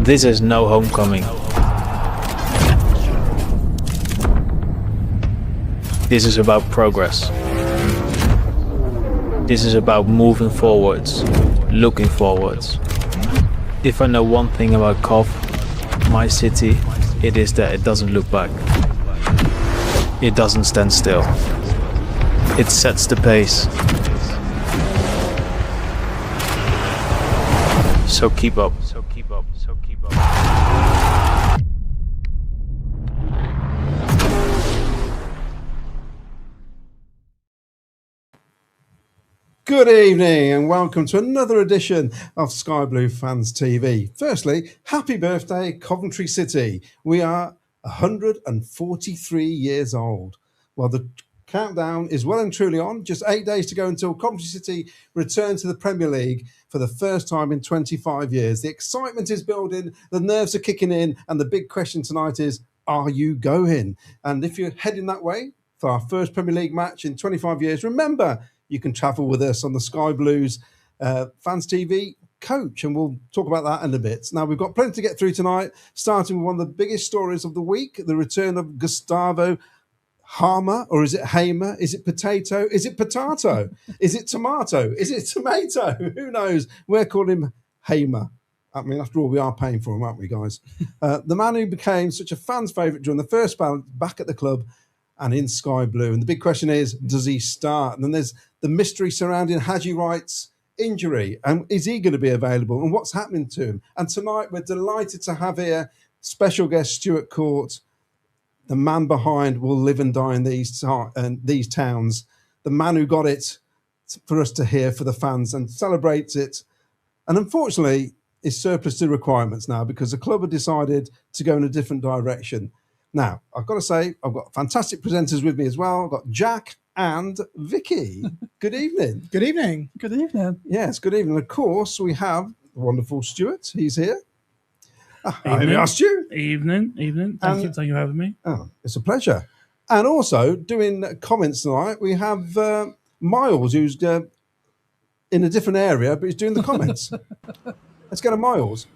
This is no homecoming. This is about progress. This is about moving forwards, looking forwards. If I know one thing about Cov, my city, it is that it doesn't look back. It doesn't stand still. It sets the pace. So keep up. Good evening and welcome to another edition of Sky Blue Fans TV. Firstly, happy birthday Coventry City. We are 143 years old. Well, the countdown is well and truly on. Just 8 days to go until Coventry City return to the Premier League for the first time in 25 years. The excitement is building, the nerves are kicking in, and the big question tonight is, are you going? And if you're heading that way for our first Premier League match in 25 years, remember, you can travel with us on the Sky Blues Fans TV coach, and we'll talk about that in a bit. Now, we've got plenty to get through tonight, starting with one of the biggest stories of the week, the return of Gustavo Hamer, or is it Hamer? Is it potato? Is it potato? Is it tomato? Is it tomato? Who knows? We're calling him Hamer. I mean, after all, we are paying for him, aren't we, guys? The man who became such a fan's favourite during the first spell back at the club and in Sky Blue. And the big question is, does he start? And then there's the mystery surrounding Haji Wright's injury. And is he going to be available? And what's happening to him? And tonight, we're delighted to have here special guest Stuart Court, the man behind Will Live and Die in these towns, the man who got it for us to hear for the fans and celebrates it. And unfortunately, is surplus to requirements now because the club have decided to go in a different direction. Now, I've got to say, I've got fantastic presenters with me as well. I've got Jack and Vicky. Good evening. Good evening. Good evening. Yes, good evening. Of course, we have the wonderful Stuart. He's here. Evening. I asked you. Evening. Thank you for having me. Oh, it's a pleasure. And also, doing comments tonight, we have Miles, who's in a different area, but he's doing the comments. Let's go to Miles.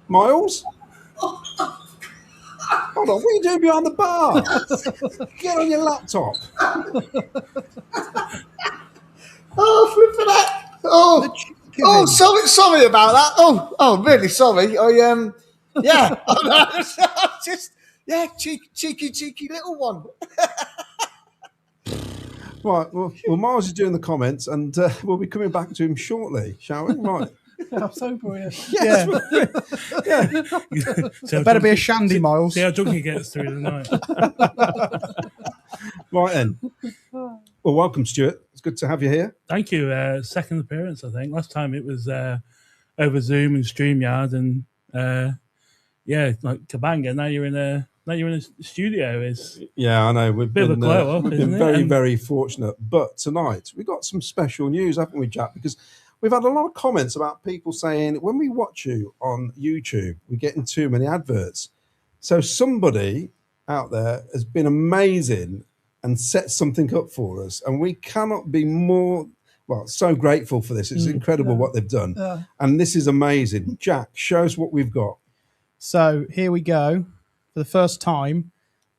Miles? Hold on, what are you doing behind the bar? Get on your laptop. Oh, flip for that. Oh, sorry about that. Oh, really sorry. Cheeky little one. Right, well, Miles is doing the comments, and we'll be coming back to him shortly, shall we? Right. I'm so brilliant. Yes. Yeah. So better be a shandy, Miles. See how drunk he gets through the night. Right then. Well, welcome, Stuart. It's good to have you here. Thank you. Second appearance, I think. Last time it was over Zoom and StreamYard, and like Kabanga. Now you're in a studio. I know we've bit been of a glow up, we've isn't been it? very, very fortunate. But tonight we've got some special news, haven't we, Jack? Because we've had a lot of comments about people saying when we watch you on YouTube, we're getting too many adverts. So somebody out there has been amazing and set something up for us, and we cannot be more so grateful for this. It's incredible what they've done, and this is amazing. Jack, show us what we've got. So here we go. For the first time,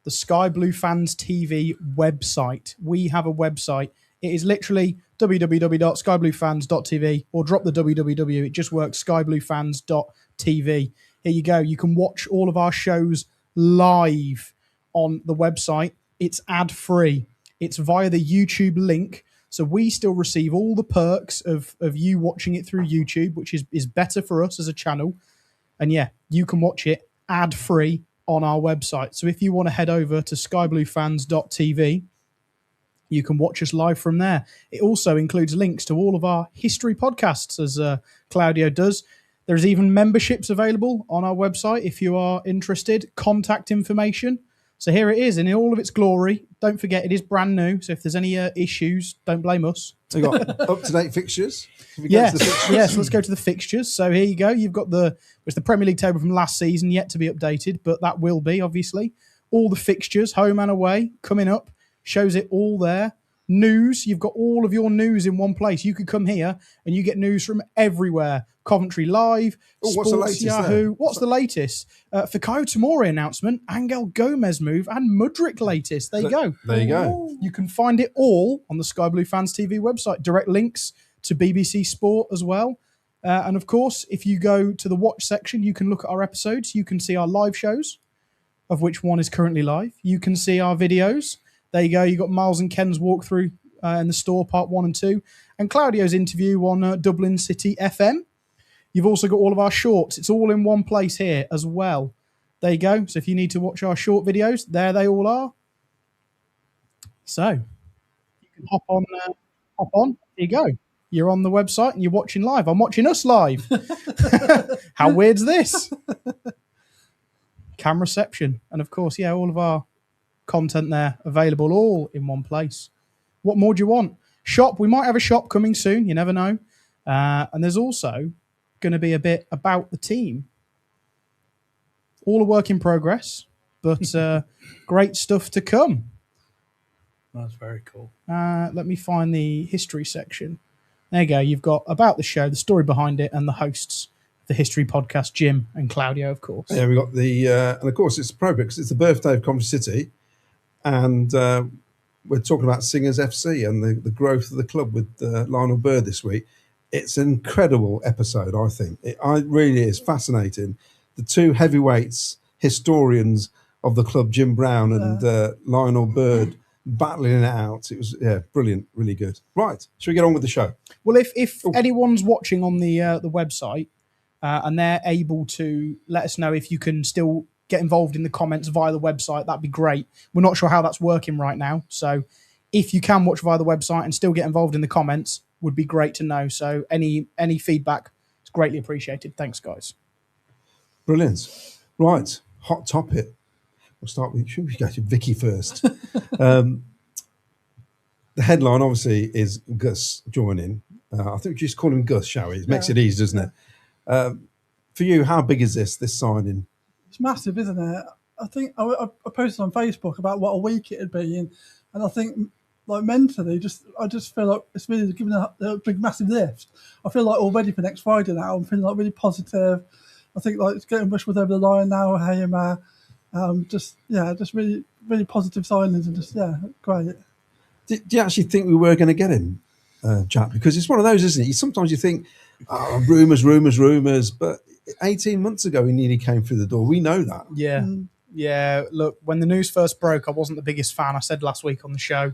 the Sky Blue Fans TV website. We have a website. It is literally www.skybluefans.tv, or drop the www. It just works, skybluefans.tv. Here you go. You can watch all of our shows live on the website. It's ad-free. It's via the YouTube link. So we still receive all the perks of you watching it through YouTube, which is better for us as a channel. And yeah, you can watch it ad-free on our website. So if you want to head over to skybluefans.tv, you can watch us live from there. It also includes links to all of our history podcasts, as Claudio does. There's even memberships available on our website if you are interested. Contact information. So here it is in all of its glory. Don't forget, it is brand new. So if there's any issues, don't blame us. So you've got up-to-date fixtures? Yes, let's go to the fixtures. So here you go. You've got the Premier League table from last season, yet to be updated, but that will be, obviously. All the fixtures, home and away, coming up. Shows it all there. news. You've got all of your news in one place. You could come here and you get news from everywhere. Coventry Live, Oh, Sports what's the latest Yahoo. there? What's the latest? Fikayo Tomori announcement, Angel Gomez move, and Mudryk latest. There you go. There you go. You can find it all on the Sky Blue Fans TV website. Direct links to BBC Sport as well. And of course, if you go to the watch section, you can look at our episodes. You can see our live shows, of which one is currently live. You can see our videos. There you go. You got Miles and Ken's walkthrough in the store, part 1 and 2, and Claudio's interview on Dublin City FM. You've also got all of our shorts. It's all in one place here as well. There you go. So if you need to watch our short videos, there they all are. So you can hop on. Here you go. You're on the website and you're watching live. I'm watching us live. How weird's this? Cam reception. And of course, yeah, all of our content there available all in one place. What more do you want? Shop. We might have a shop coming soon. You never know. And there's also going to be a bit about the team. All a work in progress, but great stuff to come. That's very cool. Let me find the history section. There you go. You've got about the show, the story behind it, and the hosts of the history podcast, Jim and Claudio, of course. Yeah, we got the, and of course it's appropriate because it's the birthday of Coventry City, and we're talking about Singers FC and the growth of the club with Lionel Bird this week. It's an incredible episode, I think. It really is fascinating. The two heavyweights, historians of the club, Jim Brown and Lionel Bird, battling it out. It was brilliant, really good. Right, should we get on with the show? Well, if anyone's watching on the website and they're able to let us know if you can still get involved in the comments via the website, that'd be great. We're not sure how that's working right now, so if you can watch via the website and still get involved in the comments, would be great to know. So any feedback is greatly appreciated. Thanks, guys. Brilliant. Right, hot topic. We'll start with, should we go to Vicky first? The headline obviously is Gus joining. I think we just call him Gus, shall we? It makes it easy, doesn't it? For you, how big is this signing? It's massive, isn't it? I think I posted on Facebook about what a week it'd be, and I think like mentally, I just feel like it's really given a big massive lift. I feel like all ready for next Friday now. I'm feeling like really positive. I think like it's getting Rushworth over the line now. Just really really positive signings and just great. Do you actually think we were going to get him, Jack? Because it's one of those, isn't it? Sometimes you think, rumours, but 18 months ago he nearly came through the door. We know that. Yeah. Yeah, look, when the news first broke, I wasn't the biggest fan. I said last week on the show,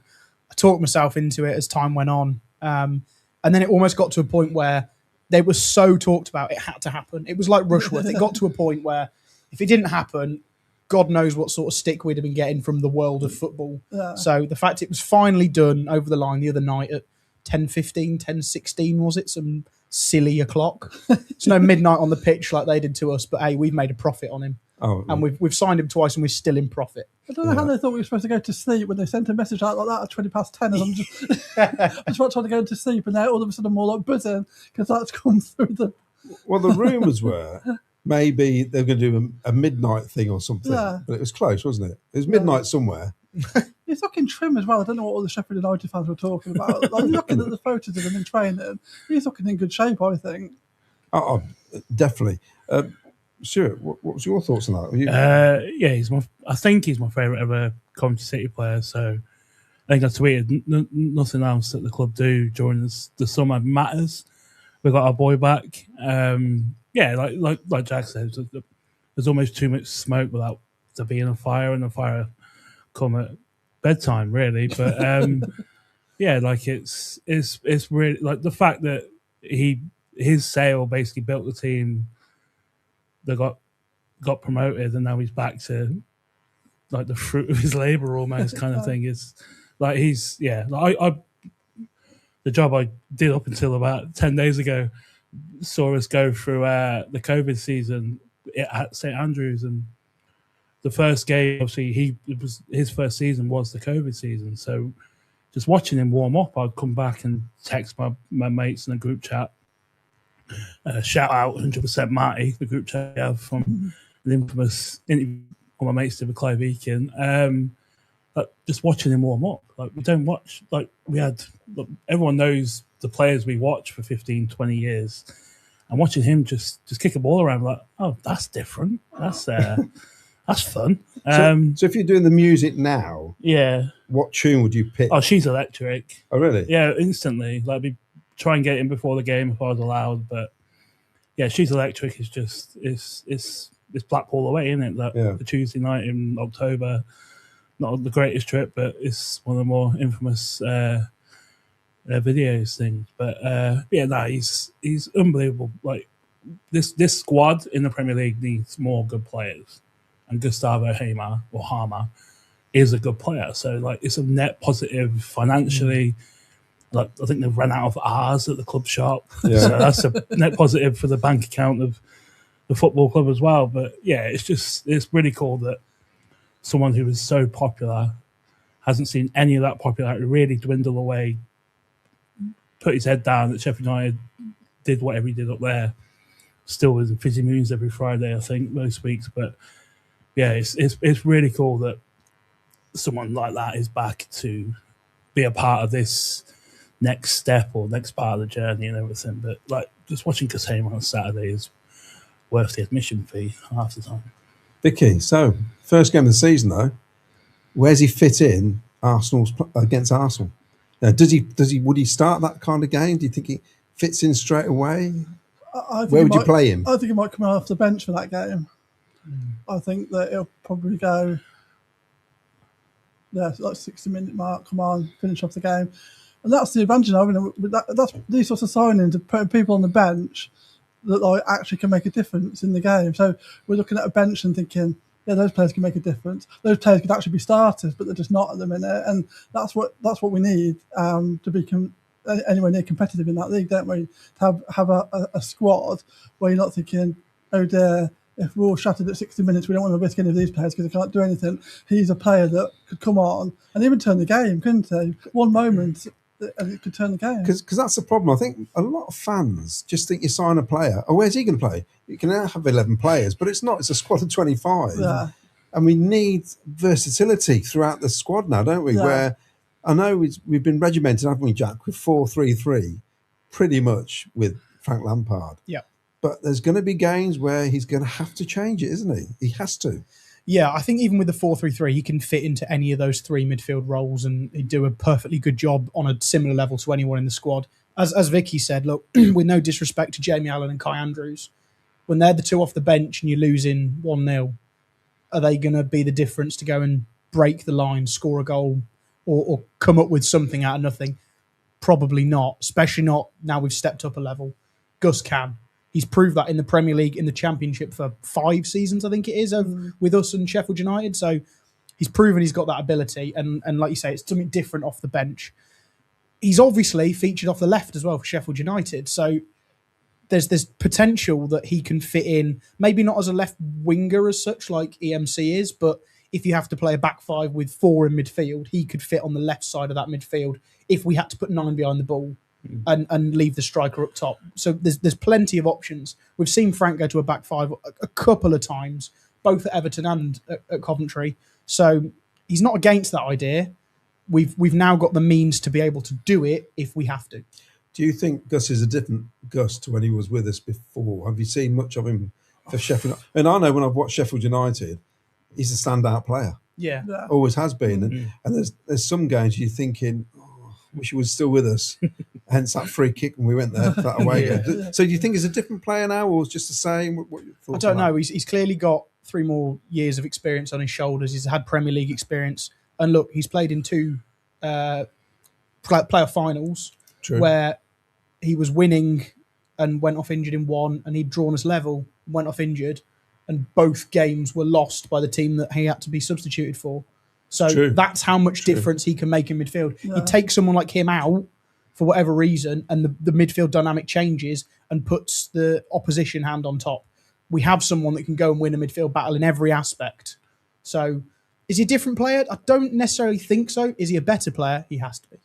I talked myself into it as time went on. And then it almost got to a point where they were so talked about, it had to happen. It was like Rushworth. It got to a point where if it didn't happen, God knows what sort of stick we'd have been getting from the world of football. Yeah. So the fact it was finally done over the line the other night at 10:15, 10:16, was it? Some silly o'clock. It's no midnight on the pitch like they did to us, but hey, we've made a profit on him. Oh, and we've signed him twice and we're still in profit. I don't know how they thought we were supposed to go to sleep when they sent a message out like that at 20 past 10 and I'm just trying to go to sleep and now all of a sudden I'm more like buzzing because that's come through the... Well, the rumours were maybe they're going to do a midnight thing or something, but it was close, wasn't it? It was midnight somewhere. He's looking trim as well. I don't know what all the Sheffield United fans were talking about. Like, looking at the photos of him in training, he's looking in good shape, I think. Oh, definitely. Stuart, what was your thoughts on that? I think he's my favourite ever Coventry City player. So I think I tweeted nothing else that the club do during the summer matters. We got our boy back. Like Jack said, there's almost too much smoke without there being a fire, and the fire come at bedtime, really. But it's really like the fact that his sale basically built the team that got promoted, and now he's back to like the fruit of his labour almost kind of thing. Is like the job I did up until about 10 days ago saw us go through the COVID season at St Andrews, and the first game, obviously, his first season was the COVID season. So just watching him warm up, I'd come back and text my mates in a group chat. Shout out 100% Marty, the group chat I have from the infamous interview all my mates did with Clive Eakin. like, just watching him warm up. Like, we don't watch, like, we had, look, everyone knows the players we watch for 15, 20 years. And watching him just kick a ball around, like, oh, that's different. That's fun. So if you're doing the music now, Yeah. what tune would you pick? Oh, she's electric. Oh, really? Yeah, instantly. Like, we try and get in before the game if I was allowed, but yeah, she's electric. Is just it's Blackpool away, isn't it? That the Tuesday night in October. Not the greatest trip, but it's one of the more infamous videos things. But he's unbelievable. Like, this squad in the Premier League needs more good players, and Gustavo Hammer is a good player. So, like, it's a net positive financially. Like, I think they've run out of R's at the club shop. Yeah. So that's a net positive for the bank account of the football club as well. But yeah, it's really cool that someone who was so popular hasn't seen any of that popularity really dwindle away, put his head down at Sheffield United, did whatever he did up there. Still with fizzy moons every Friday, I think, most weeks. But yeah, it's really cool that someone like that is back to be a part of this next step or next part of the journey and everything. But like, just watching Kasema on Saturday is worth the admission fee half the time. Vicky, so first game of the season though, where's he fit in against Arsenal? Now, would he start that kind of game? Do you think he fits in straight away? Where would you play him? I think he might come off the bench for that game. I think that he'll probably go like 60-minute mark, come on, finish off the game. And that's the advantage of it. That's these sorts of signings of putting people on the bench that like actually can make a difference in the game. So we're looking at a bench and thinking, yeah, those players can make a difference. Those players could actually be starters, but they're just not at the minute. And that's what we need to be anywhere near competitive in that league, don't we? To have a squad where you're not thinking, oh dear, if we're all shattered at 60 minutes, we don't want to risk any of these players because they can't do anything. He's a player that could come on and even turn the game, couldn't he? One moment, and it could turn the game. Because that's the problem. I think a lot of fans just think you sign a player. Oh, where's he going to play? You can now have 11 players, but it's not. It's a squad of 25. Yeah. And we need versatility throughout the squad now, don't we? Yeah. Where I know we've been regimented, haven't we, Jack, with 4-3-3, pretty much with Frank Lampard. Yeah. But there's going to be games where he's going to have to change it, isn't he? He has to. Yeah, I think even with the 4-3-3, he can fit into any of those three midfield roles and he'd do a perfectly good job on a similar level to anyone in the squad. As Vicky said, look, with no disrespect to Jamie Allen and Kai Andrews, when they're the two off the bench and you're losing 1-0, are they going to be the difference to go and break the line, score a goal, or come up with something out of nothing? Probably not, especially not now we've stepped up a level. Gus can. He's proved that in the Premier League, in the Championship for 5 seasons, I think it is, with us and Sheffield United. So he's proven he's got that ability. And like you say, it's something different off the bench. He's obviously featured off the left as well for Sheffield United. So there's potential that he can fit in, maybe not as a left winger as such, like EMC is, but if you have to play a back five with 4 in midfield, he could fit on the left side of that midfield if we had to put 9 behind the ball. And leave the striker up top. So there's plenty of options. We've seen Frank go to a back five a couple of times, both at Everton and at Coventry. So he's not against that idea. We've now got the means to be able to do it if we have to. Do you think Gus is a different Gus to when he was with us before? Have you seen much of him for Sheffield? And I know when I've watched Sheffield United, he's a standout player. Yeah. Always has been. And there's some games you're thinking, wish he was still with us. Hence that free kick when we went there for that away game. So do you think he's a different player now or just the same? What your thoughts I don't on know. He's clearly got 3 more years of experience on his shoulders. He's had Premier League experience. And look, he's played in 2 playoff finals. True. Where he was winning and went off injured in 1 and he'd drawn us level, went off injured, and both games were lost by the team that he had to be substituted for. So that's how much difference he can make in midfield. Yeah. You take someone like him out for whatever reason and the midfield dynamic changes and puts the opposition hand on top. We have someone that can go and win a midfield battle in every aspect. So is he a different player? I don't necessarily think so. Is he a better player? He has to be.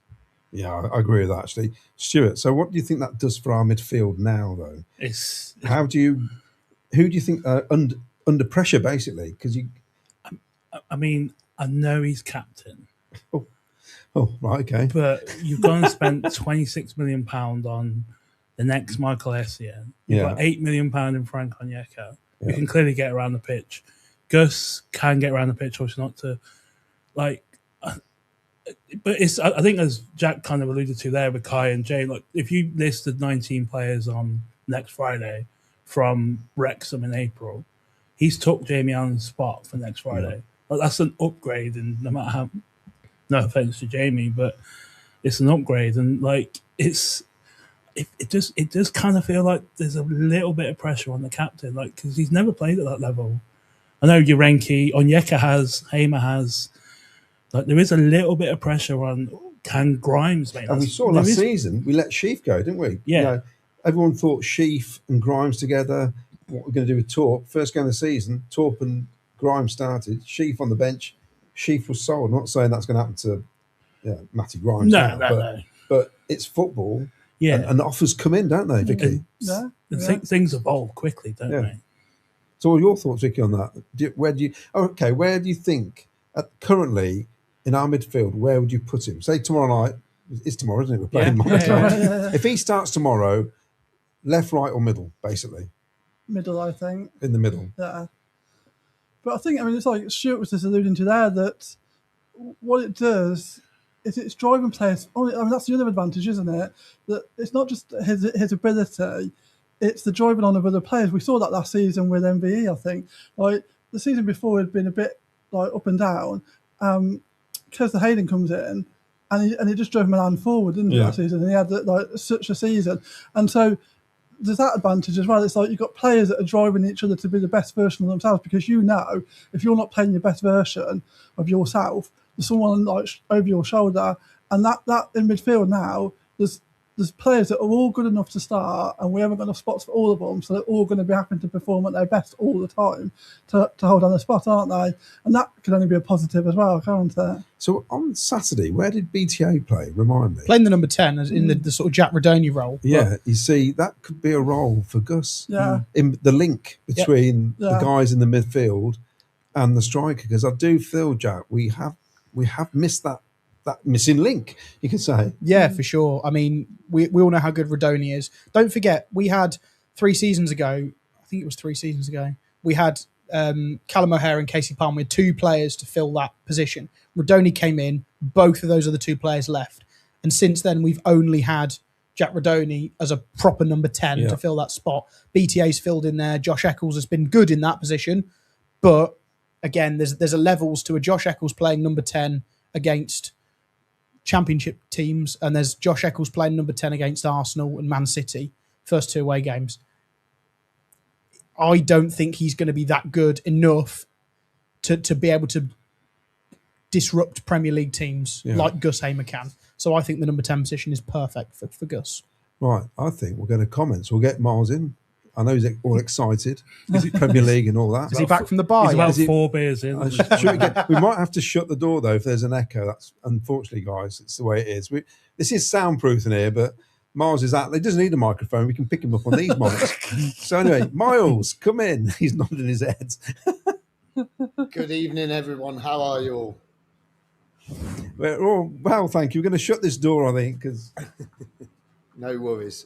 Yeah, I agree with that, actually. Stuart, so what do you think that does for our midfield now, though? Who do you think under pressure, basically? Because I mean, I know he's captain, Oh, right, okay. but you've gone and spent £26 million on the next Michael Essien. You've got £8 million in Frank Onyeka. You can clearly get around the pitch. Gus can get around the pitch, obviously not to like. But it's, I think, as Jack kind of alluded to there with Kai and Jay, like if you listed 19 players on next Friday from Wrexham in April, he's took Jamie Allen's spot for next Friday. Like that's an upgrade, and no matter how, no offense to Jamie, but it's an upgrade, and like it does kind of feel like there's a little bit of pressure on the captain, like because he's never played at that level. I know Urenki, Onyeka has, Hamer has. Like there is a little bit of pressure on can Grimes make. And we saw last season we let Sheaf go, didn't we? Yeah. You know, everyone thought Sheaf and Grimes together. What we're going to do with Torp? First game of the season, Torp and Grimes started. Sheaf on the bench. Sheaf was sold. I'm not saying that's going to happen to Matty Grimes. No. But it's football. Yeah. And offers come in, don't they, Vicky? Things evolve quickly, don't they? So what are your thoughts, Vicky, on that? Where do you think currently in our midfield, where would you put him? Say tomorrow night. It's tomorrow, isn't it? We're playing Monzo. If he starts tomorrow, left, right, or middle, basically. Middle, I think. In the middle. Yeah. But I think, it's like Stuart was just alluding to there, that what it does is it's driving players. That's the other advantage, isn't it? That it's not just his ability, it's the driving on of other players. We saw that last season with MVE, I think. Like the season before had been a bit like up and down. Kirsten Hayden comes in and he just drove Milan forward, didn't he, that season? And he had such a season. And so there's that advantage as well. It's like you've got players that are driving each other to be the best version of themselves, because if you're not playing your best version of yourself, there's someone like over your shoulder. And that in midfield now, there's players that are all good enough to start, and we haven't got enough spots for all of them, so they're all going to be having to perform at their best all the time to hold on the spot, aren't they? And that can only be a positive as well, can't it? So on Saturday, where did BTA play? Remind me. Playing the number 10 as in the sort of Jack Rodoni role. Yeah, you see, that could be a role for Gus. Yeah. In the link between the guys in the midfield and the striker, because I do feel, Jack, we have missed that missing link, you could say. Yeah, for sure. I mean, we all know how good Rodoni is. Don't forget, we had 3 seasons ago, I think it was 3 seasons ago, we had Callum O'Hare and Casey Palmer with 2 players to fill that position. Rodoni came in, both of those other 2 players left. And since then, we've only had Jack Rodoni as a proper number 10 to fill that spot. BTA's filled in there. Josh Eccles has been good in that position. But again, there's a levels to a Josh Eccles playing number 10 against Championship teams, and there's Josh Eccles playing number 10 against Arsenal and Man City, first 2 away games. I don't think he's going to be that good enough to be able to disrupt Premier League teams like Gus Hamer can. So I think the number 10 position is perfect for Gus. Right, I think we'll go to comments. We'll get Miles in. I know he's all excited. Is it Premier League and all that? Is he back from the bar? He's about 4 beers in. We might have to shut the door, though, if there's an echo. That's unfortunately, guys, it's the way it is. This is soundproof in here, but Miles is out. He doesn't need a microphone. We can pick him up on these mics. So anyway, Miles, come in. He's nodding his head. Good evening, everyone. How are you all? Well, thank you. We're going to shut this door, I think, because... No worries.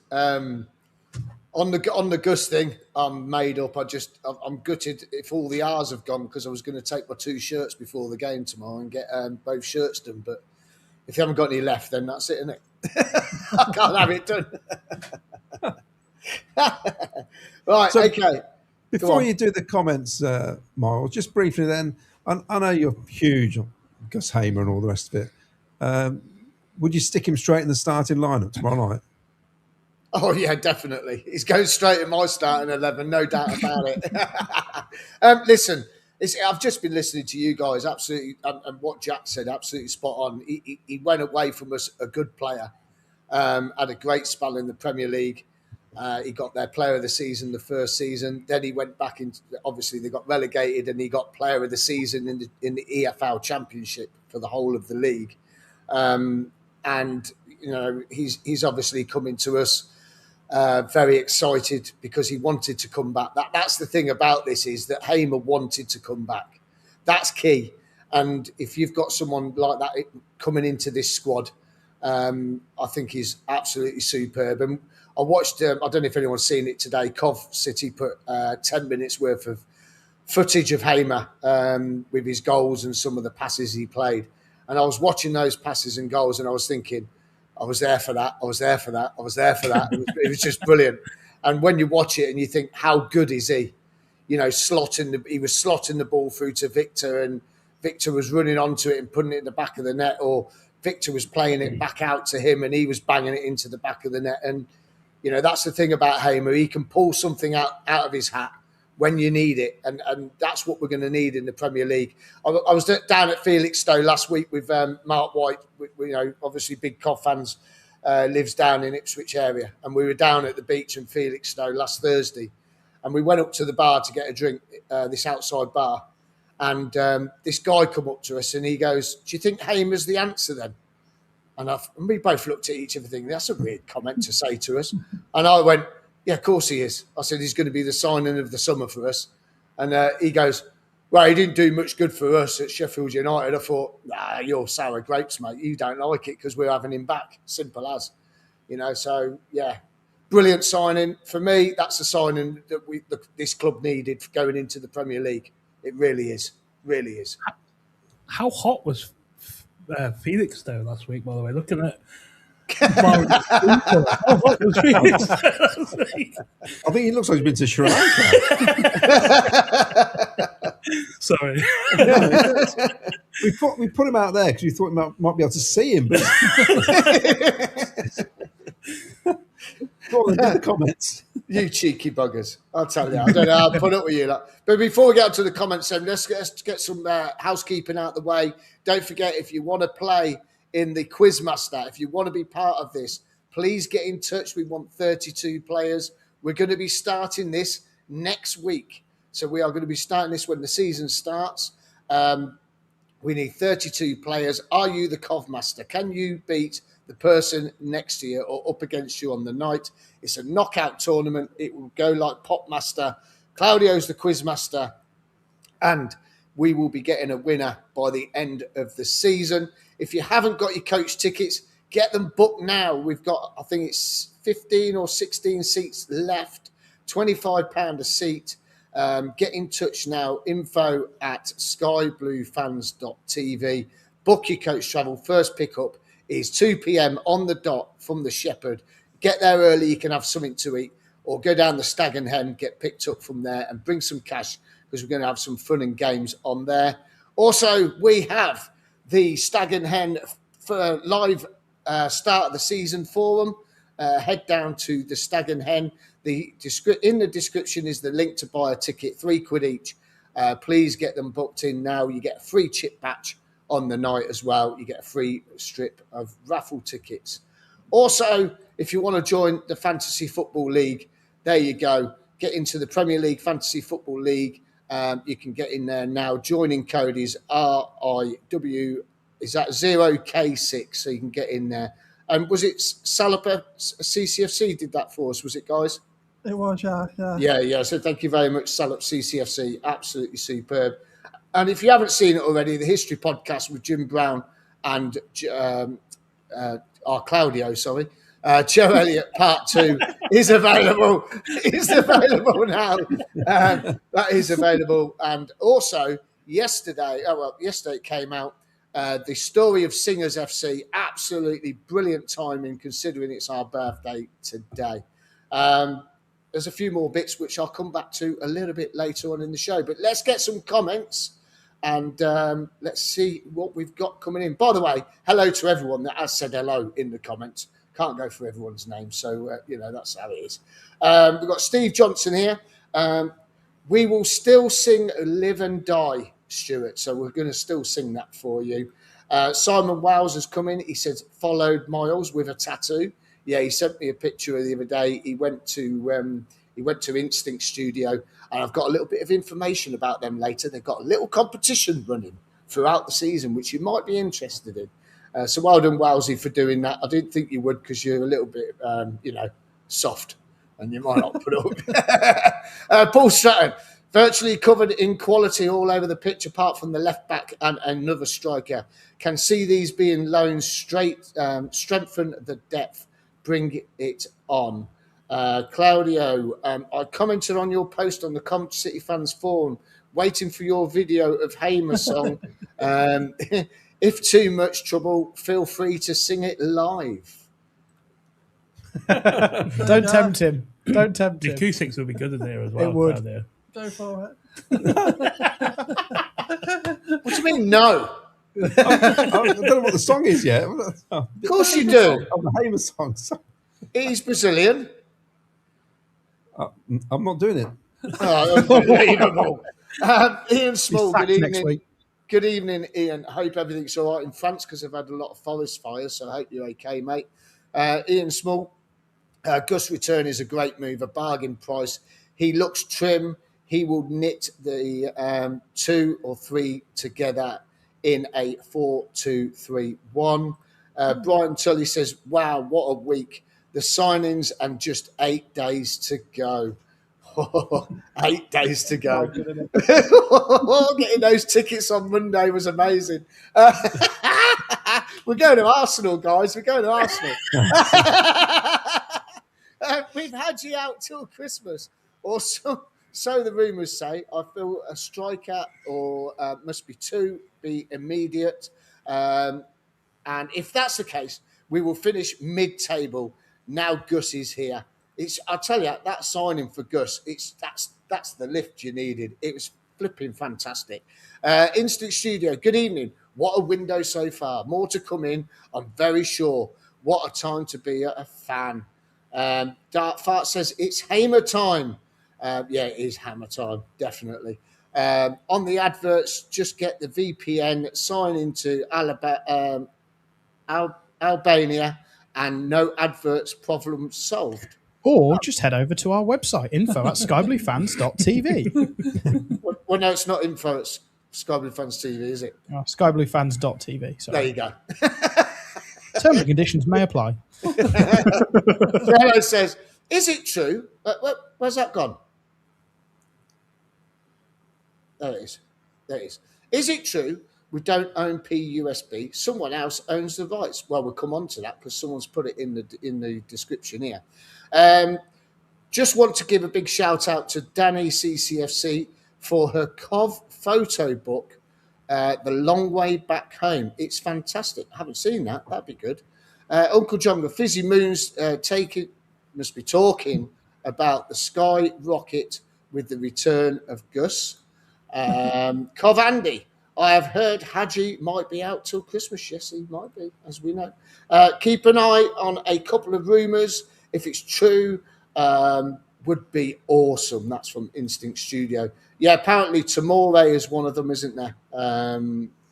On the Gus thing, I'm made up. I'm gutted if all the hours have gone, because I was going to take my 2 shirts before the game tomorrow and get both shirts done. But if you haven't got any left, then that's it, isn't it? I can't have it done. Right, so, okay. Before you do the comments, Miles, just briefly then, I know you're huge on Gus Hamer and all the rest of it. Would you stick him straight in the starting lineup tomorrow night? Oh, yeah, definitely. He's going straight in my starting 11, no doubt about it. Listen, I've just been listening to you guys, absolutely, and what Jack said, absolutely spot on. He went away from us a good player, had a great spell in the Premier League. He got their player of the season the first season. Then he went back into, obviously they got relegated, and he got player of the season in the EFL Championship for the whole of the league. And, you know, he's obviously coming to us very excited because he wanted to come back. That's the thing about this, is that Hamer wanted to come back. That's key. And if you've got someone like that coming into this squad, I think he's absolutely superb. And I watched, I don't know if anyone's seen it today, Cov City put 10 minutes worth of footage of Hamer with his goals and some of the passes he played. And I was watching those passes and goals and I was thinking, I was there for that. I was there for that. I was there for that. It was just brilliant. And when you watch it and you think, how good is he? You know, he was slotting the ball through to Victor, and Victor was running onto it and putting it in the back of the net, or Victor was playing it back out to him and he was banging it into the back of the net. And, you know, that's the thing about Hamer. He can pull something out of his hat when you need it. And that's what we're going to need in the Premier League. I was down at Felixstowe last week with Mark White, you know, obviously big Cov fans, lives down in Ipswich area. And we were down at the beach in Felixstowe last Thursday. And we went up to the bar to get a drink, this outside bar. And this guy come up to us and he goes, do you think Hamer's the answer then? And we both looked at each other thinking, that's a weird comment to say to us. And I went, yeah, of course he is. I said, he's going to be the signing of the summer for us. And he goes, well, he didn't do much good for us at Sheffield United. I thought, nah, you're sour grapes, mate. You don't like it because we're having him back. Simple as. You know, so, yeah. Brilliant signing. For me, that's a signing that this club needed for going into the Premier League. It really is. Really is. How hot was Felixstowe last week, by the way? Looking at how hot was Felixstowe last week? I think he looks like he's been to Sri Lanka. Sorry. we put him out there because we thought we might be able to see him. But go on, the comments. You cheeky buggers. I'll tell you. I don't know how to put up with you. But before we get to the comments, let's get some housekeeping out of the way. Don't forget, if you want to play in the Quizmaster, if you want to be part of this, please get in touch. We want 32 players. We're going to be starting this next week. So we are going to be starting this when the season starts. We need 32 players. Are you the Covmaster? Can you beat the person next to you or up against you on the night? It's a knockout tournament. It will go like Popmaster. Claudio's the Quizmaster. And we will be getting a winner by the end of the season. If you haven't got your coach tickets, get them booked now. We've got, I think it's 15 or 16 seats left, £25 a seat. Get in touch now, info@skybluefans.tv. Book your coach travel. First pickup is 2 p.m. on the dot from the Shepherd. Get there early, you can have something to eat, or go down the Stag and Hen, get picked up from there and bring some cash because we're going to have some fun and games on there. Also, we have the Stag and Hen for live start of the season forum. Head down to the Stag and Hen. In the description is the link to buy a ticket, £3 each. Please get them booked in now. You get a free chip batch on the night as well. You get a free strip of raffle tickets. Also, if you want to join the Fantasy Football League, there you go. Get into the Premier League Fantasy Football League. You can get in there now. Joining code is RIW, is that 0K6, so you can get in there. And was it Salapa CCFC did that for us, was it, guys? It was, yeah. Yeah. So thank you very much, Salop CCFC. Absolutely superb. And if you haven't seen it already, the History Podcast with Jim Brown and Claudio, Joe Elliott Part 2 is available. It's available now. That is available. And also, yesterday it came out, the story of Singers FC. Absolutely brilliant timing considering it's our birthday today. There's a few more bits which I'll come back to a little bit later on in the show. But let's get some comments and let's see what we've got coming in. By the way, hello to everyone that has said hello in the comments. Can't go through everyone's name, so, that's how it is. We've got Steve Johnson here. We will still sing Live and Die, Stuart, so we're going to still sing that for you. Simon Wowes has come in. He says, followed Miles with a tattoo. Yeah, he sent me a picture the other day. He went to Instinct Studio, and I've got a little bit of information about them later. They've got a little competition running throughout the season, which you might be interested in. So well done, Wowsy, for doing that. I didn't think you would because you're a little bit, soft, and you might not put up. Paul Stratton, Virtually covered in quality all over the pitch, apart from the left back and another striker. Can see these being loaned straight, strengthen the depth, bring it on. Claudio, I commented on your post on the Coventry City Fans Forum, waiting for your video of Hamer's song. If too much trouble, feel free to sing it live. Don't tempt him. Don't tempt The him. acoustics would be good in there as well. It would. Claudio. Go for it. What do you mean, no? I don't know what the song is yet. Of course you do. Oh, the Hamer song. He's Brazilian. I'm not doing it. Oh, unbelievable. Ian Small, He's sacked good next evening. week. Good evening, Ian. I hope everything's all right in France because I've had a lot of forest fires, so I hope you're okay, mate. Ian Small, Gus' return is a great move, a bargain price. He looks trim. He will knit the 2 or 3 together in a 4-2-3-1. Brian Tully says, wow, what a week. The signings and just 8 days to go. 8 days to go. Getting those tickets on Monday was amazing. We're going to Arsenal, guys. We're going to Arsenal. We've had you out till Christmas. Or so the rumours say. I feel a striker or must be 2, be immediate. And if that's the case, we will finish mid-table. Now Gus is here. I'll tell you, that signing for Gus, that's the lift you needed. It was flipping fantastic. Instant Studio, good evening. What a window so far. More to come in, I'm very sure. What a time to be a fan. Dark Fart says, it's Hamer time. Yeah, it is Hammer time, definitely. On the adverts, just get the VPN, sign into Albania, and no adverts, problem solved. Or just head over to our website, info@skybluefans.tv. Well, no, it's not info at Sky Blue Fans TV, is it? Oh, skybluefans.tv. Sorry. There you go. Terms and conditions may apply. Jello says, is it true? Where's that gone? There it is. There it is. Is it true we don't own PUSB? Someone else owns the rights. Well, we'll come on to that because someone's put it in the description here. Just want to give a big shout out to Danny CCFC for her Cov photo book, The Long Way Back Home. It's fantastic. I haven't seen that. That'd be good. Uncle John, the Fizzy Moons must be talking about the Sky Rocket with the return of Gus. Cov Andy, I have heard Hadji might be out till Christmas. Yes, he might be, as we know. Keep an eye on a couple of rumours. If it's true, would be awesome. That's from Instinct Studio. Yeah, apparently Tamore is one of them, isn't there?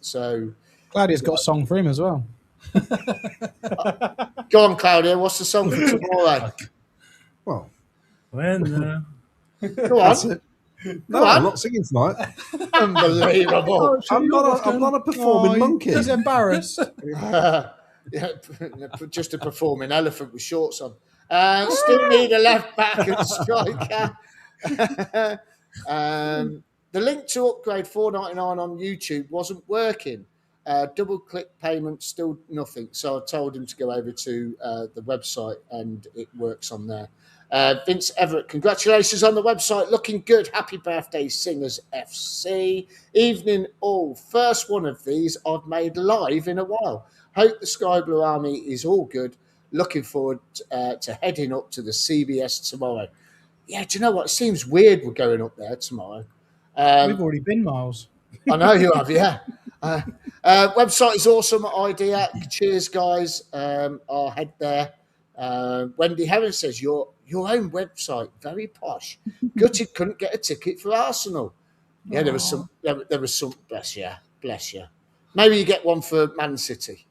So Claudia's got a song for him as well. go on, Claudia. What's the song for Tamore? Well, Go that's on. it. No, I'm not singing tonight. Unbelievable. I'm not a performing monkey. He's embarrassed. Yeah, just a performing elephant with shorts on. Still need a left back and striker. The link to upgrade $4.99 on YouTube wasn't working. Double click payment, still nothing. So I told him to go over to the website and it works on there. Vince Everett, congratulations on the website. Looking good. Happy birthday, Singers FC. Evening all. First one of these I've made live in a while. Hope the Sky Blue Army is all good. Looking forward to heading up to the CBS tomorrow. Yeah, do you know what? It seems weird we're going up there tomorrow. We've already been, Miles. I know you have, yeah. Website is awesome idea. Cheers, guys. I'll head there. Wendy Herron says, your own website, very posh. Gutted couldn't get a ticket for Arsenal. Yeah, there was some, bless you. Maybe you get one for Man City.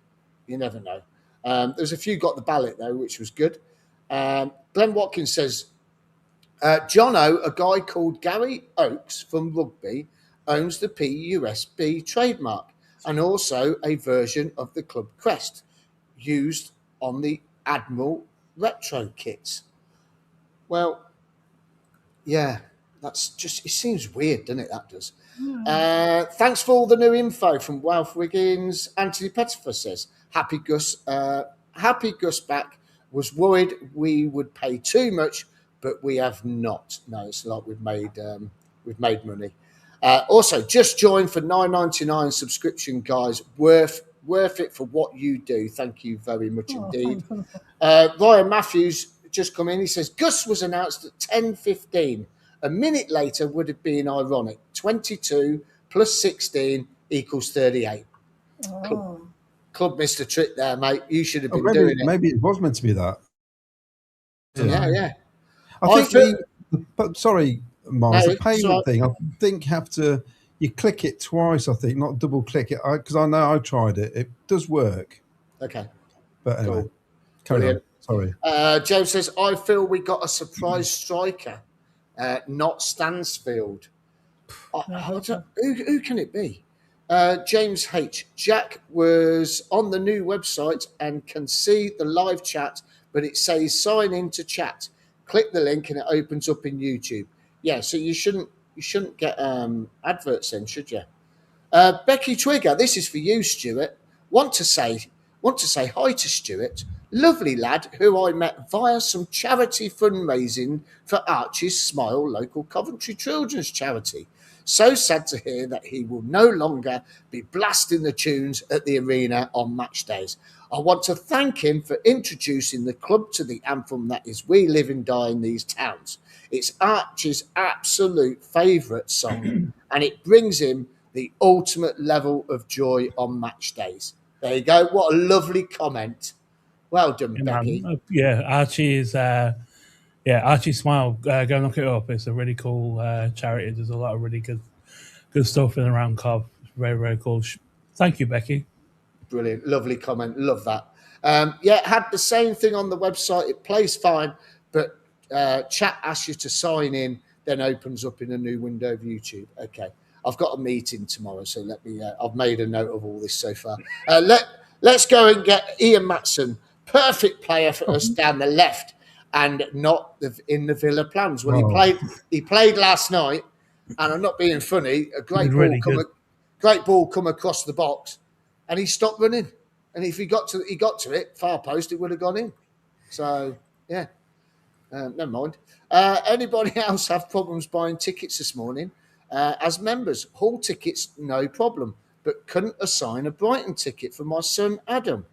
You never know. There's a few got the ballot, though, which was good. Glenn Watkins says, Jono, a guy called Gary Oakes from Rugby, owns the PUSB trademark and also a version of the club crest used on the Admiral retro kits. Well, yeah, That's just, it seems weird, doesn't it? That does. Thanks for all the new info from Ralph Wiggins. Anthony Pettifer says, happy Gus back. Was worried we would pay too much, but we have not. No, it's like we've made money. Also, just joined for $9.99 subscription, guys. Worth it for what you do. Thank you very much indeed. Ryan Matthews just come in. He says Gus was announced at 10:15. A minute later would have been ironic. 22 plus 16 equals 38. Club missed a trick there, mate. You should have been doing it. Maybe it was meant to be that. Yeah. I think sorry, Mars, the payment sorry. thing, I think you click it twice, I think, not double click it. Because I know I tried it. It does work. Okay. But anyway, Cool. carry on. Sorry. James says, I feel we got a surprise striker, not Stansfield. Who can it be? James H. Jack was on the new website and can see the live chat, but it says sign in to chat. Click the link and it opens up in YouTube. Yeah, so you shouldn't get adverts then, should you? Becky Twigger, this is for you, Stuart. Want to say hi to Stuart, lovely lad who I met via some charity fundraising for Archie's Smile local Coventry children's charity. So sad to hear that he will no longer be blasting the tunes at the arena on match days. I want to thank him for introducing the club to the anthem that is We Live and Die in These Towns. It's Archie's absolute favourite song, and it brings him the ultimate level of joy on match days. There you go. What a lovely comment. Well done, Becky. Archie is... Archie Smile, go and look it up. It's a really cool charity. There's a lot of really good stuff in and around Cov. Very, very cool. Thank you, Becky. Brilliant. Lovely comment. Love that. Had the same thing on the website. It plays fine, but chat asks you to sign in, then opens up in a new window of YouTube. Okay. I've got a meeting tomorrow, so let me... I've made a note of all this so far. Let's go and get Ian Matson, perfect player for us down the left, and not in the Villa plans. When he played last night, and I'm not being funny, a great ball come across the box, and he stopped running. And if he got to it, far post, it would have gone in. So yeah, never mind. Anybody else have problems buying tickets this morning? As members, hall tickets, no problem, but couldn't assign a Brighton ticket for my son Adam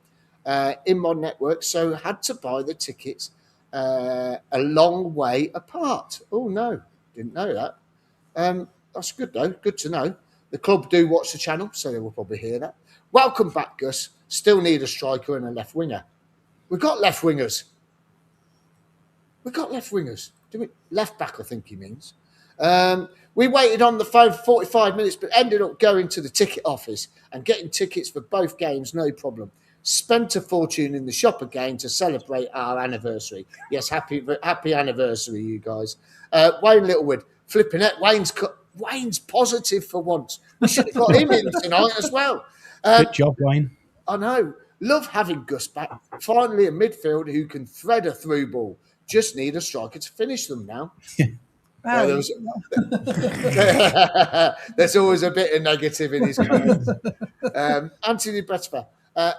in my network, so had to buy the tickets a long way apart. Oh no, didn't know that. That's good though. Good to know. The club do watch the channel, so they will probably hear that. Welcome back, Gus. Still need a striker and a left winger. We've got left wingers. Do we? Left back, I think he means. We waited on the phone for 45 minutes, but ended up going to the ticket office and getting tickets for both games, no problem. Spent a fortune in the shop again to celebrate our anniversary. Yes, happy anniversary, you guys. Wayne Littlewood, flipping it. Wayne's positive for once. We should have got him in tonight as well. Good job, Wayne. I know. Love having Gus back. Finally, a midfield who can thread a through ball. Just need a striker to finish them now. There's always a bit of negative in his comments. Anthony Bretfer.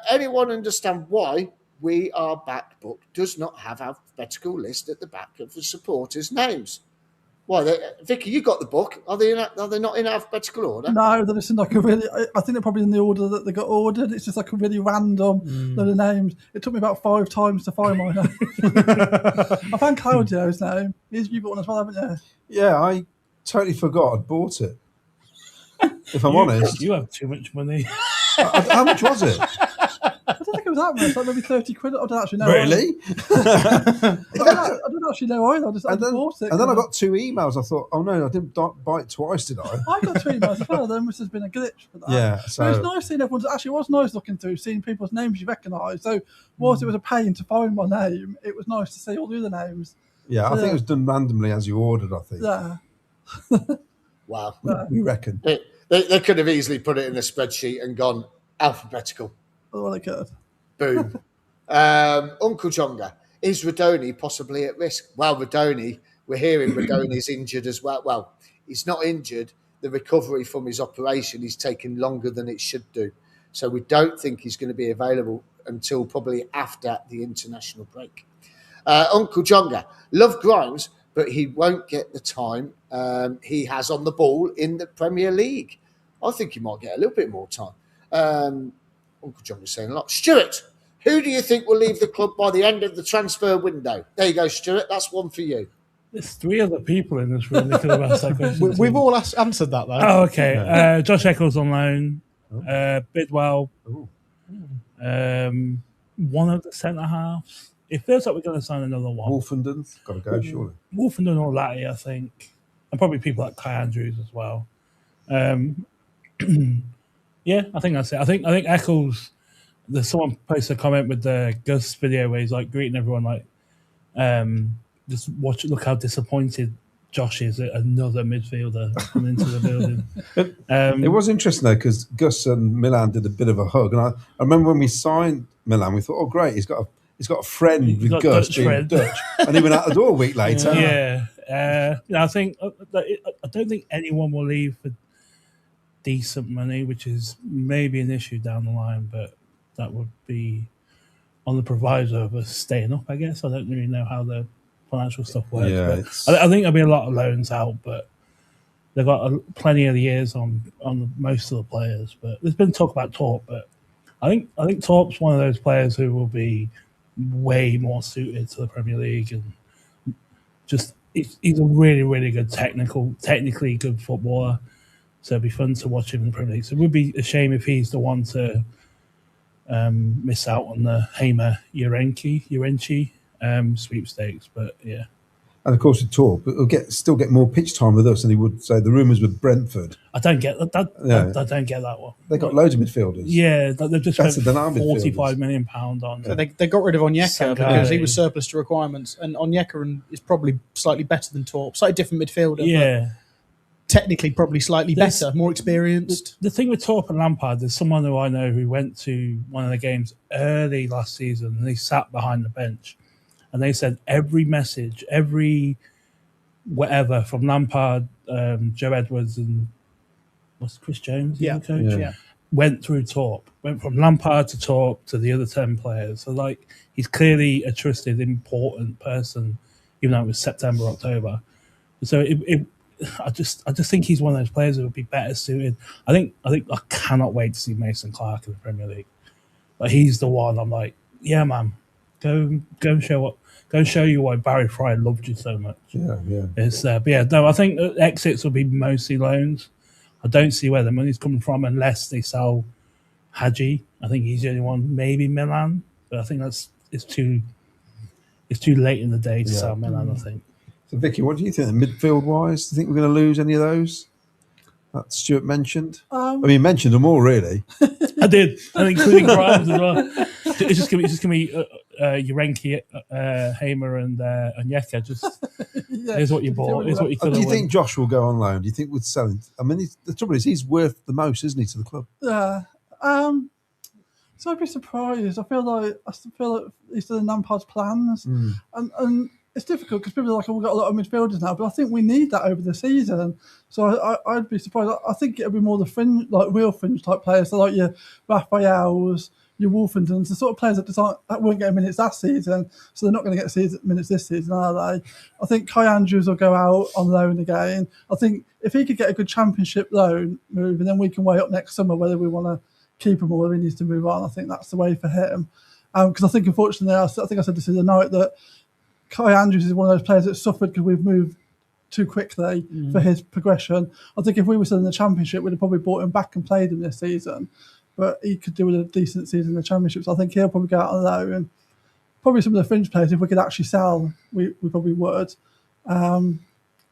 Anyone understand why We Are Back book does not have alphabetical list at the back of the supporters' names? Why, Vicky, you got the book. Are they not in alphabetical order? No, they're just in like a really... I think they're probably in the order that they got ordered. It's just like a really random load of names. It took me about 5 times to find my name. I found Claudio's name. You bought one as well, haven't you? Yeah, I totally forgot I'd bought it. If I'm honest. You have too much money. How much was it? I don't think it was that much. Like maybe 30 quid. I don't actually know. Really? I don't actually know either. I just bought it. And then I got 2 emails. I thought, oh no, I didn't buy it twice, did I? I got 2 emails as well. There must have been a glitch for that. Yeah. But So it's nice seeing everyone's. Actually, it was nice looking through, seeing people's names you recognise. So whilst it was a pain to find my name, it was nice to see all the other names. yeah, I think it was done randomly as you ordered, I think. Yeah. Wow. We reckon. They could have easily put it in a spreadsheet and gone alphabetical. Well, they could. Boom. Uncle Jonga, is Radoni possibly at risk? Well, Radoni We're hearing Ragone is injured as well. Well, he's not injured. The recovery from his operation is taking longer than it should do. So we don't think he's going to be available until probably after the international break. Uncle Jonga, love Grimes, but he won't get the time he has on the ball in the Premier League. I think he might get a little bit more time. Uncle John was saying a lot. Stuart, who do you think will leave the club by the end of the transfer window? There you go, Stuart. That's one for you. There's 3 other people in this room that could have asked that question. We've all answered that, though. Oh, okay. Josh Eccles on loan. Bidwell. One of the centre halves. It feels like we're going to sign another one. Wolfenden's got to go, surely. Wolfenden or LADITT, I think. And probably people like Kai Andrews as well. Yeah, I think that's it. I think Eccles. There's someone posted a comment with the Gus video where he's like greeting everyone like, just look how disappointed Josh is at another midfielder coming into the building. It was interesting though because Gus and Milan did a bit of a hug, and I remember when we signed Milan, we thought, oh great, he's got a friend with Gus being Dutch, and he went out the door a week later. Yeah, I think I don't think anyone will leave for decent money, which is maybe an issue down the line, but that would be on the proviso of us staying up, I guess. I don't really know how the financial stuff works. Yeah, but I think there'll be a lot of loans out, but they've got plenty of years on most of the players. But there's been talk about Torp, but I think Torp's one of those players who will be way more suited to the Premier League, and just he's a really, really good technically good footballer. So it'd be fun to watch him in the Premier League. So it would be a shame if he's the one to miss out on the Hamer Urenchi sweepstakes. But yeah. And of course, with Torp, he'll still get more pitch time with us than he would say the Rumours with Brentford. I don't get that. I don't get that one. They got loads of midfielders. Yeah, they've just spent £45 million on. So they got rid of Onyeka because he was surplus to requirements, and Onyeka is probably slightly better than Torp, slightly different midfielder. Yeah. But technically, probably slightly better, more experienced. The thing with Torp and Lampard, there's someone who I know who went to one of the games early last season and he sat behind the bench and they said every message, every whatever from Lampard, Joe Edwards and what's Chris Jones, the coach? Went through Torp. Went from Lampard to Torp to the other 10 players. So like he's clearly a trusted, important person, even though it was September, October. So I just think he's one of those players who would be better suited. I cannot wait to see Mason Clark in the Premier League. Like he's the one. I'm like, yeah, man, go and show you why Barry Fry loved you so much. Yeah. It's but yeah, no, I think exits will be mostly loans. I don't see where the money's coming from unless they sell Hadji. I think he's the only one. Maybe Milan, but I think it's too late in the day to sell Milan. I think. So, Vicky, what do you think, midfield-wise? Do you think we're going to lose any of those that Stuart mentioned? He mentioned them all, really. I did, and including Grimes as well. It's just going to be Urenki, Hamer, and Onyeka. Just here's what you bought. Here's what you could have. Do you think Josh will go on loan? Do you think we'd sell him? I mean, the trouble is, he's worth the most, isn't he, to the club? Yeah. So I'd be surprised. I feel like he's still in Lampard's plans, and it's difficult because people are like, we've got a lot of midfielders now, but I think we need that over the season. So I'd be surprised. I think it'll be more the fringe, like real fringe type players, so like your Raphaels, your Wolfendens, the sort of players that won't get minutes last season, so they're not going to get minutes this season, are they? I think Kai Andrews will go out on loan again. I think if he could get a good championship loan move, and then we can weigh up next summer whether we want to keep him or whether he needs to move on. I think that's the way for him. Because I think, unfortunately, I think I said this the other night, that Kai Andrews is one of those players that suffered because we've moved too quickly for his progression. I think if we were still in the Championship, we'd have probably brought him back and played him this season. But he could do with a decent season in the Championship. So I think he'll probably go out on loan. And probably some of the fringe players, if we could actually sell, we probably would. Other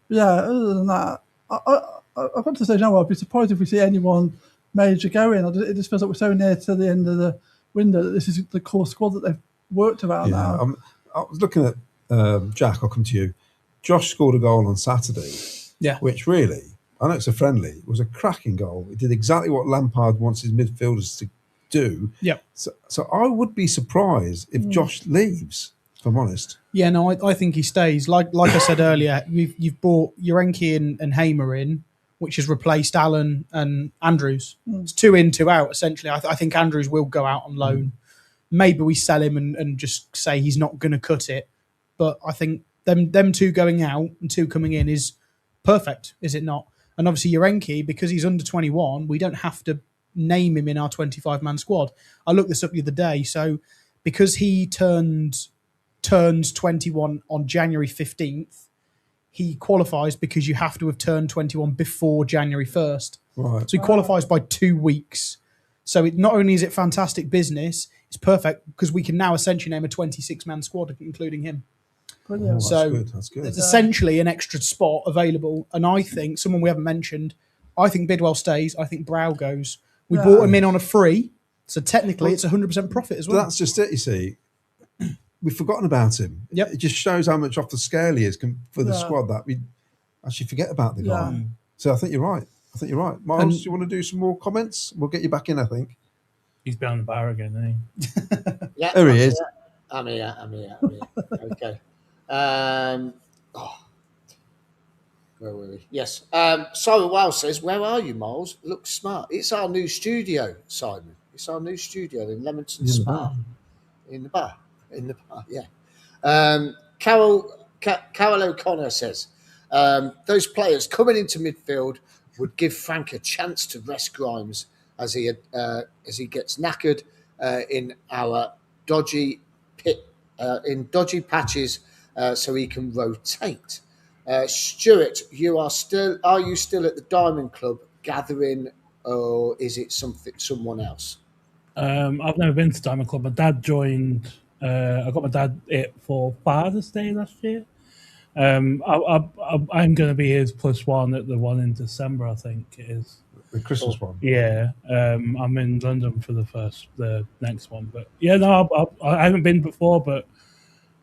than that, I've got to say, I'd be surprised if we see anyone major going. It just feels like we're so near to the end of the window that this is the core squad that they've worked around now. I was looking at Jack, I'll come to you. Josh scored a goal on Saturday, which really, I know it's a friendly, it was a cracking goal. It did exactly what Lampard wants his midfielders to do. Yeah. So I would be surprised if Josh leaves. if I'm honest. Yeah, no, I think he stays. Like I said earlier, you've brought Urenki and Hamer in, which has replaced Allen and Andrews. It's 2 in, 2 out, essentially. I think Andrews will go out on loan. Maybe we sell him and just say he's not going to cut it. But I think them 2 going out and 2 coming in is perfect, is it not? And obviously Urenki, because he's under 21, we don't have to name him in our 25-man squad. I looked this up the other day. So because he turns 21 on January 15th, he qualifies because you have to have turned 21 before January 1st. Right. So he qualifies by 2 weeks. So not only is it fantastic business, it's perfect because we can now essentially name a 26-man squad, including him. Brilliant. That's So good. That's good. It's essentially an extra spot available. And I think, someone we haven't mentioned, I think Bidwell stays. I think Brow goes. We bought him in on a free. So technically it's 100% profit as well. That's just it, you see. We've forgotten about him. Yep. It just shows how much off the scale he is for the squad that we actually forget about the guy. Yeah. So I think you're right. Miles, do you want to do some more comments? We'll get you back in, I think. He's behind the bar again, isn't he? Yeah, There he is. I'm here. Okay. Where were we? Yes. Simon Wow says, "Where are you, Miles? Looks smart. It's our new studio, Simon. It's our new studio in Leamington Spa. In the bar. Yeah. Carol O'Connor says, those players coming into midfield would give Frank a chance to rest Grimes as he gets knackered in our dodgy pit in dodgy patches, so he can rotate." Stuart, are you still at the Diamond Club gathering, or is it someone else? I've never been to Diamond Club. My dad joined. I got my dad it for Father's Day last year. I'm going to be his +1 at the one in December, I think it is. The Christmas one. Yeah, I'm in London for the next one. But yeah, no, I haven't been before, but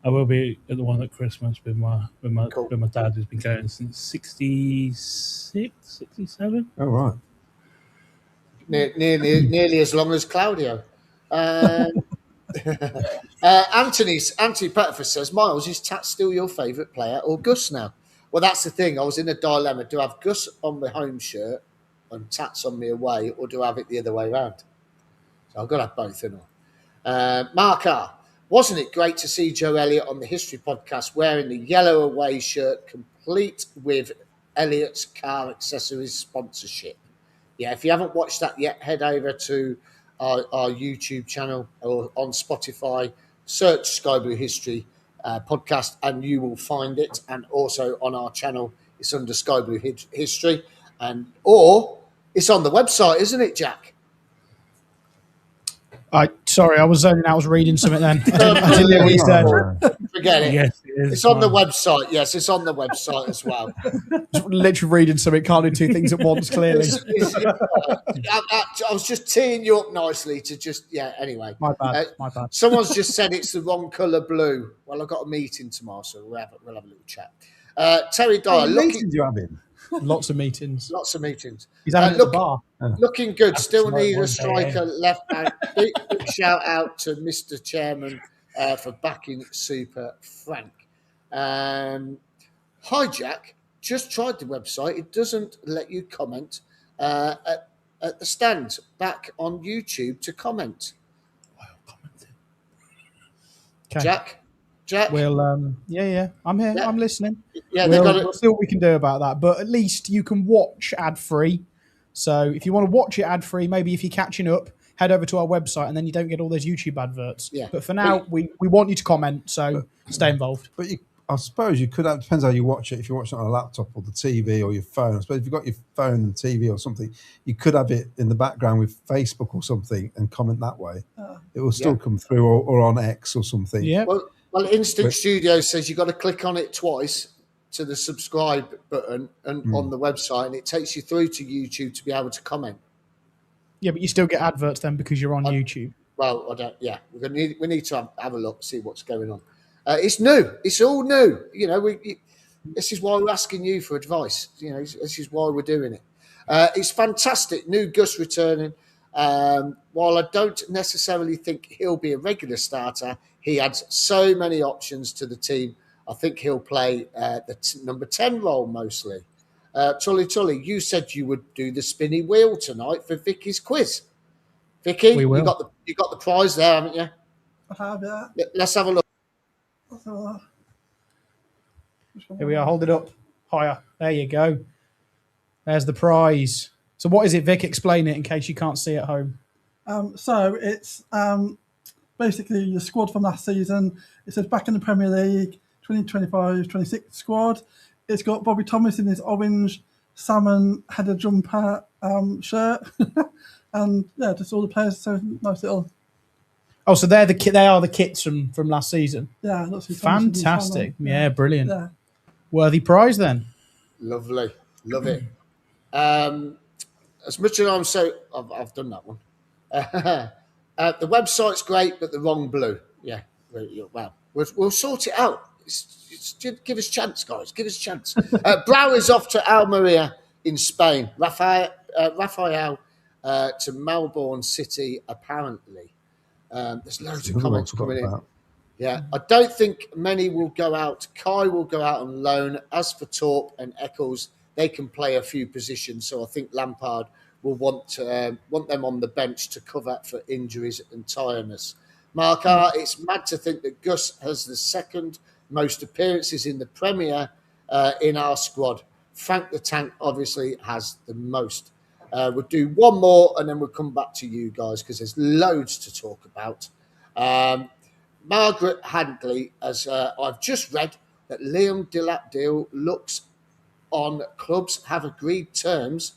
I will be at the one at Christmas with my dad, who's been going since 66, 67. Oh, right. Nearly as long as Claudio. Anthony Pettiford says, "Miles, is Tat still your favourite player or Gus now?" Well, that's the thing. I was in a dilemma. Do I have Gus on my home shirt and Tats on me away, or do I have it the other way around? So I've got to have both, haven't I? Mark R. "Wasn't it great to see Joe Elliott on the History podcast wearing the yellow away shirt, complete with Elliott's car accessories sponsorship?" Yeah, if you haven't watched that yet, head over to our YouTube channel or on Spotify, search Sky Blue History podcast, and you will find it. And also on our channel, it's under Sky Blue History, or it's on the website, isn't it, Jack? Sorry, I was zoning out. I was reading something then. I didn't hear what you said. Forget it. Yes, it is. It's on the website. Yes, it's on the website as well. Just literally reading something. Can't do 2 things at once, clearly. I was just teeing you up nicely to just, anyway. My bad. Someone's just said it's the wrong colour blue. Well, I've got a meeting tomorrow, so we'll have a little chat. Terry Dyer. How many meetings you having? Lots of meetings. He's having it at the bar. Looking good. Still need a one striker left back. Big shout out to Mr. Chairman for backing Super Frank. Hi, Jack. Just tried the website. It doesn't let you comment at the stand back on YouTube to comment. Okay. Jack? We'll, I'm here. Yeah. I'm listening. Yeah, We'll see what we can do about that. But at least you can watch ad-free. So if you want to watch it ad-free, maybe if you're catching up, head over to our website and then you don't get all those YouTube adverts. Yeah. But for now, we want you to comment, so stay involved. But I suppose you could have, depends how you watch it. If you're watching it on a laptop or the TV or your phone, I suppose if you've got your phone and TV or something, you could have it in the background with Facebook or something and comment that way. It will still come through, or on X or something. Yeah. Well, Instant Studio says you've got to click on it twice to the subscribe button and on the website, and it takes you through to YouTube to be able to comment. Yeah, but you still get adverts then because you're on YouTube. Well, I don't. Yeah, we need to have a look, see what's going on. It's new. It's all new. You know, this is why we're asking you for advice. You know, this is why we're doing it. It's fantastic. New Gus returning. While I don't necessarily think he'll be a regular starter, He adds so many options to the team. I think he'll play the number 10 role mostly. Tully, you said you would do the spinny wheel tonight for Vicky's quiz. Vicky, We will. you got the prize there, haven't you? I have, yeah. Let's have a look. Here we are. Hold it up higher. There you go. There's the prize. So what is it, Vic? Explain it in case you can't see at home. So it's basically your squad from last season. It says back in the Premier League, 2025-26 squad. It's got Bobby Thomas in his orange salmon header jumper shirt. And yeah, just all the players. So nice little. Oh, so they're they are the kits from last season. Yeah, lots of Fantastic. Yeah, brilliant. Yeah. Worthy prize then. Lovely. Love it. As much as I'm so... I've done that one. The website's great, but the wrong blue. Yeah. Well, we'll sort it out. Give us a chance, guys. Give us a chance. Brau is off to Almeria in Spain. Rafael to Melbourne City, apparently. There's loads of comments coming in. Yeah, I don't think many will go out. Kai will go out on loan. As for Torp and Eccles, they can play a few positions. So I think Lampard will want them on the bench to cover for injuries and tiredness. Mark R, it's mad to think that Gus has the second most appearances in the Premier in our squad. Frank the Tank obviously has the most. We'll do one more and then we'll come back to you guys because there's loads to talk about. Margaret Hadley, as I've just read, that Liam Dillap deal looks on clubs have agreed terms.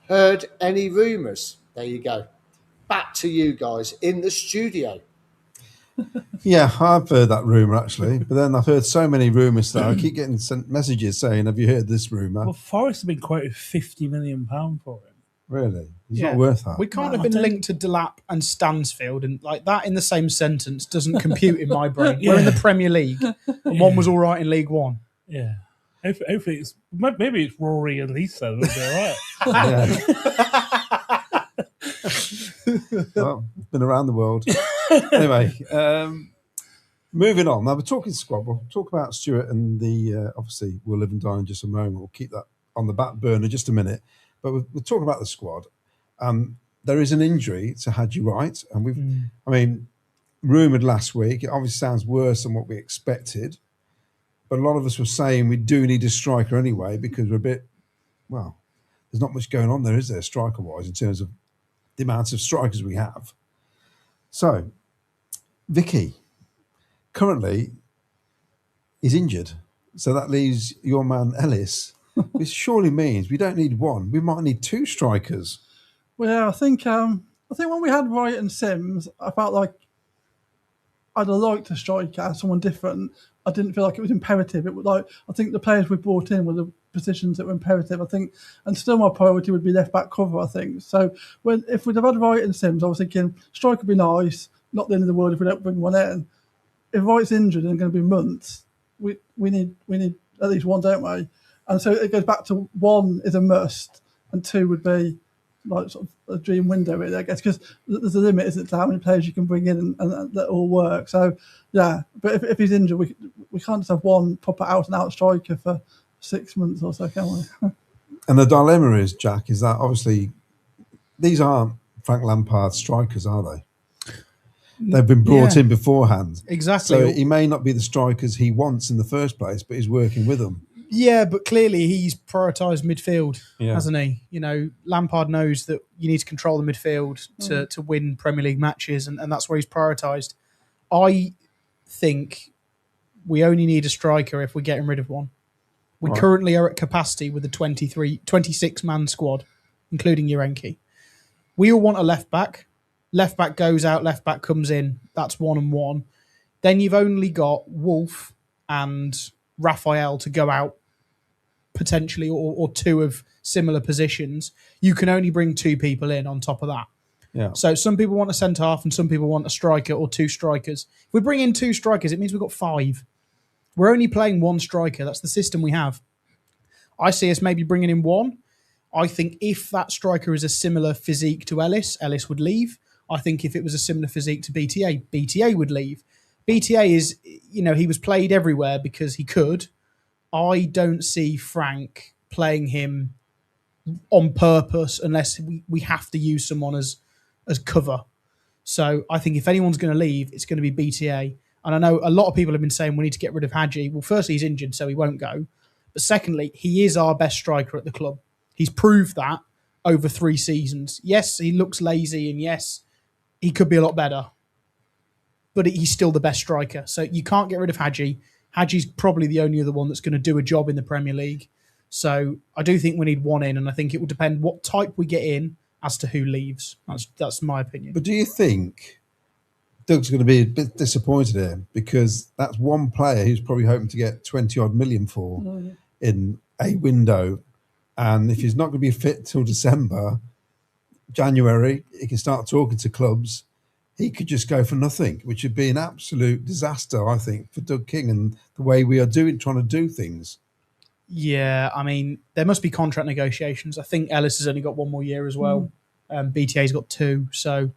Heard any rumours? There you go. Back to you guys in the studio. Yeah, I've heard that rumour actually, but then I've heard so many rumours that I keep getting sent messages saying, "Have you heard this rumour?" Well, Forest have been quoted £50 million for him. Really, it's not worth that. We can't have been linked to Delap and Stansfield, and like that in the same sentence doesn't compute in my brain. We're in the Premier League, and one was all right in League One. Yeah. Hopefully maybe it's Rory and Lisa. It'll be all right. Well, been around the world. Anyway, moving on. Now we're talking squad. We'll talk about Stuart and the obviously we'll live and die in just a moment. We'll keep that on the back burner just a minute. But we'll talk about the squad. There is an injury to Hadji Wright, and we've rumoured last week. It obviously sounds worse than what we expected. But a lot of us were saying we do need a striker anyway because we're a bit, well, there's not much going on there, is there, striker-wise, in terms of the amount of strikers we have. So, Vicky, currently, is injured. So that leaves your man Ellis, which surely means we don't need one. We might need two strikers. Well, yeah, I think when we had Wright and Sims, I felt like I'd have liked a striker, someone different. I didn't feel like it was imperative. It was like I think the players we brought in were the positions that were imperative. I think, and still my priority would be left back cover. I think so. If we'd have had Wright and Sims, I was thinking striker would be nice. Not the end of the world if we don't bring one in. If Wright's injured and going to be months, we need at least one, don't we? And so it goes back to one is a must, and two would be like sort of a dream window, really, I guess, because there's a limit, isn't it, to how many players you can bring in and that all work. So, yeah, but if he's injured, we can't just have one proper out-and-out striker for 6 months or so, can we? And the dilemma is, Jack, is that obviously these aren't Frank Lampard strikers, are they? They've been brought in beforehand. Exactly. So he may not be the strikers he wants in the first place, but he's working with them. Yeah, but clearly he's prioritised midfield, hasn't he? You know, Lampard knows that you need to control the midfield to win Premier League matches, and that's where he's prioritised. I think we only need a striker if we're getting rid of one. We currently are at capacity with the 26-man squad, including Urenki. We all want a left-back. Left-back goes out, left-back comes in. That's 1-1. Then you've only got Wolf and Raphael to go out potentially, or two of similar positions. You can only bring two people in on top of that. Yeah. So some people want a centre-half and some people want a striker or two strikers. If we bring in two strikers, it means we've got five. We're only playing one striker. That's the system we have. I see us maybe bringing in one. I think if that striker is a similar physique to Ellis, Ellis would leave. I think if it was a similar physique to BTA, BTA would leave. BTA is, he was played everywhere because he could. I don't see Frank playing him on purpose unless we have to use someone as cover. So I think if anyone's going to leave, it's going to be BTA. And I know a lot of people have been saying we need to get rid of Hadji. Well, firstly, he's injured, so he won't go. But secondly, he is our best striker at the club. He's proved that over 3 seasons. Yes, he looks lazy, and yes, he could be a lot better. But he's still the best striker. So you can't get rid of Hadji. Hadji's probably the only other one that's going to do a job in the Premier League. So I do think we need one in, and I think it will depend what type we get in as to who leaves. That's my opinion. But do you think Doug's going to be a bit disappointed here? Because that's one player who's probably hoping to get 20-odd million for in a window. And if he's not going to be fit till December, January, he can start talking to clubs. He could just go for nothing, which would be an absolute disaster, I think, for Doug King and the way we are trying to do things. Yeah, I mean, there must be contract negotiations. I think Ellis has only got 1 more year as well. BTA's got 2. So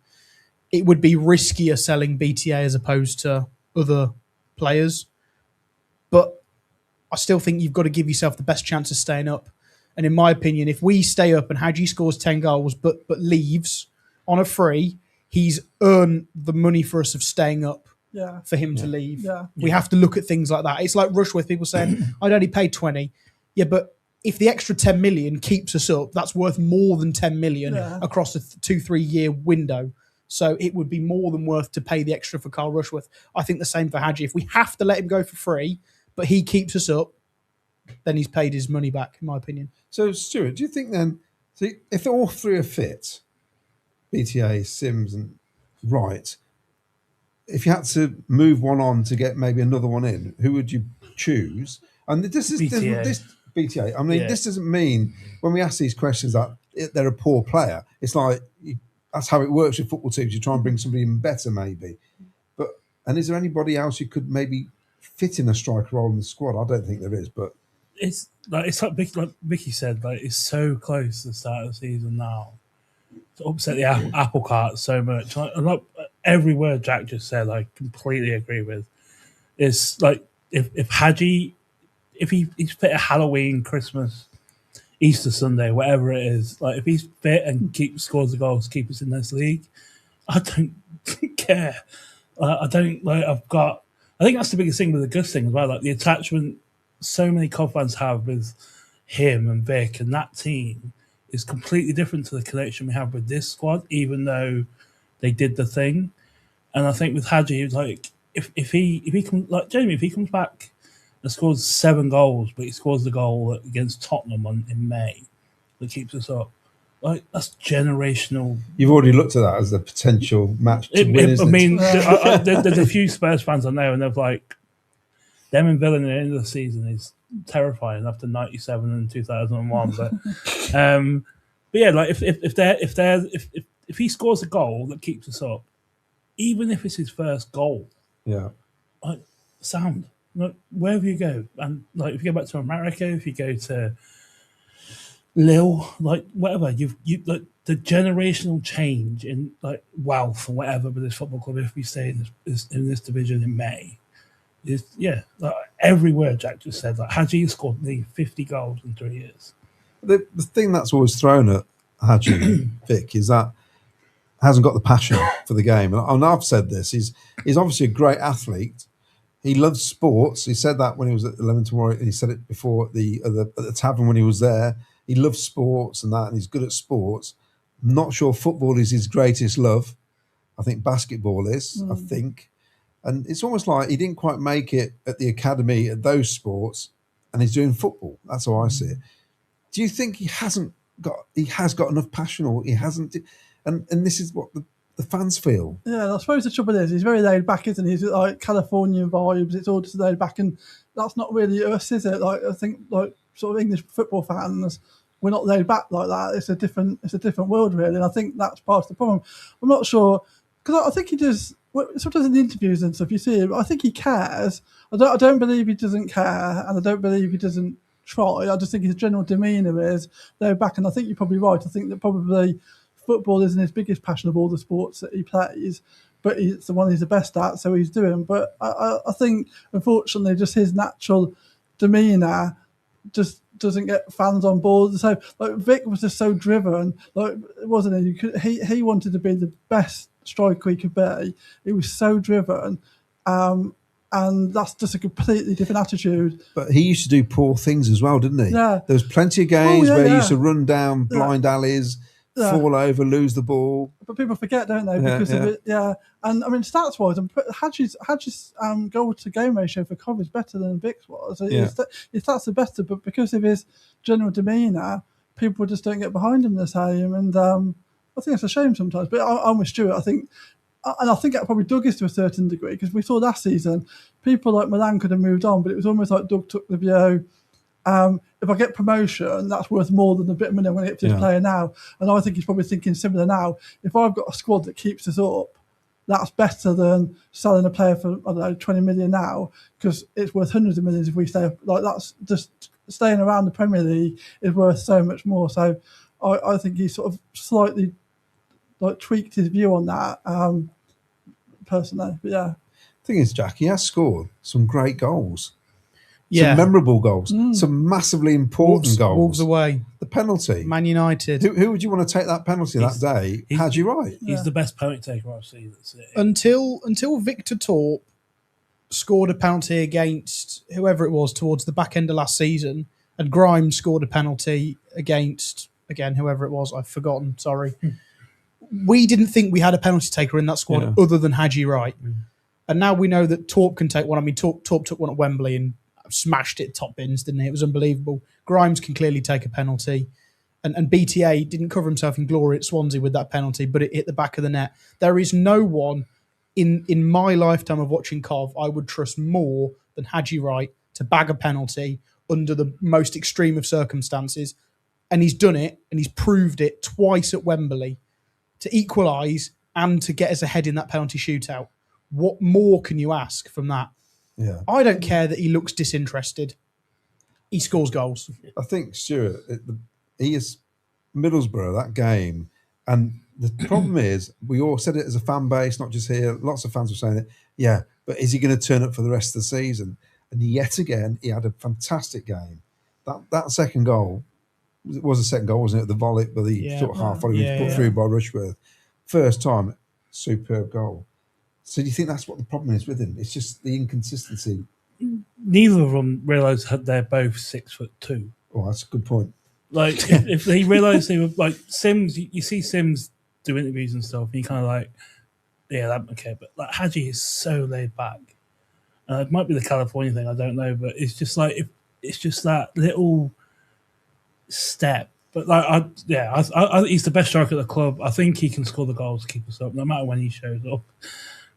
it would be riskier selling BTA as opposed to other players. But I still think you've got to give yourself the best chance of staying up. And in my opinion, if we stay up and Hadji scores 10 goals but leaves on a free, he's earned the money for us of staying up for him to leave. Yeah. We have to look at things like that. It's like Rushworth, people saying, I'd only pay 20. Yeah, but if the extra 10 million keeps us up, that's worth more than 10 million across a 2-3 year window. So it would be more than worth to pay the extra for Carl Rushworth. I think the same for Hadji. If we have to let him go for free, but he keeps us up, then he's paid his money back, in my opinion. So, Stuart, do you think then, if all 3 are fit, BTA, Sims and Wright, if you had to move one on to get maybe another one in, who would you choose? And this is BTA. I mean, this doesn't mean when we ask these questions that they're a poor player. It's like that's how it works with football teams. You try and bring somebody even better, maybe. And is there anybody else who could maybe fit in a striker role in the squad? I don't think there is, but it's like Vicky said, like it's so close to the start of the season now. To upset the apple cart so much. Like every word Jack just said, I completely agree with. It's like if Hadji, if he's fit at Halloween, Christmas, Easter Sunday, whatever it is, like if he's fit and scores the goals, keep us in this league, I don't care. I think that's the biggest thing with the Gus thing as well. Like the attachment so many Cov fans have with him and Vic and that team is completely different to the connection we have with this squad, even though they did the thing. And I think with Hadji, like if he comes, like Jamie, if he comes back and scores 7 goals, but he scores the goal against Tottenham in May that keeps us up, like that's generational. You've already looked at that as the potential match to win. There's a few Spurs fans I know, and they're like, them and Villa at the end of the season is terrifying after 97 and 2001. But yeah, like if he scores a goal that keeps us up, even if it's his first goal, like sound, like wherever you go, and like if you go back to America, if you go to Lille, like whatever, you like the generational change in like wealth or whatever with this football club. If we stay in this division in May, is like every word Jack just said. Like Hadji scored nearly 50 goals in 3 years. The thing that's always thrown at Hadji, Vic, is that hasn't got the passion for the game. And I've said this. He's obviously a great athlete. He loves sports. He said that when he was at 11 tomorrow. He said it before at the tavern when he was there. He loves sports and that, and he's good at sports. I'm not sure football is his greatest love. I think basketball is, I think. And it's almost like he didn't quite make it at the academy at those sports, and he's doing football. That's how I see it. Do you think he has got enough passion, or he hasn't? And this is what the fans feel. Yeah, I suppose the trouble is he's very laid back, isn't he? He's like Californian vibes. It's all just laid back, and that's not really us, is it? Like I think like sort of English football fans, we're not laid back like that. It's a different world, really. And I think that's part of the problem. I'm not sure because I think he does. Sometimes in the interviews and stuff, you see him. I think he cares. I don't believe he doesn't care, and I don't believe he doesn't try. I just think his general demeanour is laid back, and I think you're probably right. I think that probably football isn't his biggest passion of all the sports that he plays, but it's the one he's the best at, so he's doing. But I think, unfortunately, just his natural demeanour just doesn't get fans on board. So like Vic was just so driven, like wasn't he? He wanted to be the best striker he could be. He was so driven, and that's just a completely different attitude. But he used to do poor things as well, didn't he? Yeah. There was plenty of games where he used to run down blind alleys, fall over, lose the ball. But people forget, don't they? Because of it, And I mean, stats-wise, Hadji's goal to game ratio for Cov is better than Vic's was. His stats are better, but because of his general demeanour, people just don't get behind him the same. And I think it's a shame sometimes. But I'm with Stuart. I think that probably Doug is to a certain degree, because we saw last season people like Milan could have moved on, but it was almost like Doug took the view. If I get promotion, that's worth more than a bit of money I'm going to get for this player now. And I think he's probably thinking similar now. If I've got a squad that keeps us up, that's better than selling a player for, I don't know, 20 million now, because it's worth hundreds of millions if we stay. Like, that's just staying around the Premier League is worth so much more. So I think he sort of slightly like tweaked his view on that, personally. But yeah. The thing is, Jack, he has scored some great goals. Yeah. Some memorable goals. Some massively important goals. Wolves away. The penalty. Man United. Who would you want to take that penalty that day? Hadji Wright. He's the best penalty taker I've seen. That's it. Until Victor Torp scored a penalty against whoever it was towards the back end of last season, and Grimes scored a penalty against, again, whoever it was, I've forgotten, sorry. We didn't think we had a penalty taker in that squad other than Hadji Wright. And now we know that Torp can take one. I mean, Torp took one at Wembley and smashed it top bins, didn't he? It was unbelievable. Grimes can clearly take a penalty. And BTA didn't cover himself in glory at Swansea with that penalty, but it hit the back of the net. There is no one in my lifetime of watching Cov I would trust more than Hadji Wright to bag a penalty under the most extreme of circumstances. And he's done it, and he's proved it twice at Wembley to equalise and to get us ahead in that penalty shootout. What more can you ask from that? Yeah, I don't care that he looks disinterested. He scores goals. I think, Stuart, he is Middlesbrough, that game. And the problem is, we all said it as a fan base, not just here. Lots of fans were saying it. Yeah, but is he going to turn up for the rest of the season? And yet again, he had a fantastic game. That second goal, it was a second goal, wasn't it? The volley, sort of half volley put through by Rushworth. First time, superb goal. So do you think that's what the problem is with him? It's just the inconsistency. Neither of them realised that they're both 6'2". Oh, that's a good point. Like, if they realised they were like Sims, you see Sims do interviews and stuff, and you kind of like, yeah, that okay. But like Hadji is so laid back. It might be the California thing, I don't know, but it's just like it's just that little step. But like, he's the best striker at the club. I think he can score the goals to keep us up, no matter when he shows up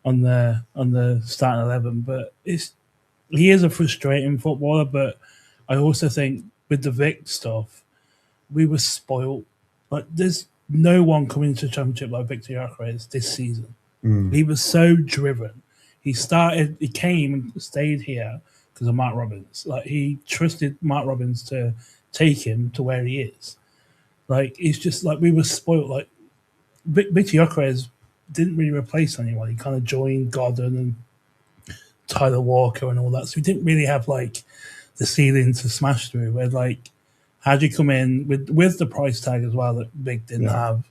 on the starting 11. But he is a frustrating footballer. But I also think with the Vic stuff, we were spoiled. Like, there's no one coming into the Championship like Victor Gyökeres this season. He was so driven. He came and stayed here because of Mark Robbins. Like, he trusted Mark Robbins to take him to where he is. Like, it's just like we were spoiled. Like, Victor Gyökeres didn't really replace anyone. He kind of joined Godden and Tyler Walker and all that. So he didn't really have like the ceiling to smash through. Where like had you come in with the price tag as well that Vic didn't have,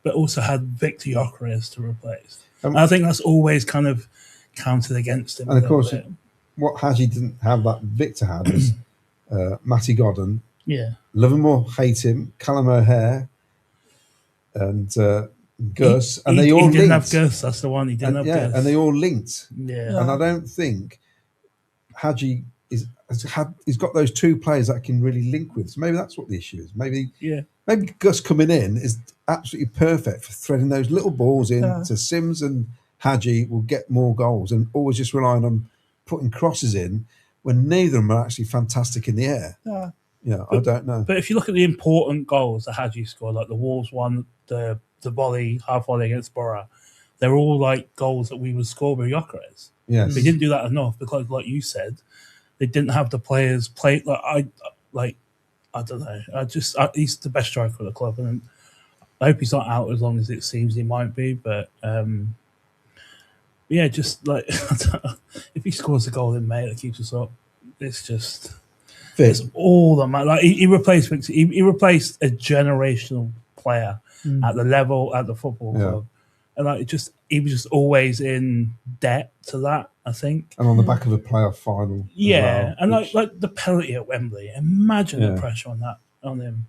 but also had Victor Gyökeres to replace. And I think that's always kind of counted against him. And of course, what Hadji didn't have that Victor had was Matty Godden. Yeah, love him or hate him, Callum O'Hare and Gus, and they all linked. He didn't have Gus, that's the one. He didn't have Gus. And they all linked. Yeah. And I don't think Hadji he's got those two players that can really link with. So maybe that's what the issue is. Maybe Gus coming in is absolutely perfect for threading those little balls in to Sims, and Hadji will get more goals, and always just relying on putting crosses in when neither of them are actually fantastic in the air. Yeah, I don't know. But if you look at the important goals that Hadji scored, like the Wolves one, the volley, half volley against Borough, they're all like goals that we would score with Gyökeres. Yes. They didn't do that enough because, like you said, they didn't have the players play. I don't know. He's the best striker of the club, and I hope he's not out as long as it seems he might be. But Yeah, just like if he scores a goal in May that keeps us up, it's just it's all that matters. Like he replaced he replaced a generational player at the level at the football club, and like he was just always in debt to that. I think, and on the back of a playoff final. Yeah, as well, and which- like the penalty at Wembley. Imagine the pressure on him,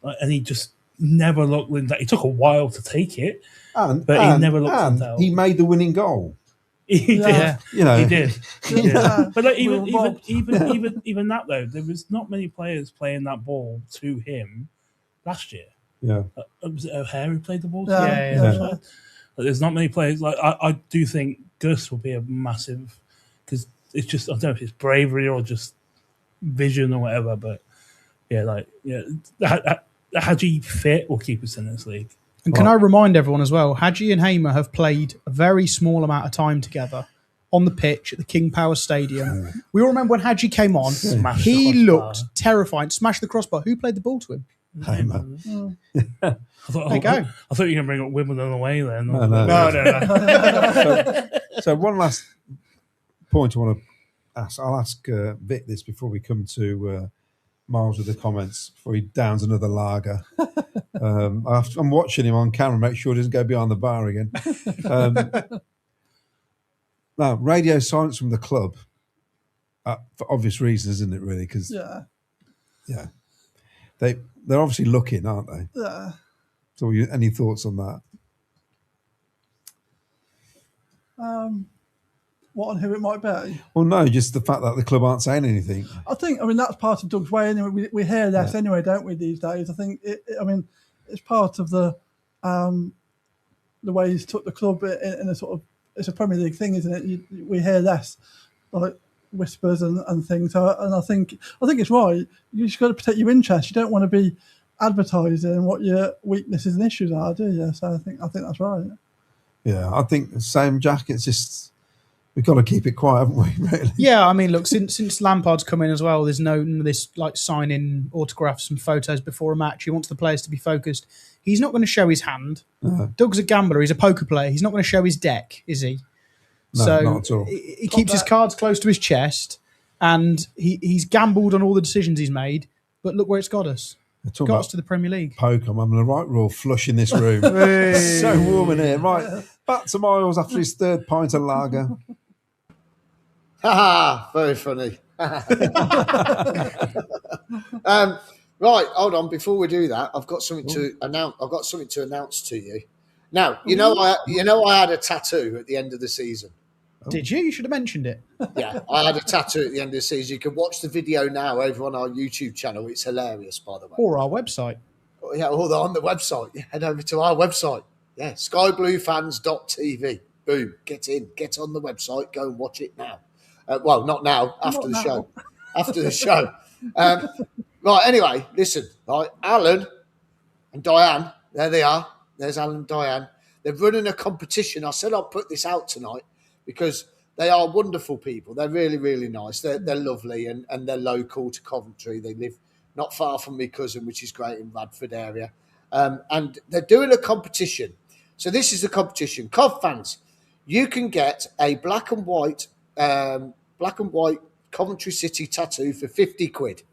and he just never looked like that. It took a while to take it. But he never looked and out. he made the winning goal. He did. You know, He did. Yeah. But like, We were robbed. even that though, there was not many players playing that ball to him last year. Yeah. Was it O'Hare who played the ball? Yeah. Like, there's not many players. Like I do think Gus will be a massive, because it's just, I don't know if it's bravery or just vision or whatever. But Hadji fit will keep us in this league. And can I remind everyone as well, Hadji and Hamer have played a very small amount of time together on the pitch at the King Power Stadium. We all remember when Hadji came on, he looked terrifying, smashed the crossbar. Who played the ball to him? Hamer. There you go. I thought you were going to bring up Wimbledon away then. No. So one last point I want to ask. I'll ask Vic this before we come to Miles with the comments before he downs another lager. I'm watching him on camera, make sure he doesn't go behind the bar again. Now, radio silence from the club, for obvious reasons, isn't it, really? Because they're obviously looking, aren't they? Yeah. So any thoughts on that? What and who it might be? Well, no, just the fact that the club aren't saying anything. I mean, that's part of Doug's way anyway. We hear less anyway, don't we, these days? I think, it's part of the way he's took the club in a sort of, it's a Premier League thing, isn't it? We hear less, like, whispers and things. And I think it's right. You just got to protect your interests. You don't want to be advertising what your weaknesses and issues are, do you? So I think that's right. Yeah, I think the same, Jack. It's just, we've got to keep it quiet, haven't we, really? Yeah, I mean, look, since Lampard's come in as well, there's no this like signing autographs and photos before a match. He wants the players to be focused. He's not going to show his hand. Doug's a gambler. He's a poker player. He's not going to show his deck, is he? No, so not at all. He keeps his cards close to his chest, and he's gambled on all the decisions he's made. But look where it's got us. Got us to the Premier League. Poker. I'm having a right royal flush in this room. So warm in here. Right, back to Miles after his third pint of lager. Very funny. Right, hold on. Before we do that, I've got something to announce. I've got something to announce to you. Now, I had a tattoo at the end of the season. Did you? You should have mentioned it. Yeah, I had a tattoo at the end of the season. You can watch the video now over on our YouTube channel. It's hilarious, by the way. Or our website. Yeah, or on the website. Yeah, head over to our website. Yeah, skybluefans.tv. Boom, get on the website. Go and watch it now. Well, not now, after the show. After the show. Right, anyway, listen. Right, Alan and Diane, there they are. There's Alan and Diane. They're running a competition. I said I'll put this out tonight because they are wonderful people. They're really, really nice. They're lovely and they're local to Coventry. They live not far from my cousin, which is great, in Radford area. And they're doing a competition. So this is the competition. Cov fans, you can get a black and white Coventry City tattoo for 50 quid.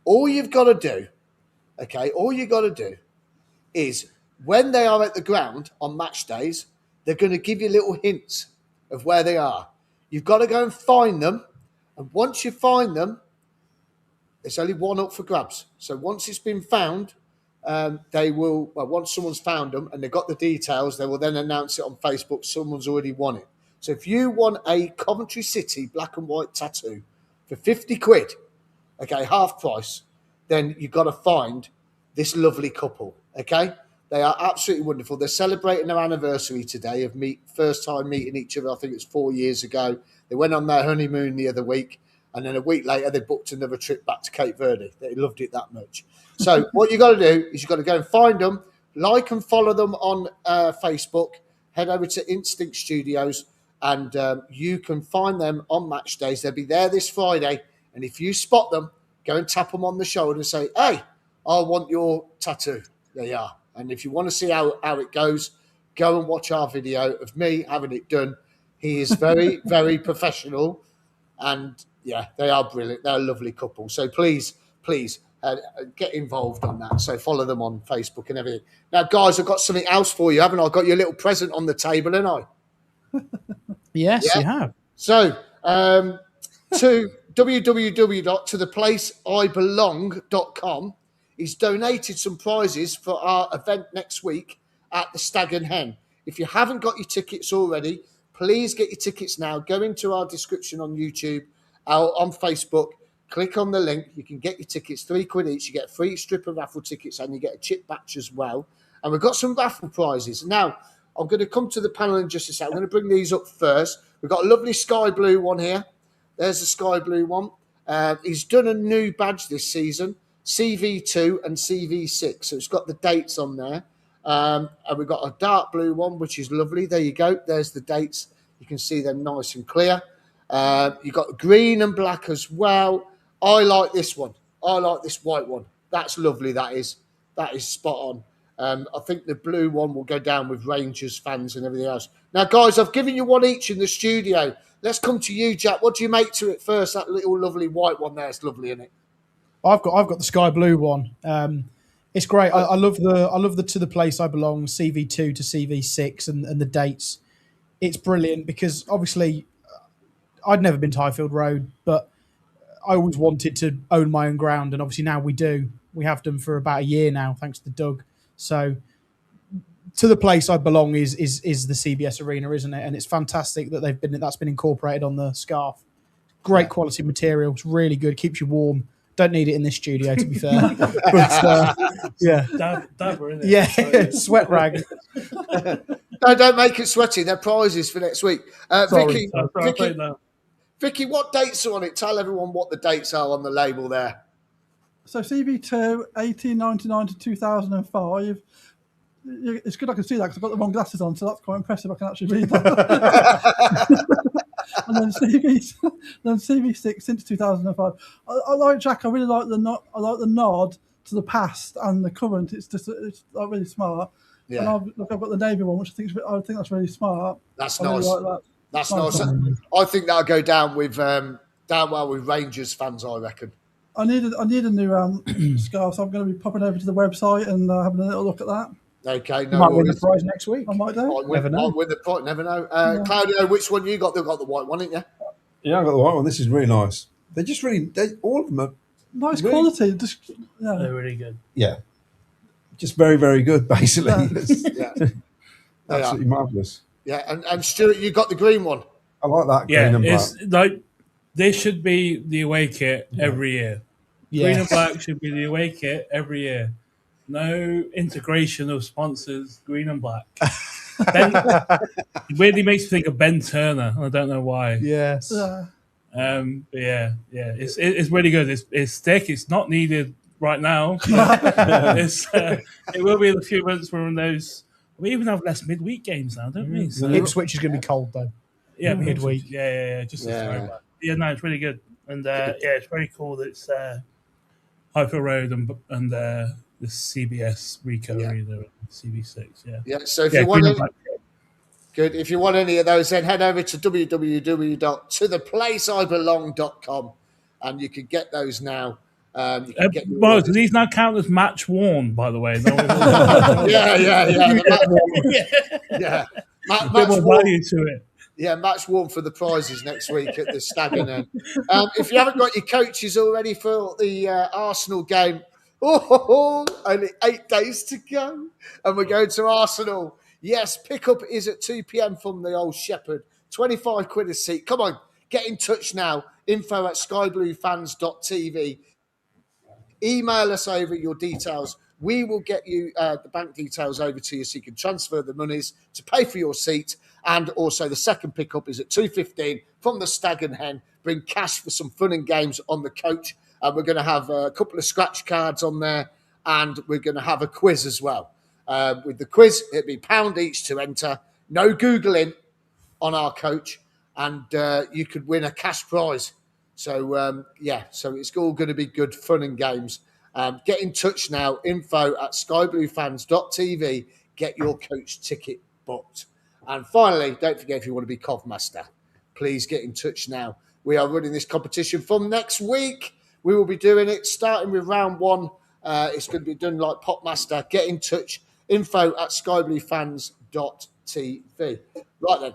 All you've got to do, is when they are at the ground on match days, they're going to give you little hints of where they are. You've got to go and find them. And once you find them, there's only one up for grabs. So once it's been found, once someone's found them and they've got the details, they will then announce it on Facebook. Someone's already won it. So if you want a Coventry City black and white tattoo for 50 quid, okay, half price, then you've got to find this lovely couple, okay? They are absolutely wonderful. They're celebrating their anniversary today of first time meeting each other. I think it was 4 years ago. They went on their honeymoon the other week, and then a week later they booked another trip back to Cape Verde. They loved it that much. So what you got to do is you've got to go and find them, like and follow them on Facebook, head over to Instinct Studios, and you can find them on match days. They'll be there this Friday, and if you spot them, go and tap them on the shoulder and say, hey, I want your tattoo. There you are. And if you want to see how it goes, go and watch our video of me having it done. He is very, very professional, and yeah, they are brilliant. They're a lovely couple. So please get involved on that. So follow them on Facebook and everything. Now, guys, I've got something else for you, haven't I? I've got your little present on the table, haven't I? Yes, Yeah. you have. So, to www.totheplaceibelong.com, he's donated some prizes for our event next week at the Stag and Hen. If you haven't got your tickets already, please get your tickets now. Go into our description on YouTube or on Facebook. Click on the link. You can get your tickets, £3 each. You get a free strip of raffle tickets and you get a chip batch as well. And we've got some raffle prizes. Now, I'm going to come to the panel in just a second. I'm going to bring these up first. We've got a lovely sky blue one here. There's the sky blue one. He's done a new badge this season, CV2 and CV6. So it's got the dates on there. And we've got a dark blue one, which is lovely. There you go. There's the dates. You can see them nice and clear. You've got green and black as well. I like this one. I like this white one. That's lovely. That is spot on. I think the blue one will go down with Rangers fans and everything else. Now, guys, I've given you one each in the studio. Let's come to you, Jack. What do you make to it first? That little lovely white one there. It's lovely, isn't it? I've got the sky blue one. It's great. I love the To the Place I Belong CV2 to CV6 and the dates. It's brilliant because obviously I'd never been to Highfield Road, but I always wanted to own my own ground, and obviously now we do. We have done for about a year now, thanks to Doug. So, To the Place I Belong is the CBS Arena, isn't it? And it's fantastic that that's been incorporated on the scarf. Great quality material. It's really good. Keeps you warm. Don't need it in this studio, to be fair. But yeah, Dabber, isn't it? yeah, sweat rag. No, don't make it sweaty. They're prizes for next week. Sorry. Vicky, what dates are on it? Tell everyone what the dates are on the label there. So CV2, 1899 to 2005. It's good I can see that because I've got the wrong glasses on, so that's quite impressive. I can actually read that. And then CV6 into 2005. I like Jack. I really like the nod to the past and the current. It's like really smart. Yeah. And I've got the navy one, which I think that's really smart. That's I nice. really like that. That's nice. I think that'll go down well with Rangers fans, I reckon. I need a new scarf, so I'm going to be popping over to the website and having a little look at that. Okay, You no might win worries. the prize next week. I might do. Never know. Never know. Claudio, which one you got? They've got the white one, haven't you? Yeah, I got the white one. This is really nice. All of them are Nice really, quality. Just They're really good. yeah, just very, very good, basically. Yeah. Absolutely marvellous. Yeah, and Stuart, you got the green one. I like that Yeah, green and black. it's like this should be the away kit every year. Green and black should be the away kit every year. No integration of sponsors, green and black. It weirdly makes me think of Ben Turner. I don't know why. Yes. But it's really good. It's thick. It's not needed right now. It will be in a few months when those. We even have less midweek games now, don't we? So, Ipswich is going to be cold though. yeah, midweek. Yeah. Just a throwback. Yeah, no, it's really good, and it's very cool that it's Highfield Road and the CBS Rico Arena and CV6. Yeah. So if you want if you want any of those, then head over to www.totheplaceibelong.com and you can get those now. You can get your do these now count as match worn? By the way, yeah. A bit more value to it. Yeah, match warm for the prizes next week at the Stag and Hen. If you haven't got your coaches already for the Arsenal game, only 8 days to go, and we're going to Arsenal. Yes, pickup is at 2 p.m. from the Old Shepherd. £25 a seat. Come on, get in touch now. info@skybluefans.tv. Email us over your details. We will get you the bank details over to you so you can transfer the monies to pay for your seat. And also the second pickup is at 2:15 from the Stag and Hen. Bring cash for some fun and games on the coach. We're going to have a couple of scratch cards on there and we're going to have a quiz as well. With the quiz, it'll be £1 each to enter. No Googling on our coach and you could win a cash prize. So, so it's all going to be good fun and games. Get in touch now, info@skybluefans.tv. Get your coach ticket booked. And finally, don't forget, if you want to be Cov Master, please get in touch now. We are running this competition from next week. We will be doing it starting with round 1. It's going to be done like Popmaster. Get in touch. info@skybluefans.tv. Right then.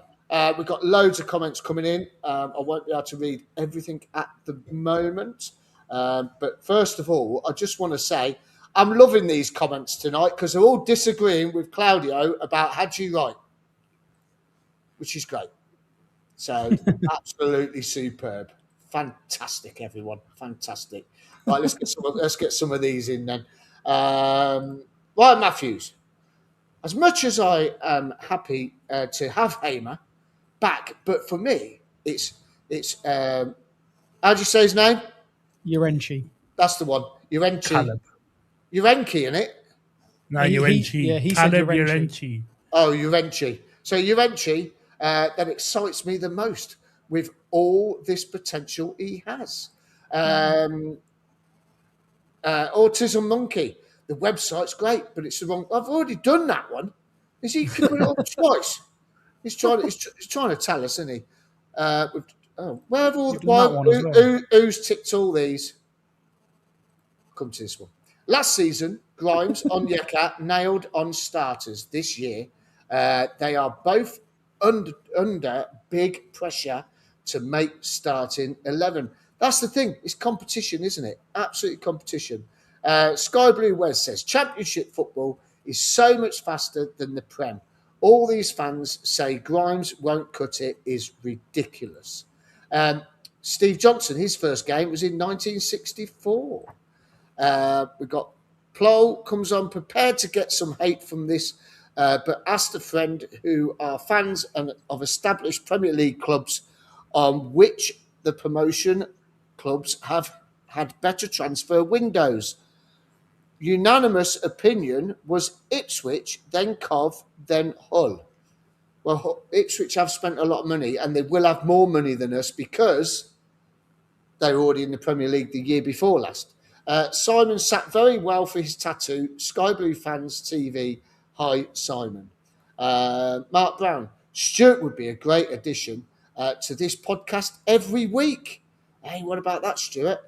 We've got loads of comments coming in. I won't be able to read everything at the moment. But first of all, I just want to say I'm loving these comments tonight because they're all disagreeing with Claudio about had you right, which is great. So absolutely superb. Fantastic, everyone. Fantastic. Right, let's get some of these in then. Ryan Matthews. As much as I am happy to have Hamer back, but for me, it's how do you say his name? Urenchi. That's the one. Urenchi. Caleb. Urenchi, in it? No, He Urenchi. said Caleb Urenchi. Urenchi. Oh, Urenchi. So Urenchi, that excites me the most with all this potential he has. Autism Monkey. The website's great, but it's the wrong. I've already done that one. Is he put it up twice? He's trying to tell us, isn't he? Where have all You've done that one as well. who's ticked all these? Come to this one. Last season, Grimes, Onyeka nailed on starters. This year, they are both under big pressure to make starting 11. That's the thing. It's competition, isn't it? Absolutely competition. Sky Blue Wes says, Championship football is so much faster than the Prem. All these fans say Grimes won't cut it is ridiculous. Steve Johnson, his first game was in 1964. We've got Plow comes on prepared to get some hate from this, but asked a friend who are fans of established Premier League clubs on which the promotion clubs have had better transfer windows. Unanimous opinion was Ipswich, then Cov, then Hull. Well, Ipswich have spent a lot of money and they will have more money than us because they were already in the Premier League the year before last. Simon sat very well for his tattoo. Sky Blue Fans TV. Hi, Simon. Mark Brown. Stuart would be a great addition to this podcast every week. Hey, what about that, Stuart?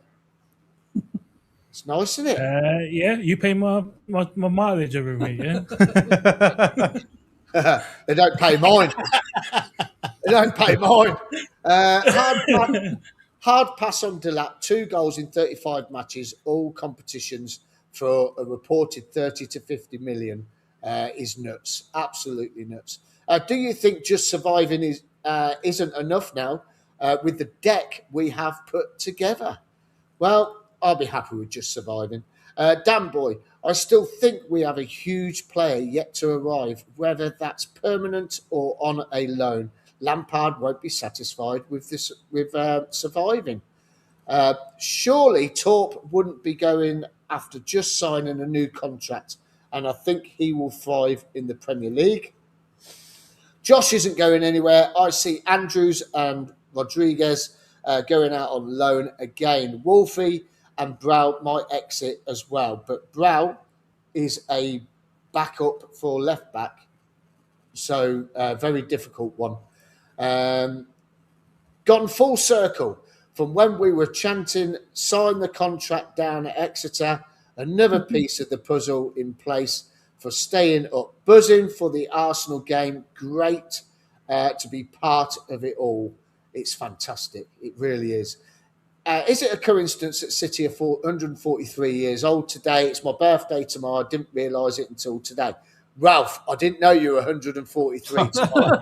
It's nice, isn't it? Yeah, you pay my mileage every week, yeah? They don't pay mine. They don't pay mine. Hard pass on Delap, 2 goals in 35 matches, all competitions for a reported 30 to 50 million is nuts. Absolutely nuts. Do you think just surviving isn't enough now with the deck we have put together? Well, I'll be happy with just surviving. Dan Boy, I still think we have a huge player yet to arrive, whether that's permanent or on a loan. Lampard won't be satisfied with this surviving. Surely Torp wouldn't be going after just signing a new contract, and I think he will thrive in the Premier League. Josh isn't going anywhere. I see Andrews and Rodriguez going out on loan again. Wolfie and Brow might exit as well, but Brow is a backup for left back, so a very difficult one. Gone full circle from when we were chanting, sign the contract down at Exeter, another piece of the puzzle in place for staying up. Buzzing for the Arsenal game. Great to be part of it all. It's fantastic. It really is. Is it a coincidence that City are 143 years old today? It's my birthday tomorrow. I didn't realise it until today. Ralph, I didn't know you were 143 tomorrow.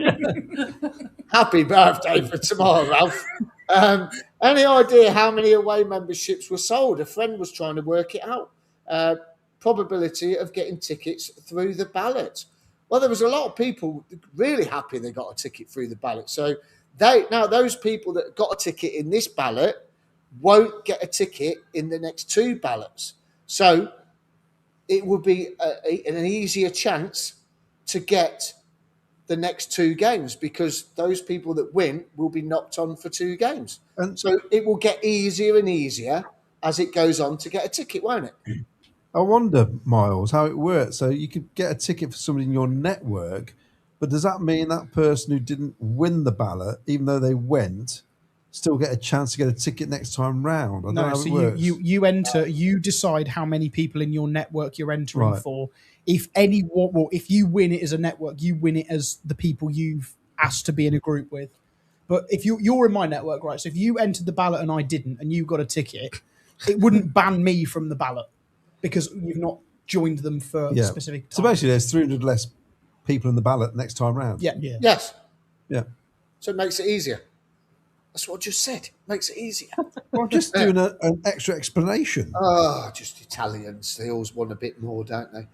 Happy birthday for tomorrow, Ralph. Any idea how many away memberships were sold? A friend was trying to work it out. Probability of getting tickets through the ballot. Well, there was a lot of people really happy they got a ticket through the ballot. So those people that got a ticket in this ballot won't get a ticket in the next 2 ballots. So it will be an easier chance to get the next 2 games because those people that win will be knocked on for 2 games. And so it will get easier and easier as it goes on to get a ticket, won't it? I wonder, Miles, how it works. So you could get a ticket for somebody in your network, But does that mean that person who didn't win the ballot, even though they went, still get a chance to get a ticket next time round? I don't know how so it works. you enter, you decide how many people in your network you're entering Right. for. If if you win it as a network, you win it as the people you've asked to be in a group with. But if you're in my network, right? So if you entered the ballot and I didn't, and you got a ticket, it wouldn't ban me from the ballot because you've not joined them for a specific time. So basically, there's 300 less people in the ballot next time round. Yeah. Yes. Yeah. So it makes it easier. That's what I just said. Makes it easier. Well, I'm just doing an extra explanation. Oh, just Italians. They always want a bit more, don't they?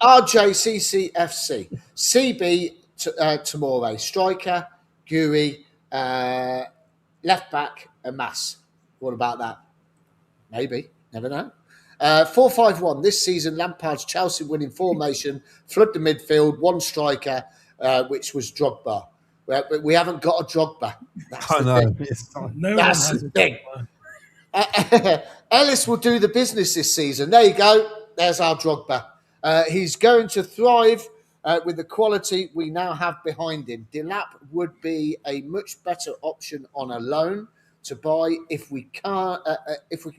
RJCCFC. CB Tamore. Striker. Guri. Left back. And Mass. What about that? Maybe. Never know. 4-5-1. This season, Lampard's Chelsea winning formation. Flood the midfield. One striker, which was Drogba. We haven't got a Drogba. That's I the know. thing. No That's one has the a thing. Drogba. Ellis will do the business this season. There you go. There's our Drogba. He's going to thrive with the quality we now have behind him. Delap would be a much better option on a loan to buy if we can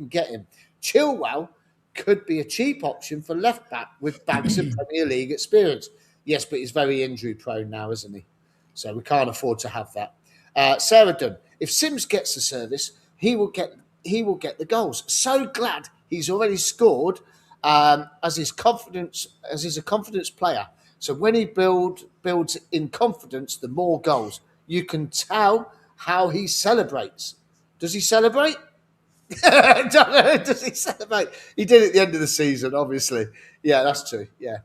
get him. Chilwell could be a cheap option for left back with bags of Premier League experience. Yes, but he's very injury prone now, isn't he? So we can't afford to have that. Sarah Dunn, if Sims gets the service, he will get the goals. So glad he's already scored as a confidence player. So when he builds in confidence, the more goals. You can tell how he celebrates. Does he celebrate? Does he celebrate? He did at the end of the season, obviously. Yeah, that's true. Yeah.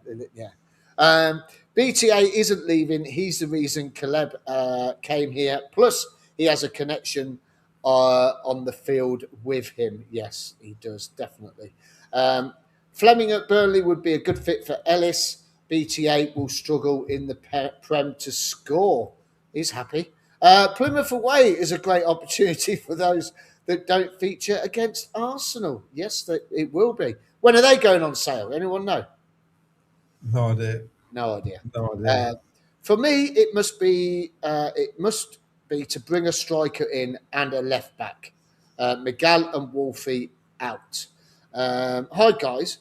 BTA isn't leaving. He's the reason Caleb came here. Plus, he has a connection on the field with him. Yes, he does, definitely. Fleming at Burnley would be a good fit for Ellis. BTA will struggle in the Prem to score. He's happy. Plymouth away is a great opportunity for those that don't feature against Arsenal. Yes, it will be. When are they going on sale? Anyone know? No idea. No idea. No idea. For me, it must be to bring a striker in and a left back. Miguel and Wolfie out. Hi guys,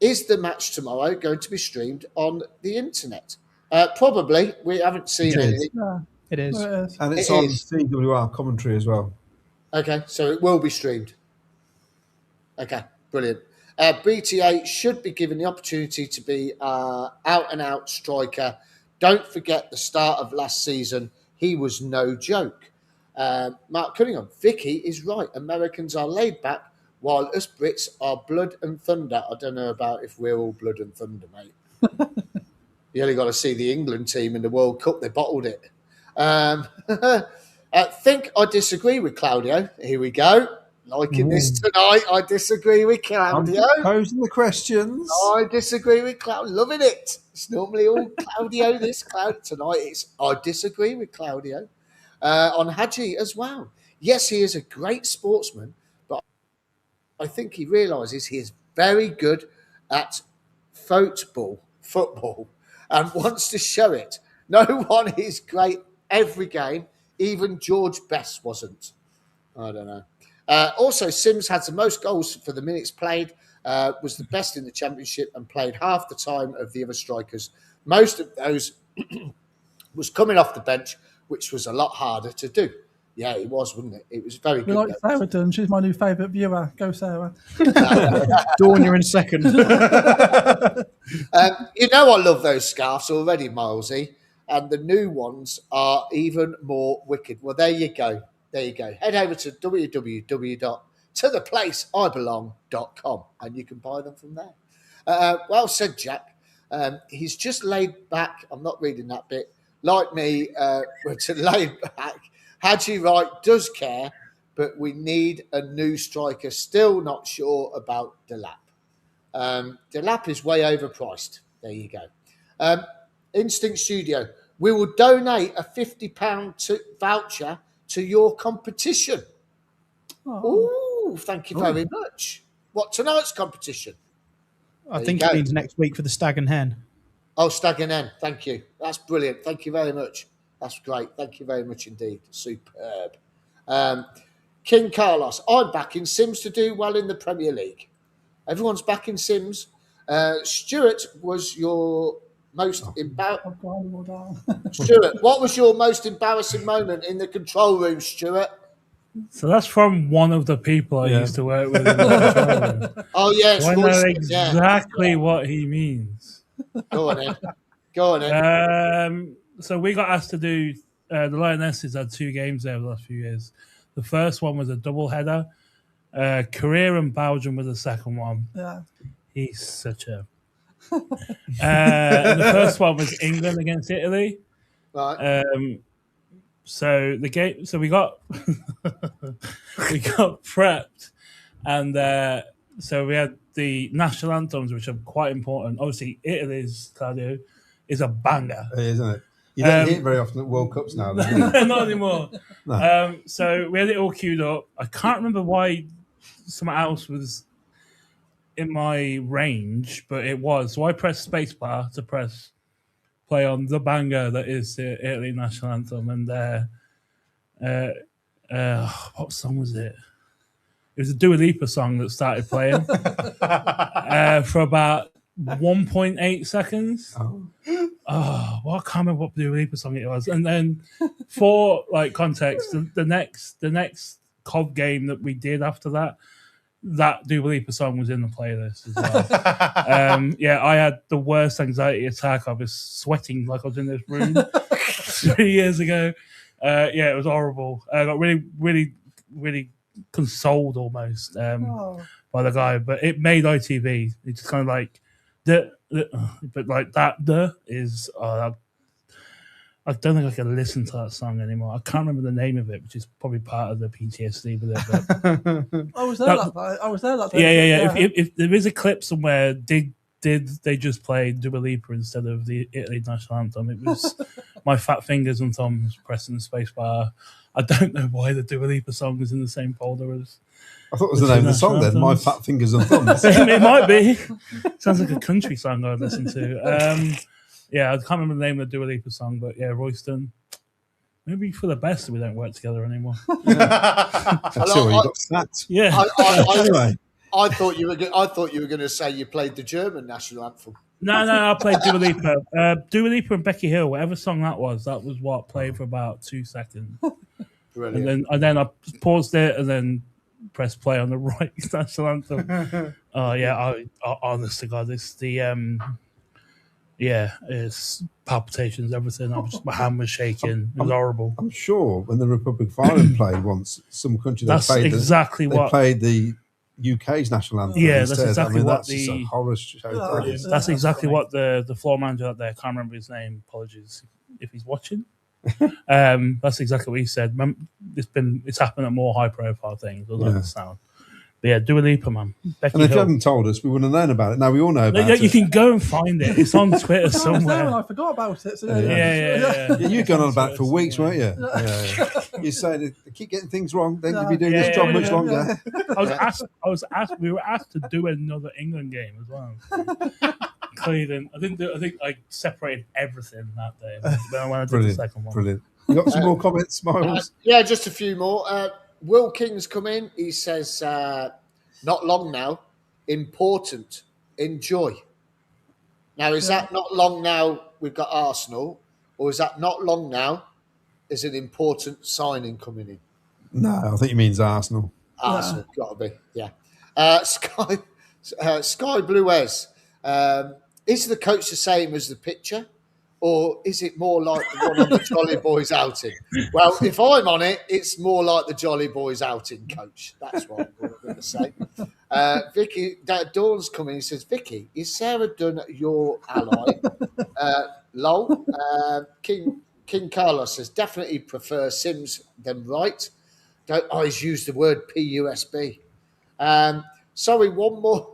is the match tomorrow going to be streamed on the internet? Probably. We haven't seen It is. anything. Yeah, It is. it is. And it's It on is. CWR commentary as well. Okay, so it will be streamed. Okay, brilliant. BTA should be given the opportunity to be out-and-out striker. Don't forget the start of last season. He was no joke. Mark Cunningham, Vicky is right. Americans are laid back, while us Brits are blood and thunder. I don't know about if we're all blood and thunder, mate. You only got to see the England team in the World Cup. They bottled it. Think I disagree with Claudio. Here we go. Liking this tonight. I disagree with Claudio. I'm posing the questions. I disagree with Claudio. Loving it. It's normally all Claudio this, Claudio. Tonight it's I disagree with Claudio. On Hadji as well. Yes, he is a great sportsman, but I think he realises he is very good at football, and wants to show it. No one is great every game. Even George Best wasn't. I don't know. Also, Sims had the most goals for the minutes played, was the best in the championship and played half the time of the other strikers. Most of those was coming off the bench, which was a lot harder to do. Yeah, it was, wasn't it? It was very We good. like Sarah Dunn. She's my new favourite viewer. Go, Sarah. Dawn, you're in second. You know I love those scarves already, Milesy, and the new ones are even more wicked. Well, there you go. There you go. Head over to www.totheplaceibelong.com and you can buy them from there. Well said, Jack. He's just laid back. I'm not reading that bit. Like me, we're to laid back. Hadji Wright does care, but we need a new striker. Still not sure about Delap. Delap is way overpriced. There you go. Instinct Studio. We will donate a £50 voucher to your competition. Oh. Ooh, thank you very much. What, tonight's competition? I There think you it go. means next week for the Stag and Hen. Oh, Stag and N. Thank you. That's brilliant. Thank you very much. That's great. Thank you very much indeed. Superb. King Carlos. I'm backing Sims to do well in the Premier League. Everyone's backing Sims. Stuart was your most embarrassing. Stuart, what was your most embarrassing moment in the control room, Stuart? So that's from one of the people I used to work with in the control room. Oh, yes. So I know exactly what he means. Go on, Ed. Go on, Ed. So we got asked to do, the Lionesses had 2 games there the last few years. The first one was a double header. Korea and Belgium was the second one. Yeah. He's such a... and the first one was England against Italy. Right. So the game, so we got we got prepped, and so we had the national anthems, which are quite important. Obviously, Italy's Claudio is a banger, Isn't it? You don't hear it very often at World Cups now. Then, not anymore. No. So we had it all queued up. I can't remember why someone else was in my range, but it was. So I pressed spacebar to press play on the banger that is the Italy national anthem, and what song was it? It was a Dua Lipa song that started playing for about 1.8 seconds. Well, I can't remember what Dua Lipa song it was. And then, for like context, the next COV game that we did after that Dua Lipa song was in the playlist as well. I had the worst anxiety attack. I was sweating like I was in this room 3 years ago. It was horrible. I got really, really, really consoled almost by the guy, but it made ITV. It's just kind of like but like that is. I don't think I can listen to that song anymore. I can't remember the name of it, which is probably part of the PTSD with it. But I was there that day. Yeah. If there is a clip somewhere, did they just play Dua Lipa instead of the Italy national anthem? It was my fat fingers and thumbs pressing the space bar. I don't know why the Dua Lipa song was in the same folder as... I thought it was the name of the song then, My Fat Fingers and Thumbs. It might be. Sounds like a country song I'd listen to. I can't remember the name of the Dua Lipa song, but yeah, Royston. Maybe for the best that we don't work together anymore. That's where you got sacked. Yeah. Anyway. I thought you were going to say you played the German national anthem. No, I played Dua Lipa. Dua Lipa and Becky Hill, whatever song that was what played for about 2 seconds. Brilliant. And then I paused it and then pressed play on the right national anthem. I honest to God, it's the it's palpitations, everything. My hand was shaking. It was horrible. I'm sure when the Republic of Ireland played once, some country they played the UK's national anthem. Yeah, that's exactly that's just a horror show. That's exactly what the floor manager out there, I can't remember his name, apologies if he's watching. That's exactly what he said. It's happened at more high profile things, doesn't it sound? But yeah, Dua Lipa, man. Becky and if Hill. you hadn't told us, we wouldn't have known about it. Now we all know about it. You can go and find it. It's on Twitter somewhere. I forgot about it. So You've gone on about it for weeks, weren't you? Yeah. You say they keep getting things wrong. They could be doing this job much longer. We were asked to do another England game as well. Cleveland. I think I separated everything that day when I did the second one. Brilliant. You got some more comments, Miles? Just a few more. Will King's come in. He says, not long now. Important. Enjoy. Now, is that not long now we've got Arsenal? Or is that not long now is an important signing coming in? No, I think he means Arsenal. Arsenal, got to be, yeah. Sky Blue Ez. Is the coach the same as the pitcher? Or is it more like the one on the Jolly Boys outing? Well, if I'm on it, it's more like the Jolly Boys outing, coach. That's what I'm going to say. Vicky, Dawn's coming. He says, Vicky, is Sarah Dunn your ally? Lol. King Carlos says, definitely prefer Sims than Wright. Don't always use the word PUSB. Sorry, one more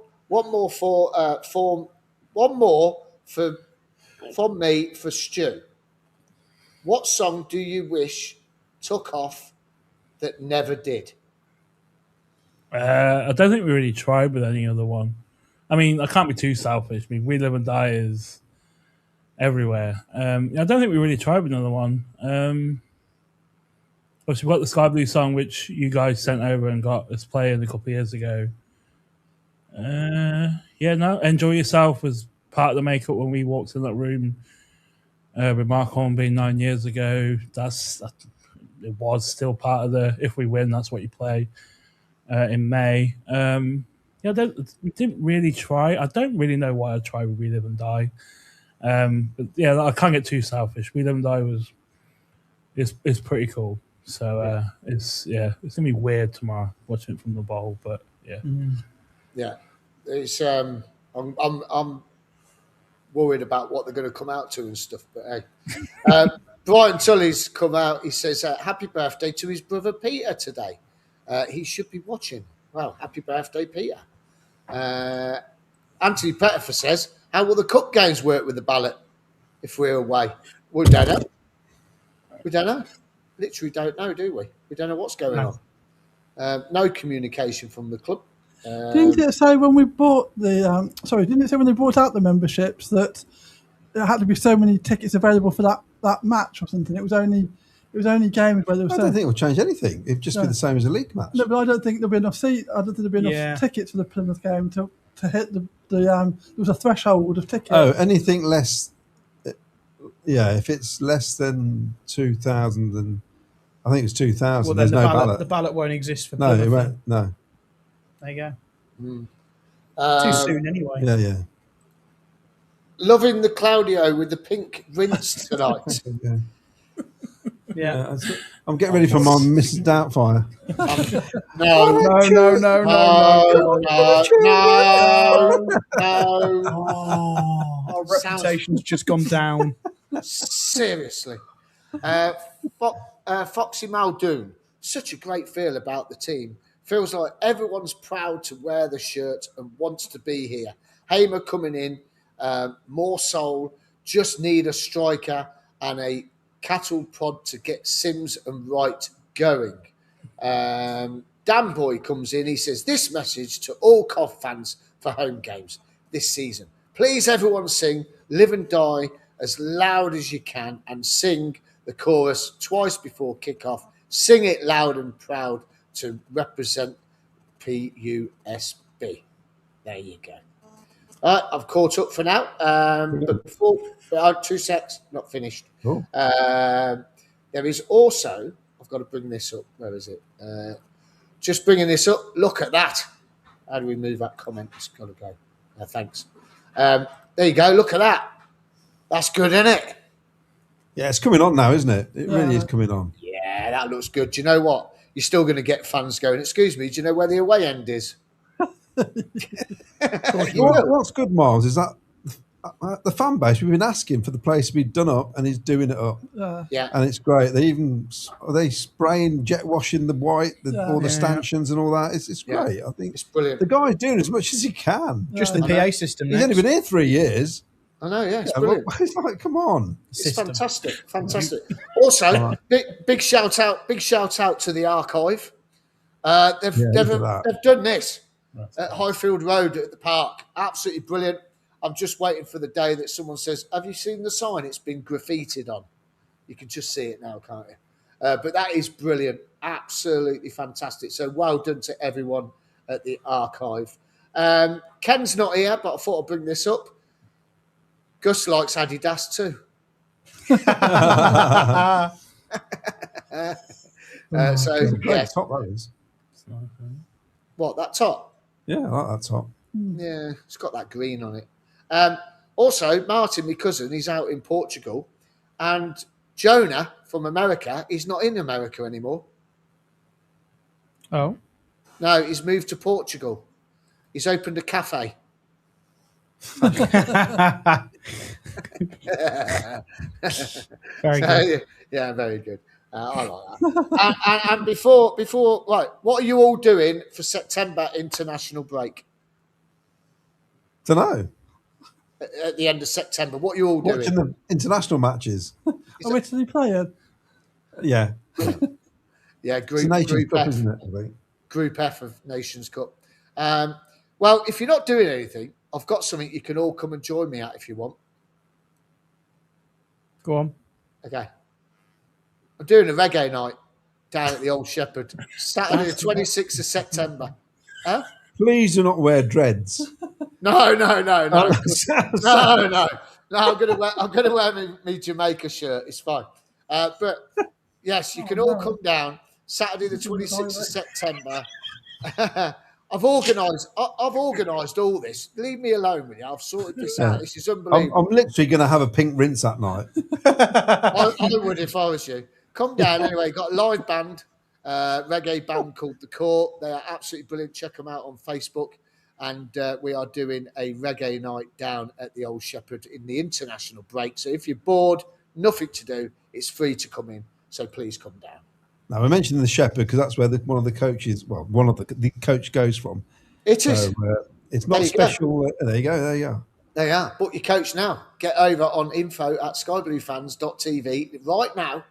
from me for Stu. What song do you wish took off that never did? I don't think we really tried with any other one. I mean, I can't be too selfish. I mean, We Live and Die is everywhere. I don't think we really tried with another one. Obviously, we've got the Sky Blue song, which you guys sent over and got us playing a couple of years ago. Enjoy Yourself was part of the makeup when we walked in that room with Mark Hornby 9 years ago. It was still part of the if we win, that's what you play in May. We didn't really try. I don't really know why I tried with We Live and Die. But yeah, I can't get too selfish. We Live and Die is pretty cool. So it's gonna be weird tomorrow watching it from the bowl, but yeah. Yeah, it's I'm worried about what they're going to come out to and stuff. But hey, Brian Tully's come out. He says, "Happy birthday to his brother Peter today. He should be watching." Well, happy birthday, Peter. Anthony Pettifer says, "How will the cup games work with the ballot if we're away?" We don't know. We don't know. Literally don't know, do we? We don't know what's going on. No communication from the club. Didn't it say when we bought the? Didn't it say when they brought out the memberships that there had to be so many tickets available for that match or something? It was only games where there was. I don't think it will change anything. It'd just be the same as a league match. No, but I don't think there'll be enough seat. I don't think there'll be enough tickets for the Plymouth game to hit the. There was a threshold of tickets. Oh, anything less. Yeah, if it's less than 2,000, then I think it's 2,000. Well, then there's the no ballot. The ballot won't exist for. No, Plymouth. it won't. No. There you go. Too soon anyway. Yeah. Loving the Claudio with the pink rinse tonight. Yeah. I'm getting ready for my Mrs. Doubtfire. No. Our reputation's just gone down. Seriously. Foxy Muldoon, such a great feel about the team. Feels like everyone's proud to wear the shirt and wants to be here. Hamer coming in, more soul, just need a striker and a cattle prod to get Sims and Wright going. Dan Boy comes in, he says, "This message to all Cov fans for home games this season. Please everyone sing Live and Die as loud as you can and sing the chorus twice before kickoff. Sing it loud and proud to represent PUSB." There you go. I've caught up for now. But before, 2 secs, not finished. Cool. There is also, I've got to bring this up. Where is it? Just bringing this up. Look at that. How do we move that comment? It's got to go. Thanks. There you go. Look at that. That's good, isn't it? Yeah, it's coming on now, isn't it? It really is coming on. Yeah, that looks good. Do you know what? You're still going to get fans going. Excuse me, do you know where the away end is? What's good, Miles, is that the fan base, we've been asking for the place to be done up, and he's doing it up. Yeah. And it's great. Are they spraying, jet washing the white, all the stanchions and all that? It's great. I think it's brilliant. The guy's doing as much as he can. Just the PA system. He's only been here 3 years. I know, yeah, it's brilliant. It's like, come on. It's fantastic. Also, big shout out to the archive. They've done this at Highfield Road at the park. Absolutely brilliant. I'm just waiting for the day that someone says, "Have you seen the sign? It's been graffitied on." You can just see it now, can't you? But that is brilliant. Absolutely fantastic. So well done to everyone at the archive. Ken's not here, but I thought I'd bring this up. Gus likes Adidas too. Top that is. What, that top? Yeah, I like that top. Yeah, it's got that green on it. Also, Martin, my cousin, he's out in Portugal, and Jonah from America, he's not in America anymore. Oh. No, he's moved to Portugal. He's opened a cafe. Very good. Yeah, very good. I like that. and before, right, what are you all doing for September international break? Don't know. At the end of September, what are you all doing? Watching the international matches. Oh, Italy playing? Yeah. Yeah, Group F, isn't it? I think. Group F of Nations Cup. Well, if you're not doing anything, I've got something you can all come and join me at if you want. Go on. Okay. I'm doing a reggae night down at the Old Shepherd, Saturday the 26th of September. Huh? Please do not wear dreads. No. Oh, No. I'm gonna wear me Jamaica shirt. It's fine. But yes, you can all come down Saturday the 26th of September. I've organised all this. Leave me alone with you. I've sorted this out. This is unbelievable. I'm literally going to have a pink rinse that night. I would if I was you. Come down anyway. Got a live band, reggae band called The Court. They are absolutely brilliant. Check them out on Facebook. And we are doing a reggae night down at the Old Shepherd in the international break. So if you're bored, nothing to do, it's free to come in. So please come down. Now, I mentioned the Shepherd because that's where one of the coaches, well, one of the coach goes from. It is. So, it's not special. There you go. There you are. Book your coach now. Get over on info@skybluefans.tv right now.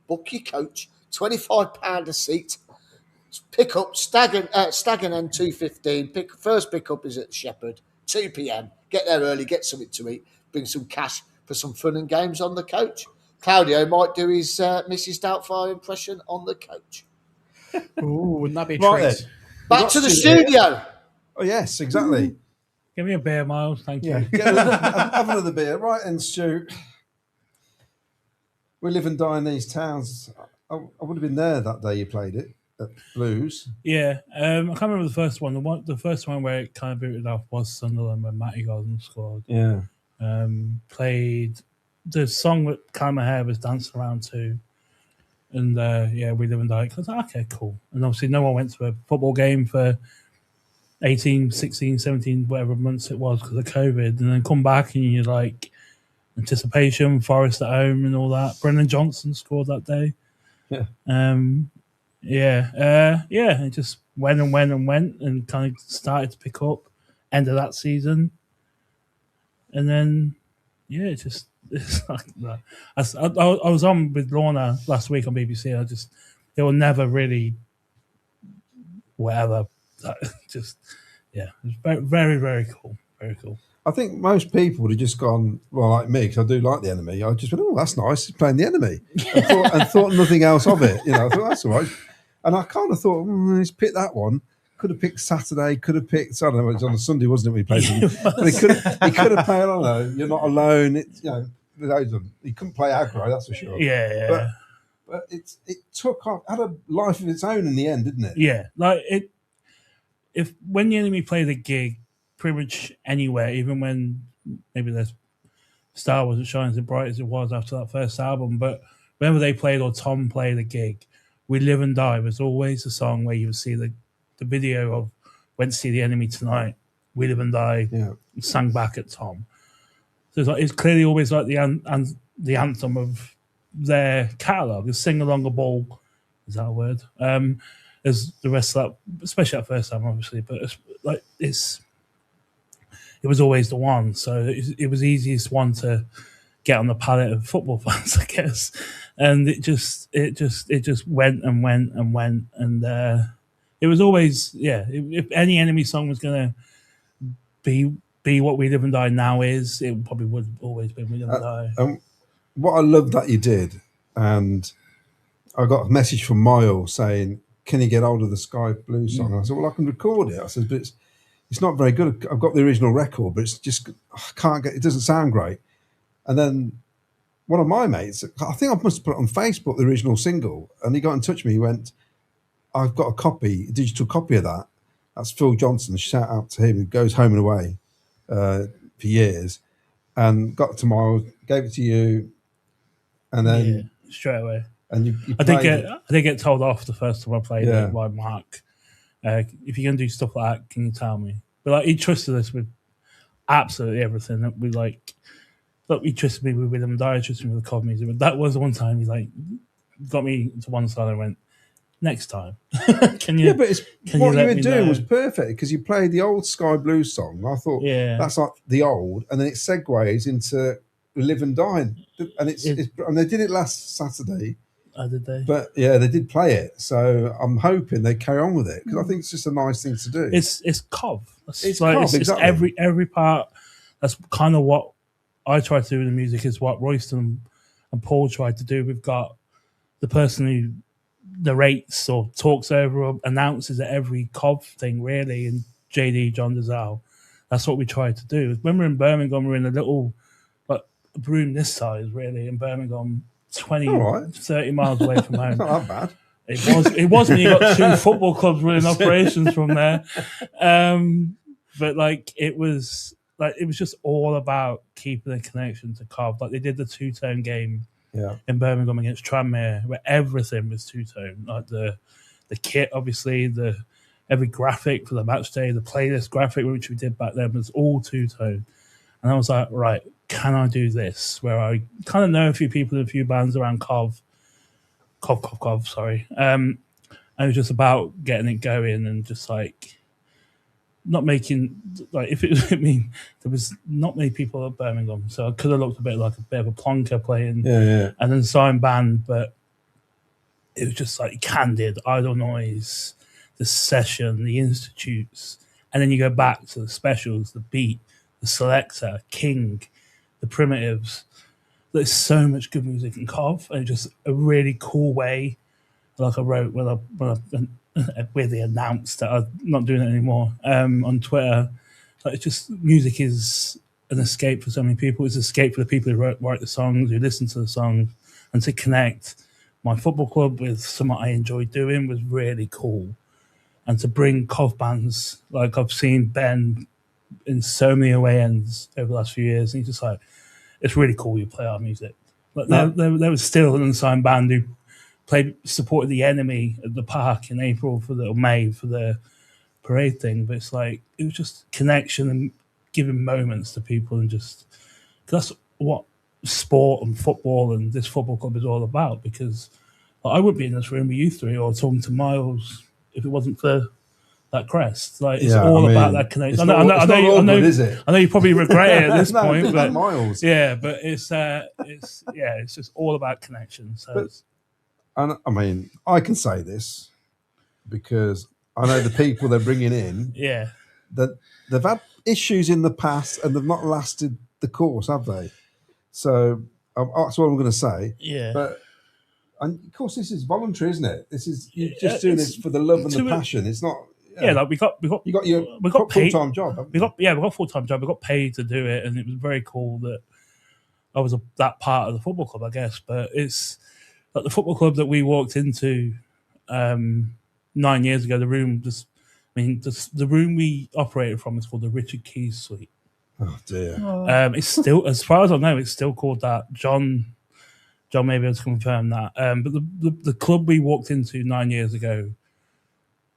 Book your coach. £25 a seat. Pick up Stag and N215. First pickup is at Shepherd, 2 p.m. Get there early, get something to eat, bring some cash for some fun and games on the coach. Claudio might do his Mrs. Doubtfire impression on the coach. Ooh, wouldn't that be a Right treat? then. Back to the studio. Oh, yes, exactly. Give me a beer, Miles. Thank you. Have another beer. Right then, Stu. We live and die in these towns. I would have been there that day you played it at Blues. Yeah, I can't remember the first one. The first one where it kind of booted off was Sunderland when Matty Gordon scored. Yeah. Played the song that Callum Hair was dancing around to. And we live and die. I was like, okay, cool. And obviously no one went to a football game for 18, 16, 17, whatever months it was because of COVID. And then come back and you're like, anticipation, Forest at home and all that. Brendan Johnson scored that day. Yeah. It just went and kind of started to pick up end of that season. And then, it's like that. I was on with Lorna last week on BBC. They were never really whatever. It was very, very, very cool. Very cool. I think most people would have just gone, well, like me, because I do like the Enemy. I just went, oh, that's nice, he's playing the Enemy. and thought nothing else of it. I thought, that's all right. And I kind of thought, he's picked that one. Could have picked Saturday, could have picked, I don't know, it was on a Sunday, wasn't it, we played them. But he could have played, I don't know, You're Not Alone. He couldn't play aggro, that's for sure. Yeah. But it took off, had a life of its own in the end, didn't it? Yeah. Like, when the Enemy played a gig, pretty much anywhere, even when maybe the star wasn't shining as bright as it was after that first album, but whenever they played or Tom played a gig, We Live and Die was always a song where you would see the video of Went to See the Enemy Tonight, We Live and Die, sang back at Tom. So it's clearly always like the anthem of their catalogue, is Sing Along a Ball, is that a word? As the rest of that, especially that first album, obviously, but it was always the one, so it was the easiest one to get on the palette of football fans, I guess. And it just went, and it was always If any Enemy song was gonna be what We Live and Die now is, it probably would have always been We Live and Die. What I love that you did, and I got a message from Miles saying, "Can you get hold of the Sky Blue song?" And I said, "Well, I can record it." I said, "But it's not very good. I've got the original record, but it's just I can't get. It doesn't sound great." And then one of my mates, I think I must have put it on Facebook, the original single, and he got in touch with me. He went, "I've got a digital copy of that. That's Phil Johnson. Shout out to him. He goes home and away for years." And got to Miles, gave it to you, and then straight away. And you I did get told off the first time I played Yeah. it by Mark. If you're gonna do stuff like that, can you tell me? But like, he trusted us with absolutely everything. That we like. Look, he trusted me with Them Die. He trusted me with the Cov music. But that was the one time he like got me to one side and went, "Next time, can you?" Yeah, but what you let were me doing know? was perfect because you played the old Sky Blue song. I thought that's like the old, and then it segues into Live and Die, and and they did it last Saturday. Oh, did they? But yeah, they did play it, so I'm hoping they carry on with it because I think it's just a nice thing to do. It's Cov. It's Cov, exactly. It's every part. That's kind of what I try to do with the music. Is what Royston and and Paul tried to do. We've got the person who narrates or talks over or announces at every Cov thing, really, and JD John Dazal. That's what we tried to do. When we're in Birmingham, we're in a little room this size, really, in Birmingham, 30 miles away from home. Not that bad. It was when you got two football clubs running operations from there. But it was just all about keeping a connection to Cov. Like they did the two-tone game in Birmingham against Tranmere, where everything was two-tone. Like the kit, obviously, every graphic for the match day, the playlist graphic, which we did back then, was all two-tone. And I was like, right, can I do this? Where I kind of know a few people and a few bands around Cov, sorry. And it was just about getting it going and just not making there was not many people at Birmingham, so I could have looked a bit like a bit of a plonker playing and then signed band, but it was just Candid, Idle Noise, the Session, the Institutes, and then you go back to the Specials, the Beat, the Selector, King, the Primitives. There's so much good music in Cov, and just a really cool way. Like I wrote when I weirdly announced that I'm not doing it anymore on Twitter. It's just music is an escape for so many people. It's an escape for the people who write the songs, who listen to the songs, and to connect my football club with something I enjoy doing was really cool. And to bring Cov bands, like I've seen Ben in so many away ends over the last few years, and he's just it's really cool you play our music. There was still an unsigned band who supported the Enemy at the park in April May for the parade thing, but it was just connection and giving moments to people, and just that's what sport and football and this football club is all about. Because I wouldn't be in this room with you three or talking to Miles if it wasn't for that crest. It's about that connection. I know you probably regret it at this point, but Miles. Yeah, but it's just all about connection. So. And I can say this because I know the people they're bringing in. Yeah, that they've had issues in the past and they've not lasted the course, have they? So that's what I'm going to say. Yeah, but and of course this is voluntary, isn't it? This is you're just doing this for the love and the passion. It's not. We got full time job. We got full time job. We got paid to do it, and it was very cool that I was that part of the football club, I guess. But it's. The football club that we walked into 9 years ago, the room the room we operated from is called the Richard Keys Suite. Oh dear. It's still, as far as I know, it's still called that. John may be able to confirm that. But the club we walked into 9 years ago,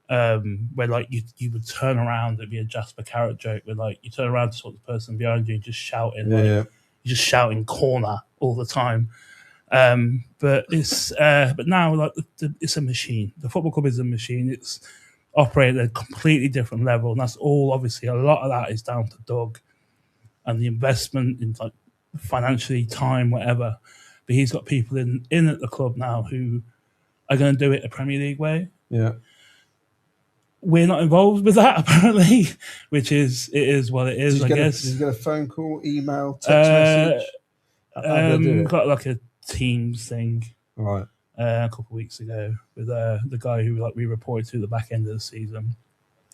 where you would turn around, it'd be a Jasper Carrot joke, where you turn around to sort of the person behind you, just shouting, you're just shouting corner all the time. But now it's a machine. The football club is a machine. It's operated at a completely different level, and that's all. Obviously, a lot of that is down to Doug and the investment in financially, time, whatever. But he's got people in at the club now who are going to do it a Premier League way. Yeah, we're not involved with that apparently, which is what it is. I guess. Did you get a phone call, email, text message? Got a Teams thing right a couple of weeks ago with the guy who we reported to the back end of the season,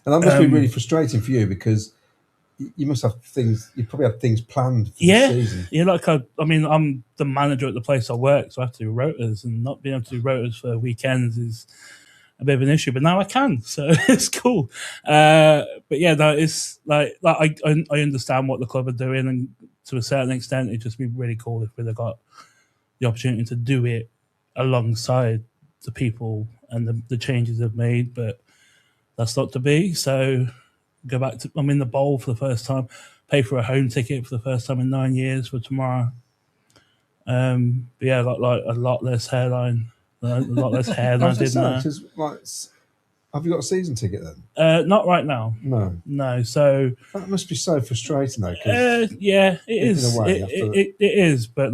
and that must be really frustrating for you because you must have things. You probably have things planned for the season. I'm the manager at the place I work, so I have to do rotas, and not being able to do rotas for weekends is a bit of an issue. But now I can, so it's cool. It's I understand what the club are doing, and to a certain extent, it'd just be really cool if we'd have got the opportunity to do it alongside the people and the changes they've made, but that's not to be. So go back to, I'm in the bowl for the first time, pay for a home ticket for the first time in 9 years for tomorrow. I got a lot less hairline, a lot less hair than I did now. Have you got a season ticket then? Not right now. No. So that must be so frustrating, though. It is. In a way, it is, but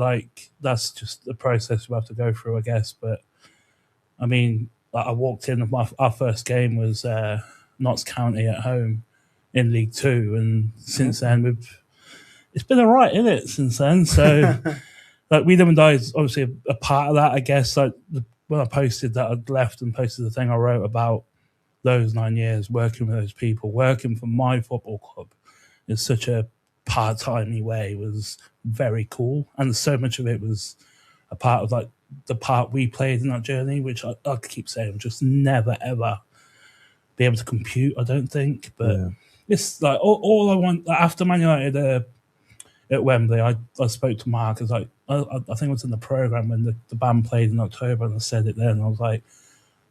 that's just the process we have to go through, I guess. But I walked in. Our first game was Notts County at home in League Two, and since then it's been alright, isn't it? Since then, so like We Live and Die is obviously a part of that, I guess. Like when I posted that, I'd left and posted the thing I wrote about those 9 years working with those people, working for my football club in such a part-timey way was very cool, and so much of it was a part of like the part we played in that journey, which I keep saying just never ever be able to compute, I don't think. But it's like all I want after Man United at Wembley. I spoke to Mark. I was like, I think it was in the programme when the band played in October, and I said it then. And I was like,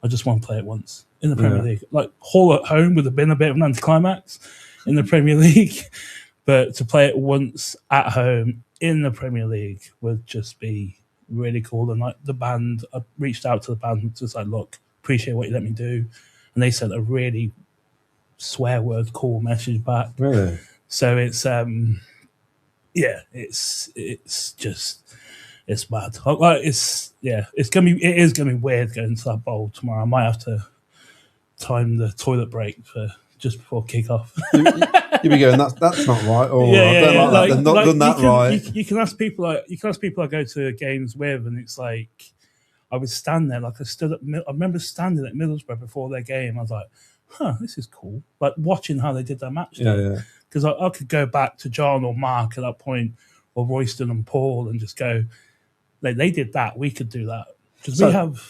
I just want to play it once in the Premier League. Like Hull at home would have been a bit of an anticlimax in the Premier League, but to play it once at home in the Premier League would just be really cool. And like the band, I reached out to the band and just like, look, appreciate what you let me do, and they sent a really swear word cool message back. Really? So it's it's mad. Like it is gonna be weird going to that bowl tomorrow. I might have to time the toilet break for just before kick-off. You'll be going, that's not right. Or I don't like that. They've not done that right. You can ask people I go to games with, and it's like I would stand there, like I remember standing at Middlesbrough before their game. I was like, this is cool. Like watching how they did their match. Because I could go back to John or Mark at that point, or Royston and Paul, and just go, they did that, we could do that. Because we have,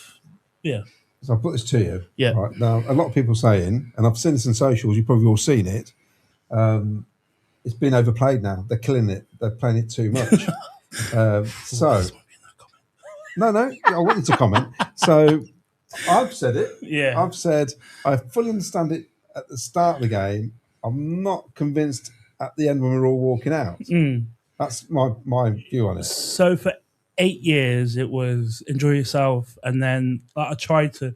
So I'll put this to you. Yeah. Right, now, a lot of people saying, and I've seen this in socials, you've probably all seen it, it's been overplayed now. They're killing it. They're playing it too much. No, I want you to comment. So I've said it. Yeah. I've said I fully understand it at the start of the game. I'm not convinced at the end when we're all walking out. That's my view on it. So for 8 years, it was enjoy yourself. And then I tried to,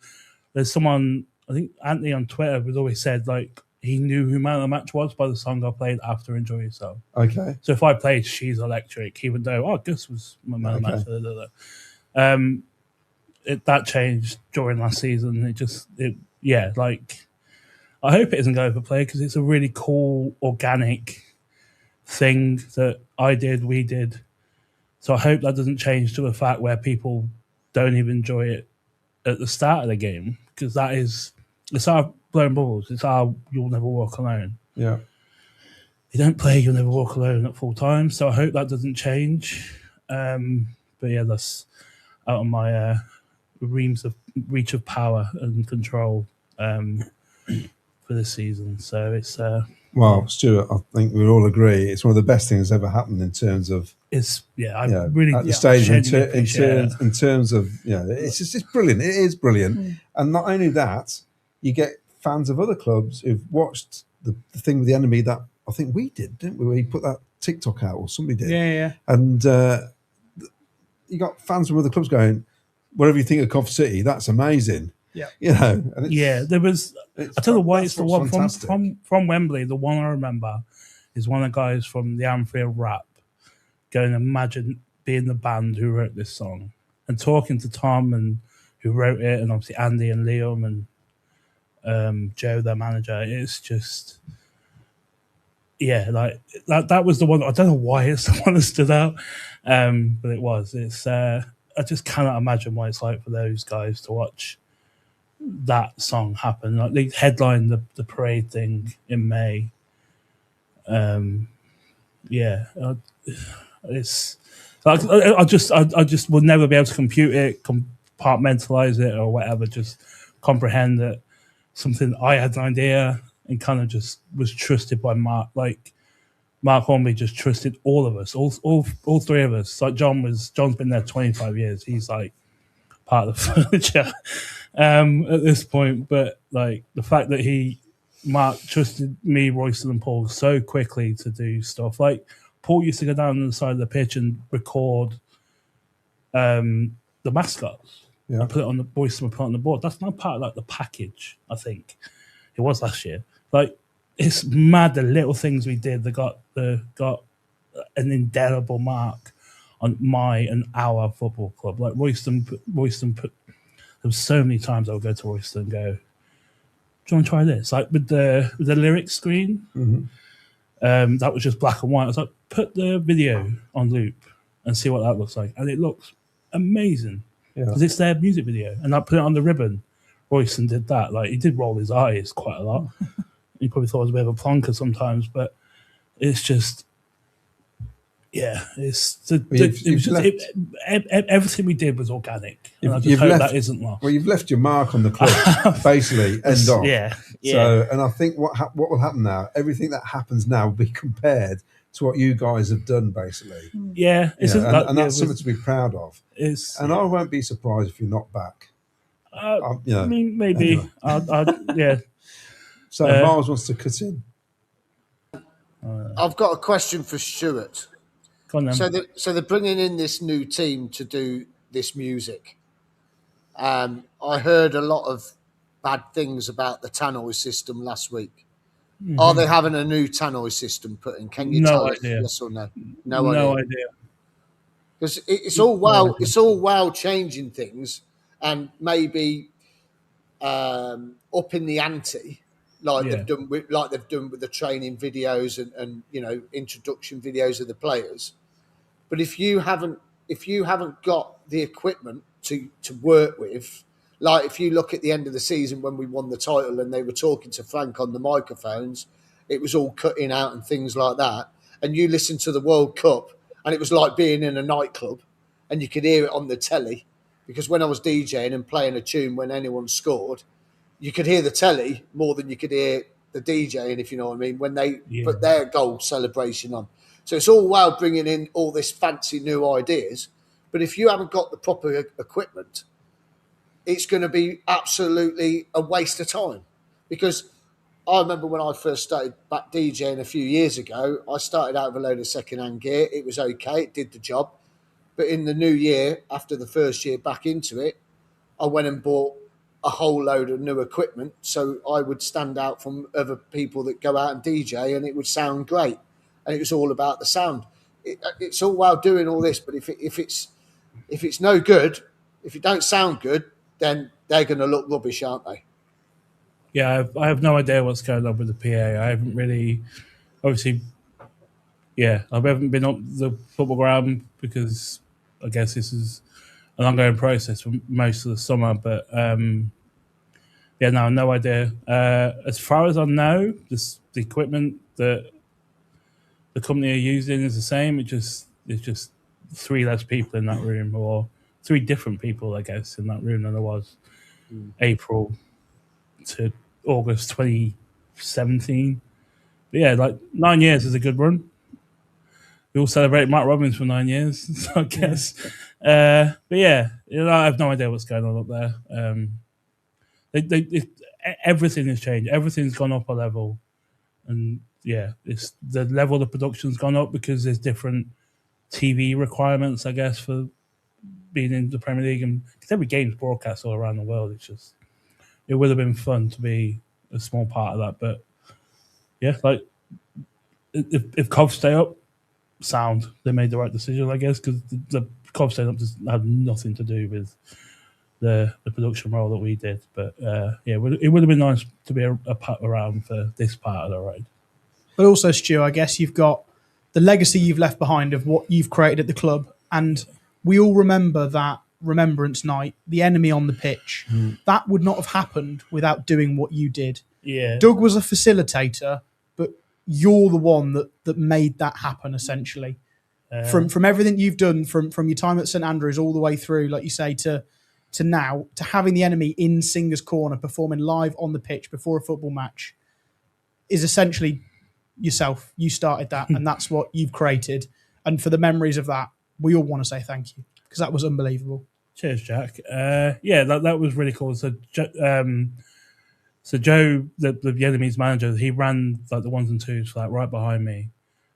there's someone, I think Anthony on Twitter has always said, like, he knew who man of the match was by the song I played after Enjoy Yourself. Okay. So if I played She's Electric, he would know, Gus was my man of the match. That changed during last season. I hope it isn't going to overplay because it's a really cool, organic thing that we did. So I hope that doesn't change to a fact where people don't even enjoy it at the start of the game, because it's our Blown Balls. It's our You'll Never Walk Alone. Yeah. You don't play You'll Never Walk Alone at full time, so I hope that doesn't change. But yeah, that's out of my reach of power and control for this season. So it's well, Stuart, I think we all agree it's one of the best things that's ever happened in terms of really at the stage in terms of it's brilliant. It is brilliant, and not only that, you get fans of other clubs who've watched the thing with the enemy that I think we did, didn't we? We put that TikTok out, or somebody did, and you got fans from other clubs going, whatever you think of Coventry City, that's amazing. Yeah, and there was. I tell you why it's the one from Wembley. The one I remember is one of the guys from the Anfield Rap going, imagine being the band who wrote this song, and talking to Tom and who wrote it, and obviously Andy and Liam and Joe, their manager. It's just like that was the one. I don't know why it's the one that stood out, but it was. It's I just cannot imagine what it's like for those guys to watch that song happen. Like they headlined the parade thing in May. It's like I just will never be able to compute it, compartmentalize it, or whatever. Just comprehend that something I had an idea and kind of just was trusted by Mark. Like Mark Hornby just trusted all of us, all three of us. Like John's been there 25 years. He's like part of the furniture at this point. But like the fact that Mark trusted me, Royston and Paul so quickly to do stuff. Like Paul used to go down on the side of the pitch and record the mascots. Yeah. And put it on the Royston would put it on the board. That's not part of like the package, I think. It was last year. Like it's mad the little things we did that got an indelible mark on my and our football club. Like Royston put. There was so many times I would go to Royston and go, "Do you want to try this?" Like with the lyric screen, that was just black and white. I was like, "Put the video on loop and see what that looks like. And it looks amazing Yeah. because it's their music video. And I put it on the ribbon. Royston did that. Like, he did roll his eyes quite a lot. He probably thought it was a bit of a plonker sometimes, but it's just, yeah, everything we did was organic. And I just hope that isn't lost. Well, you've left your mark on the club, basically, end on. Yeah. So, and I think what will happen now, everything that happens now will be compared to what you guys have done, basically. Yeah. And that's something to be proud of. And I won't be surprised if you're not back. I mean, maybe. Anyway. Yeah. So Miles wants to cut in. I've got a question for Stuart. Go on then. So they're bringing in this new team to do this music. I heard a lot of bad things about the tannoy system last week. Mm-hmm. Are they having a new tannoy system put in? Can you tell us yes or no? No idea. Because it's all well changing things and maybe upping the ante. They've done with the training videos and introduction videos of the players. But if you haven't got the equipment to work with, like if you look at the end of the season when we won the title and they were talking to Frank on the microphones, it was all cutting out and things like that. And you listen to the World Cup and it was like being in a nightclub and you could hear it on the telly, because when I was DJing and playing a tune when anyone scored, you could hear the telly more than you could hear the DJing, if you know what I mean, when they put their goal celebration on. So it's all well bringing in all this fancy new ideas, but if you haven't got the proper equipment, it's going to be absolutely a waste of time. Because I remember when I first started back DJing a few years ago, I started out with a load of second-hand gear. It was okay, it did the job. But in the new year, after the first year back into it, I went and bought a whole load of new equipment so I would stand out from other people that go out and DJ and it would sound great. And it was all about the sound. It's all well doing all this, but if it's no good, if it don't sound good, then they're going to look rubbish, aren't they? Yeah, I have no idea what's going on with the PA. I haven't really, obviously, I haven't been up the football ground because I guess this is an ongoing process for most of the summer. But no idea. As far as I know, the equipment that the company are using is the same. It's just 3 less people in that room, or 3 different people, I guess, in that room than there was April to August 2017. But 9 years is a good run. We all celebrate Mark Robbins for 9 years, I guess. But I have no idea what's going on up there. Everything has changed. Everything's gone up a level, and it's the level of production's gone up because there's different TV requirements, I guess, for being in the Premier League, and because every game's broadcast all around the world. It would have been fun to be a small part of that, but if Cov stay up, sound, they made the right decision, I guess, because the Cov staying up just had nothing to do with the production role that we did. But it would have been nice to be a pat around for this part of the ride. But also, Stu, I guess you've got the legacy you've left behind of what you've created at the club, and we all remember that Remembrance Night, the enemy on the pitch. That would not have happened without doing what you did. Yeah, Doug was a facilitator, but you're the one that made that happen, essentially. From everything you've done, from your time at St Andrews all the way through, like you say, to now, to having the enemy in Singer's Corner performing live on the pitch before a football match, is essentially yourself. You started that, and that's what you've created. And for the memories of that, we all want to say thank you, because that was unbelievable. Cheers, Jack. That was really cool. So Joe, the enemy's manager, he ran the 1s and 2s right behind me,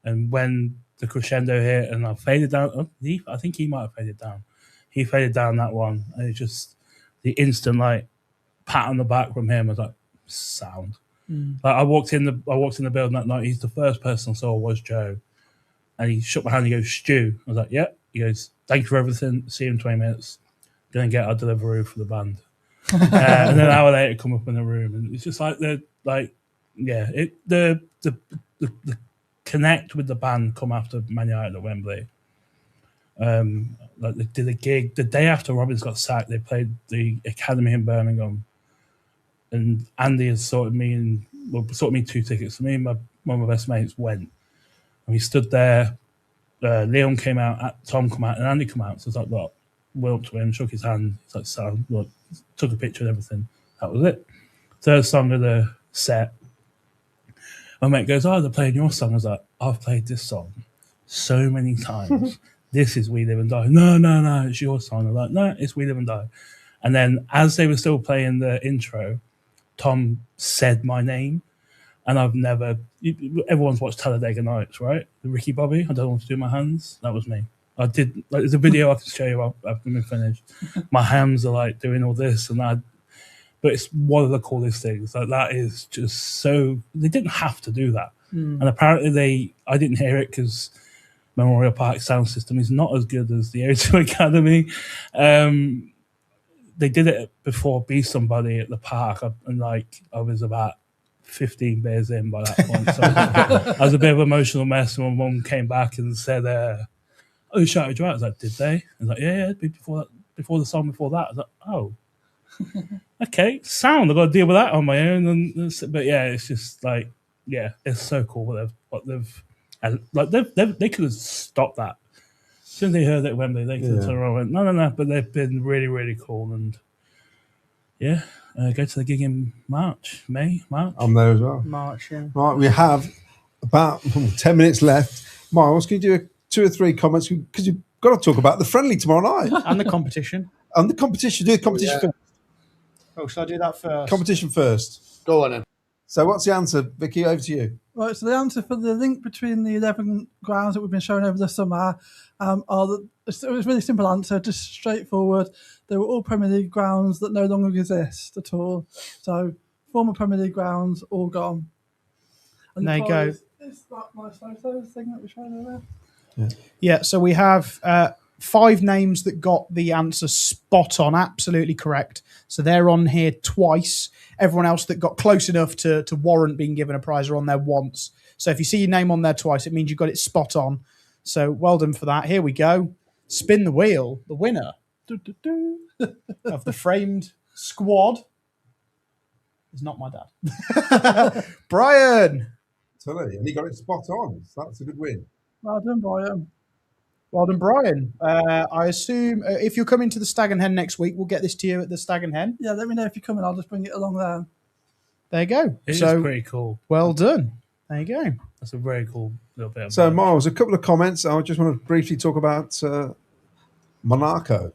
and when the crescendo hit and I faded down, I think he might have faded down. He faded down that one, and it's just the instant pat on the back from him. I was like, sound. I walked in the building that night. He's the first person I saw was Joe, and he shook my hand. He goes, "Stu." I was like, "Yeah." He goes, "Thank you for everything. See you in 20 minutes. Gonna get our delivery for the band." And then an hour later, come up in the room, and it's just the connect with the band come after Man United at Wembley. Like they did a gig the day after Robbins got sacked. They played the Academy in Birmingham, and Andy had sorted me 2 tickets. So me and one of my best mates went, and we stood there. Leon came out, Tom came out, and Andy came out. So I was like, "Look," went up to him, shook his hand. He's like, "So, look," took a picture and everything. That was it. Third song of the set. My mate goes, "Oh, they're playing your song." I was like, "I've played this song so many times." This is We Live and Die. No, it's your song. I'm like, no, it's We Live and Die. And then as they were still playing the intro, Tom said my name. And everyone's watched Talladega Nights, right? The Ricky Bobby, I don't want to do my hands. That was me. I did, like, there's a video I can show you after we finished. My hands are like doing all this and that. But it's one of the coolest things. Like, that is just so, they didn't have to do that. And apparently I didn't hear it because Memorial Park sound system is not as good as the O2 Academy. They did it before Be Somebody at the park, and like I was about 15 beers in by that point. So I was a bit of an emotional mess. And my mum came back and said, "Oh, you shouted you out." I was like, "Did they?" I was like, "Yeah, before the song before that." I was like, "Oh, okay, sound. I've got to deal with that on my own." But yeah, it's just like, yeah, it's so cool what they've. And like they could have stopped that. As soon as they heard it at Wembley, they could have turned around and went, no. But they've been really, really cool. And yeah, go to the gig in March. I'm there as well. March, yeah. Right, we have about 10 minutes left. Miles, can you do 2 or 3 comments? Because you've got to talk about the friendly tomorrow night. And the competition. And the competition. Do the competition first. Oh, shall I do that first? Competition first. Go on then. So what's the answer? Vicky, over to you. Right, so the answer for the link between the 11 grounds that we've been showing over the summer it was a really simple answer, just straightforward. They were all Premier League grounds that no longer exist at all. So former Premier League grounds, all gone. And there you go. Is that my photo thing that we're showing over there? Yeah, so we have 5 names that got the answer spot on, absolutely correct. So they're on here twice. Everyone else that got close enough to warrant being given a prize are on there once. So if you see your name on there twice, it means you got it spot on. So well done for that. Here we go. Spin the wheel. The winner of the framed squad is not my dad. Brian. Totally. And he got it spot on. So that's a good win. Well done, Brian. Well done, Brian. I assume if you're coming to the Stag and Hen next week, we'll get this to you at the Stag and Hen. Yeah, let me know if you're coming. I'll just bring it along there. There you go. It is pretty cool. Well done. There you go. That's a very cool little bit of So, Miles, a couple of comments. I just want to briefly talk about Monaco.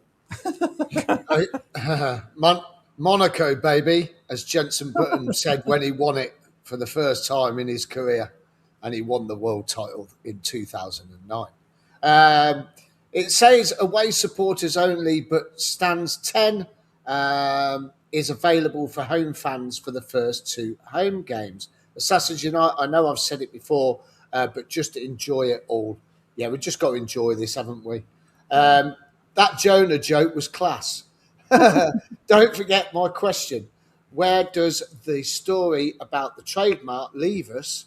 Monaco Baby, as Jensen Button said when he won it for the first time in his career, and he won the world title in 2009. It says away supporters only, but stands 10 is available for home fans for the first 2 home games. Assassins United, I know I've said it before, but just to enjoy it all. Yeah, we've just got to enjoy this, haven't we? That Jonah joke was class. Don't forget my question. Where does the story about the trademark leave us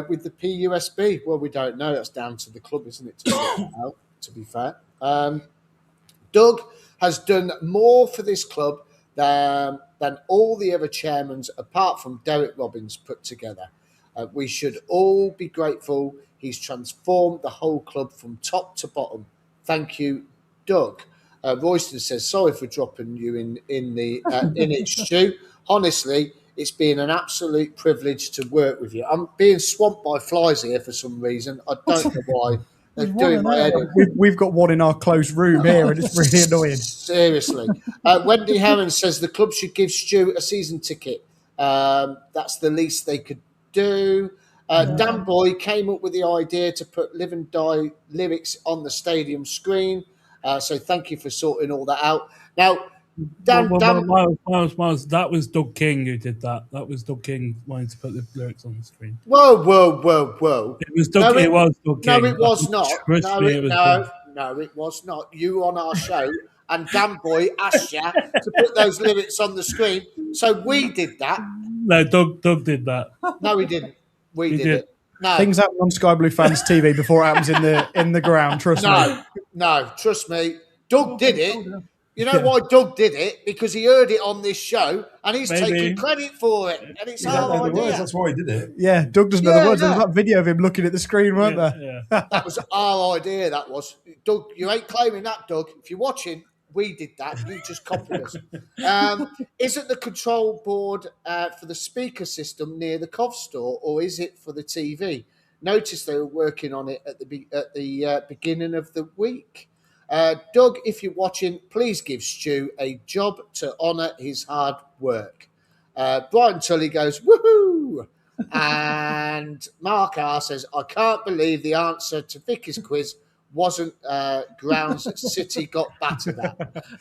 with the PUSB? Well, we don't know. That's down to the club, isn't it, to sort it out, to be fair. Doug has done more for this club than all the other chairmen, apart from Derek Robbins, put together. We should all be grateful. He's transformed the whole club from top to bottom. Thank you, Doug. Royston says, sorry for dropping you in it, Stu. Honestly, it's been an absolute privilege to work with you. I'm being swamped by flies here for some reason. I don't know why. They're doing my head in. We've got one in our closed room here, and it's really annoying. Seriously. Wendy Heron says the club should give Stu a season ticket. That's the least they could do. Dan Boy came up with the idea to put Live and Die lyrics on the stadium screen. So thank you for sorting all that out. Now, Miles, that was Doug King who did that. That was Doug King wanting to put the lyrics on the screen. Whoa. It was Doug King. No, it was not. No, it was not. You were on our show, and Dan Boy asked you to put those lyrics on the screen. So we did that. No, Doug did that. No, we didn't. We did it. No. Things happen on Sky Blue Fans TV before it happens in the ground. Trust me. No, trust me. Doug did it. Oh, yeah. You know why Doug did it? Because he heard it on this show and he's Maybe. taking credit for it. And it's You don't our know the words, idea. that's why he did it. Yeah, Doug doesn't know the Yeah, words. There was yeah. that video of him looking at the screen, weren't there? Yeah. That was our idea, that was. Doug, you ain't claiming that, Doug. If you're watching, we did that. You just copied us. Isn't the control board for the speaker system near the Cov store, or is it for the TV? Notice they were working on it at the beginning of the week. Doug, if you're watching, please give Stu a job to honour his hard work. Brian Tully goes, woohoo! And Mark R says, I can't believe the answer to Vicky's quiz wasn't grounds that City got battered at.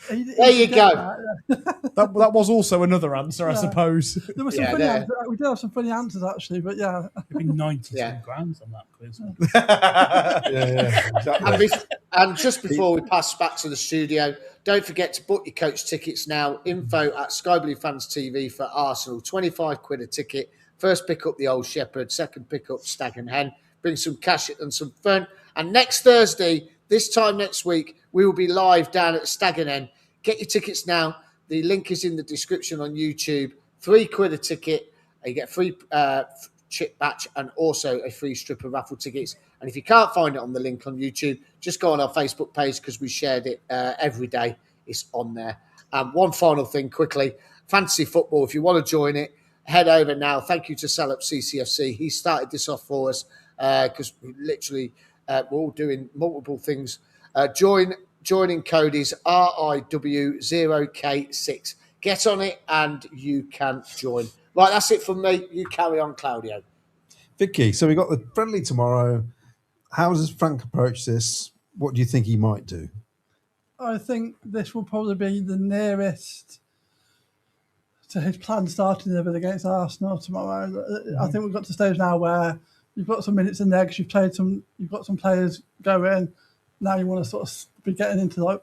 There you go. That was also another answer, I suppose. There were some funny answers. We did have some funny answers, actually, but yeah. It'd be 90 grand on that quiz. Exactly. And just before we pass back to the studio, don't forget to book your coach tickets now. Info at Sky Blue Fans TV for Arsenal. 25 quid a ticket. First pick up the Old Shepherd. Second pick up Stag and Hen. Bring some cash and some fun. And next Thursday, this time next week, we will be live down at Stag and Hen. Get your tickets now. The link is in the description on YouTube. £3 a ticket. You get a free chip batch and also a free strip of raffle tickets. And if you can't find it on the link on YouTube, just go on our Facebook page because we shared it every day. It's on there. One final thing quickly. Fantasy football, if you want to join it, head over now. Thank you to Salop CCFC. He started this off for us because we literally we're all doing multiple things. Joining code is RIW0K6. Get on it and you can join. Right, that's it from me. You carry on, Claudio. Vicky, so we got the friendly tomorrow. How does Frank approach this? What do you think he might do? I think this will probably be the nearest to his plan starting ever against Arsenal tomorrow. I think we've got to the stage now where you've got some minutes in there because you've got some players going. Now you want to sort of be getting into like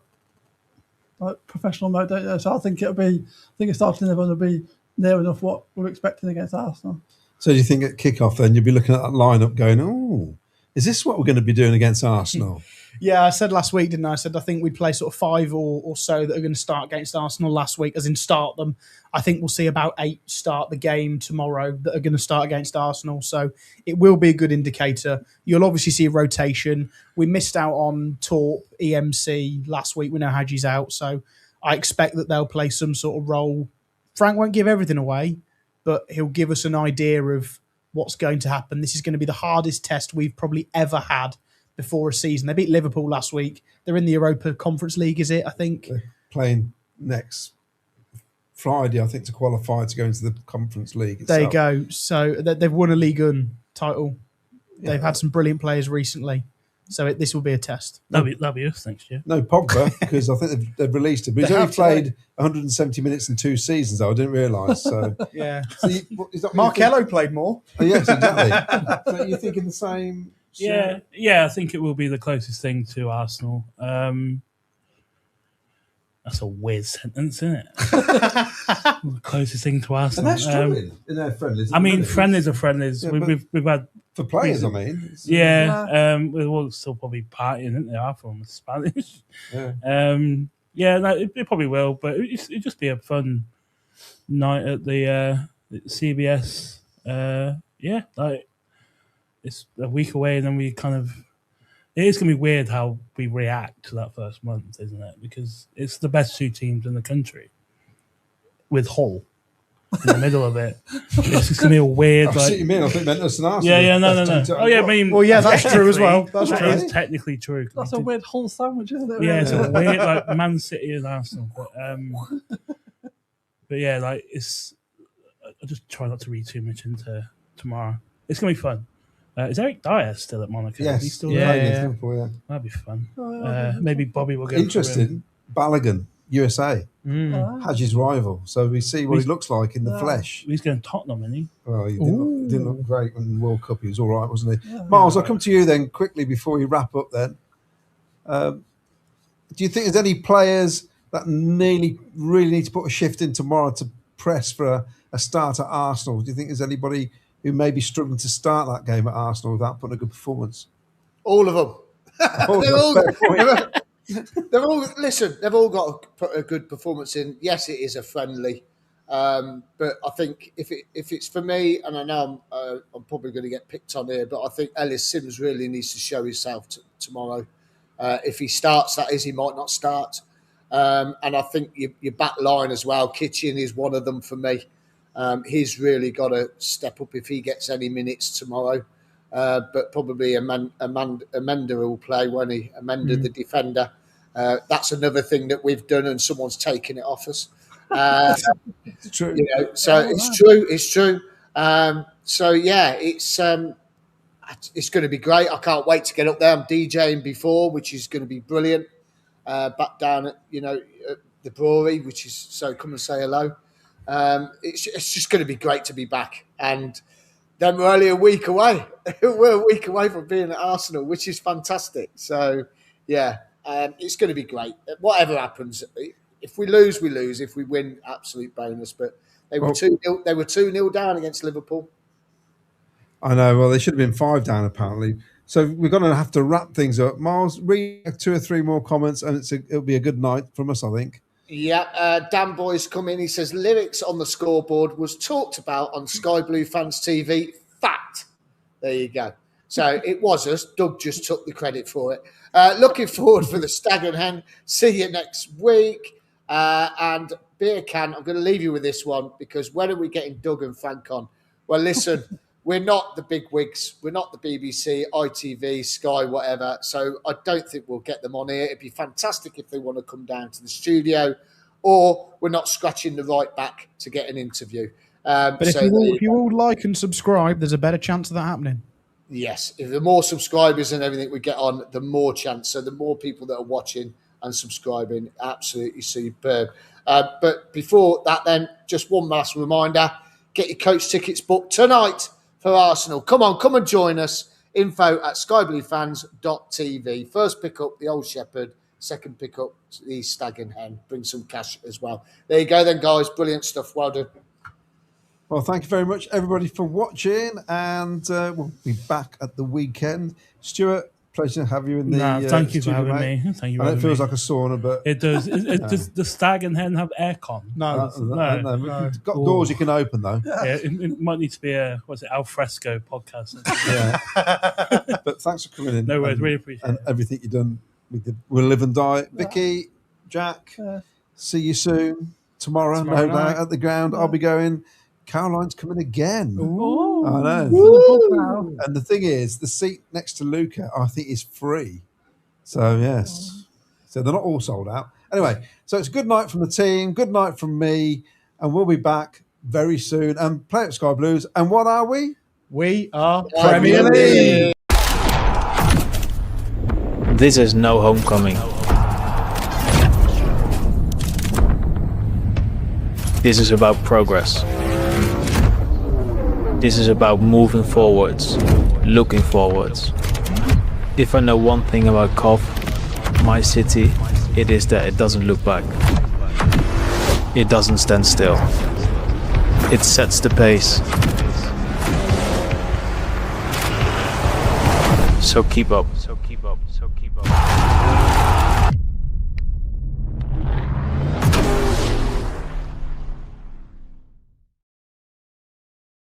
professional mode, don't you? So I think it's starting ever will be near enough what we're expecting against Arsenal. So do you think at kickoff then you'll be looking at that lineup going, oh, is this what we're going to be doing against Arsenal? Yeah, I said last week, didn't I? I said I think we'd play sort of 5 or so that are going to start against Arsenal last week, as in start them. I think we'll see about 8 start the game tomorrow that are going to start against Arsenal. So it will be a good indicator. You'll obviously see a rotation. We missed out on Torp, EMC last week. We know Hadji's out. So I expect that they'll play some sort of role. Frank won't give everything away, but he'll give us an idea of what's going to happen. This is going to be the hardest test we've probably ever had before a season. They beat Liverpool last week. They're in the Europa Conference League, is it, I think? They're playing next Friday, I think, to qualify to go into the Conference League itself. There you go. So they've won a Ligue 1 title. Yeah. They've had some brilliant players recently. So this will be a test. That'll be us next year. No, Pogba, because I think they've released him. But he's only played 170 minutes in 2 seasons, though. I didn't realise. So, Yeah. so is that what you Markello played more. think? Oh, yes, exactly. So you're thinking the same? Yeah, I think it will be the closest thing to Arsenal. That's a weird sentence, isn't it? The closest thing to And Arsenal. they're struggling in their friendlies. I mean, friendlies are friendlies. Yeah, we've had for players, I mean. It's- we're all still probably partying, isn't they? Half of them are Spanish. Yeah. No, it probably will, but it'd just be a fun night at the CBS. It's a week away, and then we kind of. It is going to be weird how we react to that first month, isn't it? Because it's the best 2 teams in the country, with Hull in the middle of it. It's just going to be a weird. I see what you mean. I think meant us an Arsenal. No. Oh yeah, I mean, Well, yeah, that's true as well. That That's is technically true. That's a weird Hull sandwich, isn't it? Yeah, it's a weird like Man City and Arsenal, but yeah, like it's. I just try not to read too much into tomorrow. It's gonna be fun. Is Eric Dyer still at Monaco? Yes. He's still Playing there? against Liverpool, yeah. That'd be fun. Maybe Bobby will go. Interesting. Balogun, USA. Mm. Hadji's rival. So we see what he looks like in the flesh. He's going to Tottenham, isn't he? Well, he didn't look great in the World Cup. He was all right, wasn't he? Miles, I'll come to you then quickly before we wrap up then. Do you think there's any players that really need to put a shift in tomorrow to press for a start at Arsenal? Do you think there's anybody who may be struggling to start that game at Arsenal without putting a good performance? All of them. Oh, they're all, fair point. they've all got to put a good performance in. Yes, it is a friendly, but I think if it's for me, and I know I'm probably going to get picked on here, but I think Ellis Sims really needs to show himself tomorrow. If he starts, that is, he might not start. And I think your back line as well, Kitchen is one of them for me. He's really got to step up if he gets any minutes tomorrow. But probably Amanda will play, won't he? Amanda, the defender. That's another thing that we've done, and someone's taken it off us. It's true. You know, so it's true. It's true. So yeah, it's going to be great. I can't wait to get up there. I'm DJing before, which is going to be brilliant. Back down at at the brewery, which is so come and say hello. It's just going to be great to be back, and then we're only a week away. We're a week away from being at Arsenal, which is fantastic. So yeah, it's going to be great. Whatever happens, if we lose, we lose. If we win, absolute bonus. But they were 2-0. They were 2-0 down against Liverpool. I know. Well, they should have been 5 down apparently. So we're going to have to wrap things up. Miles, read 2 or 3 more comments, and it'll be a good night from us, I think. Yeah, Dan Boy's come in. He says lyrics on the scoreboard was talked about on Sky Blue Fans TV. Fact. There you go. So it was us. Doug just took the credit for it. Looking forward for the Stag and Hen. See you next week. And Beer Can, I'm going to leave you with this one, because when are we getting Doug and Frank on? Well, listen, we're not the big wigs. We're not the BBC, ITV, Sky, whatever. So I don't think we'll get them on here. It'd be fantastic if they want to come down to the studio, or we're not scratching the right back to get an interview. But if you all like and subscribe, there's a better chance of that happening. Yes, if the more subscribers and everything we get on, the more chance. So the more people that are watching and subscribing, absolutely superb. But before that, then, just one last reminder, get your coach tickets booked tonight for Arsenal. Come and join us. info@skybluefans.tv. First pick up the Old Shepherd, second pick up the Stag and Hen. Bring some cash as well. There you go then, guys. Brilliant stuff. Well done. Well, thank you very much, everybody, for watching, and we'll be back at the weekend. Stuart, pleasure to have you in the thank you for studio, having mate. me. Thank you. I know it feels like a sauna, but it does. Does the Stag and Hen have aircon? No. We've got doors you can open though. Yeah, it might need to be a al fresco podcast. Yeah, but thanks for coming in. No worries, really appreciate and it. everything you've done with the We'll Live and Die. Vicky, Jack, see you soon tomorrow no doubt at the ground. I'll be going. Caroline's coming again. Ooh. I know. Wow. And the thing is, the seat next to Luca, I think, is free. So, yes. So they're not all sold out. Anyway, so it's a good night from the team, good night from me, and we'll be back very soon. And play at Sky Blues. And what are we? We are Premier League. This is no homecoming. This is about progress. This is about moving forwards, looking forwards. If I know one thing about Cov, my city, it is that it doesn't look back. It doesn't stand still. It sets the pace. So keep up.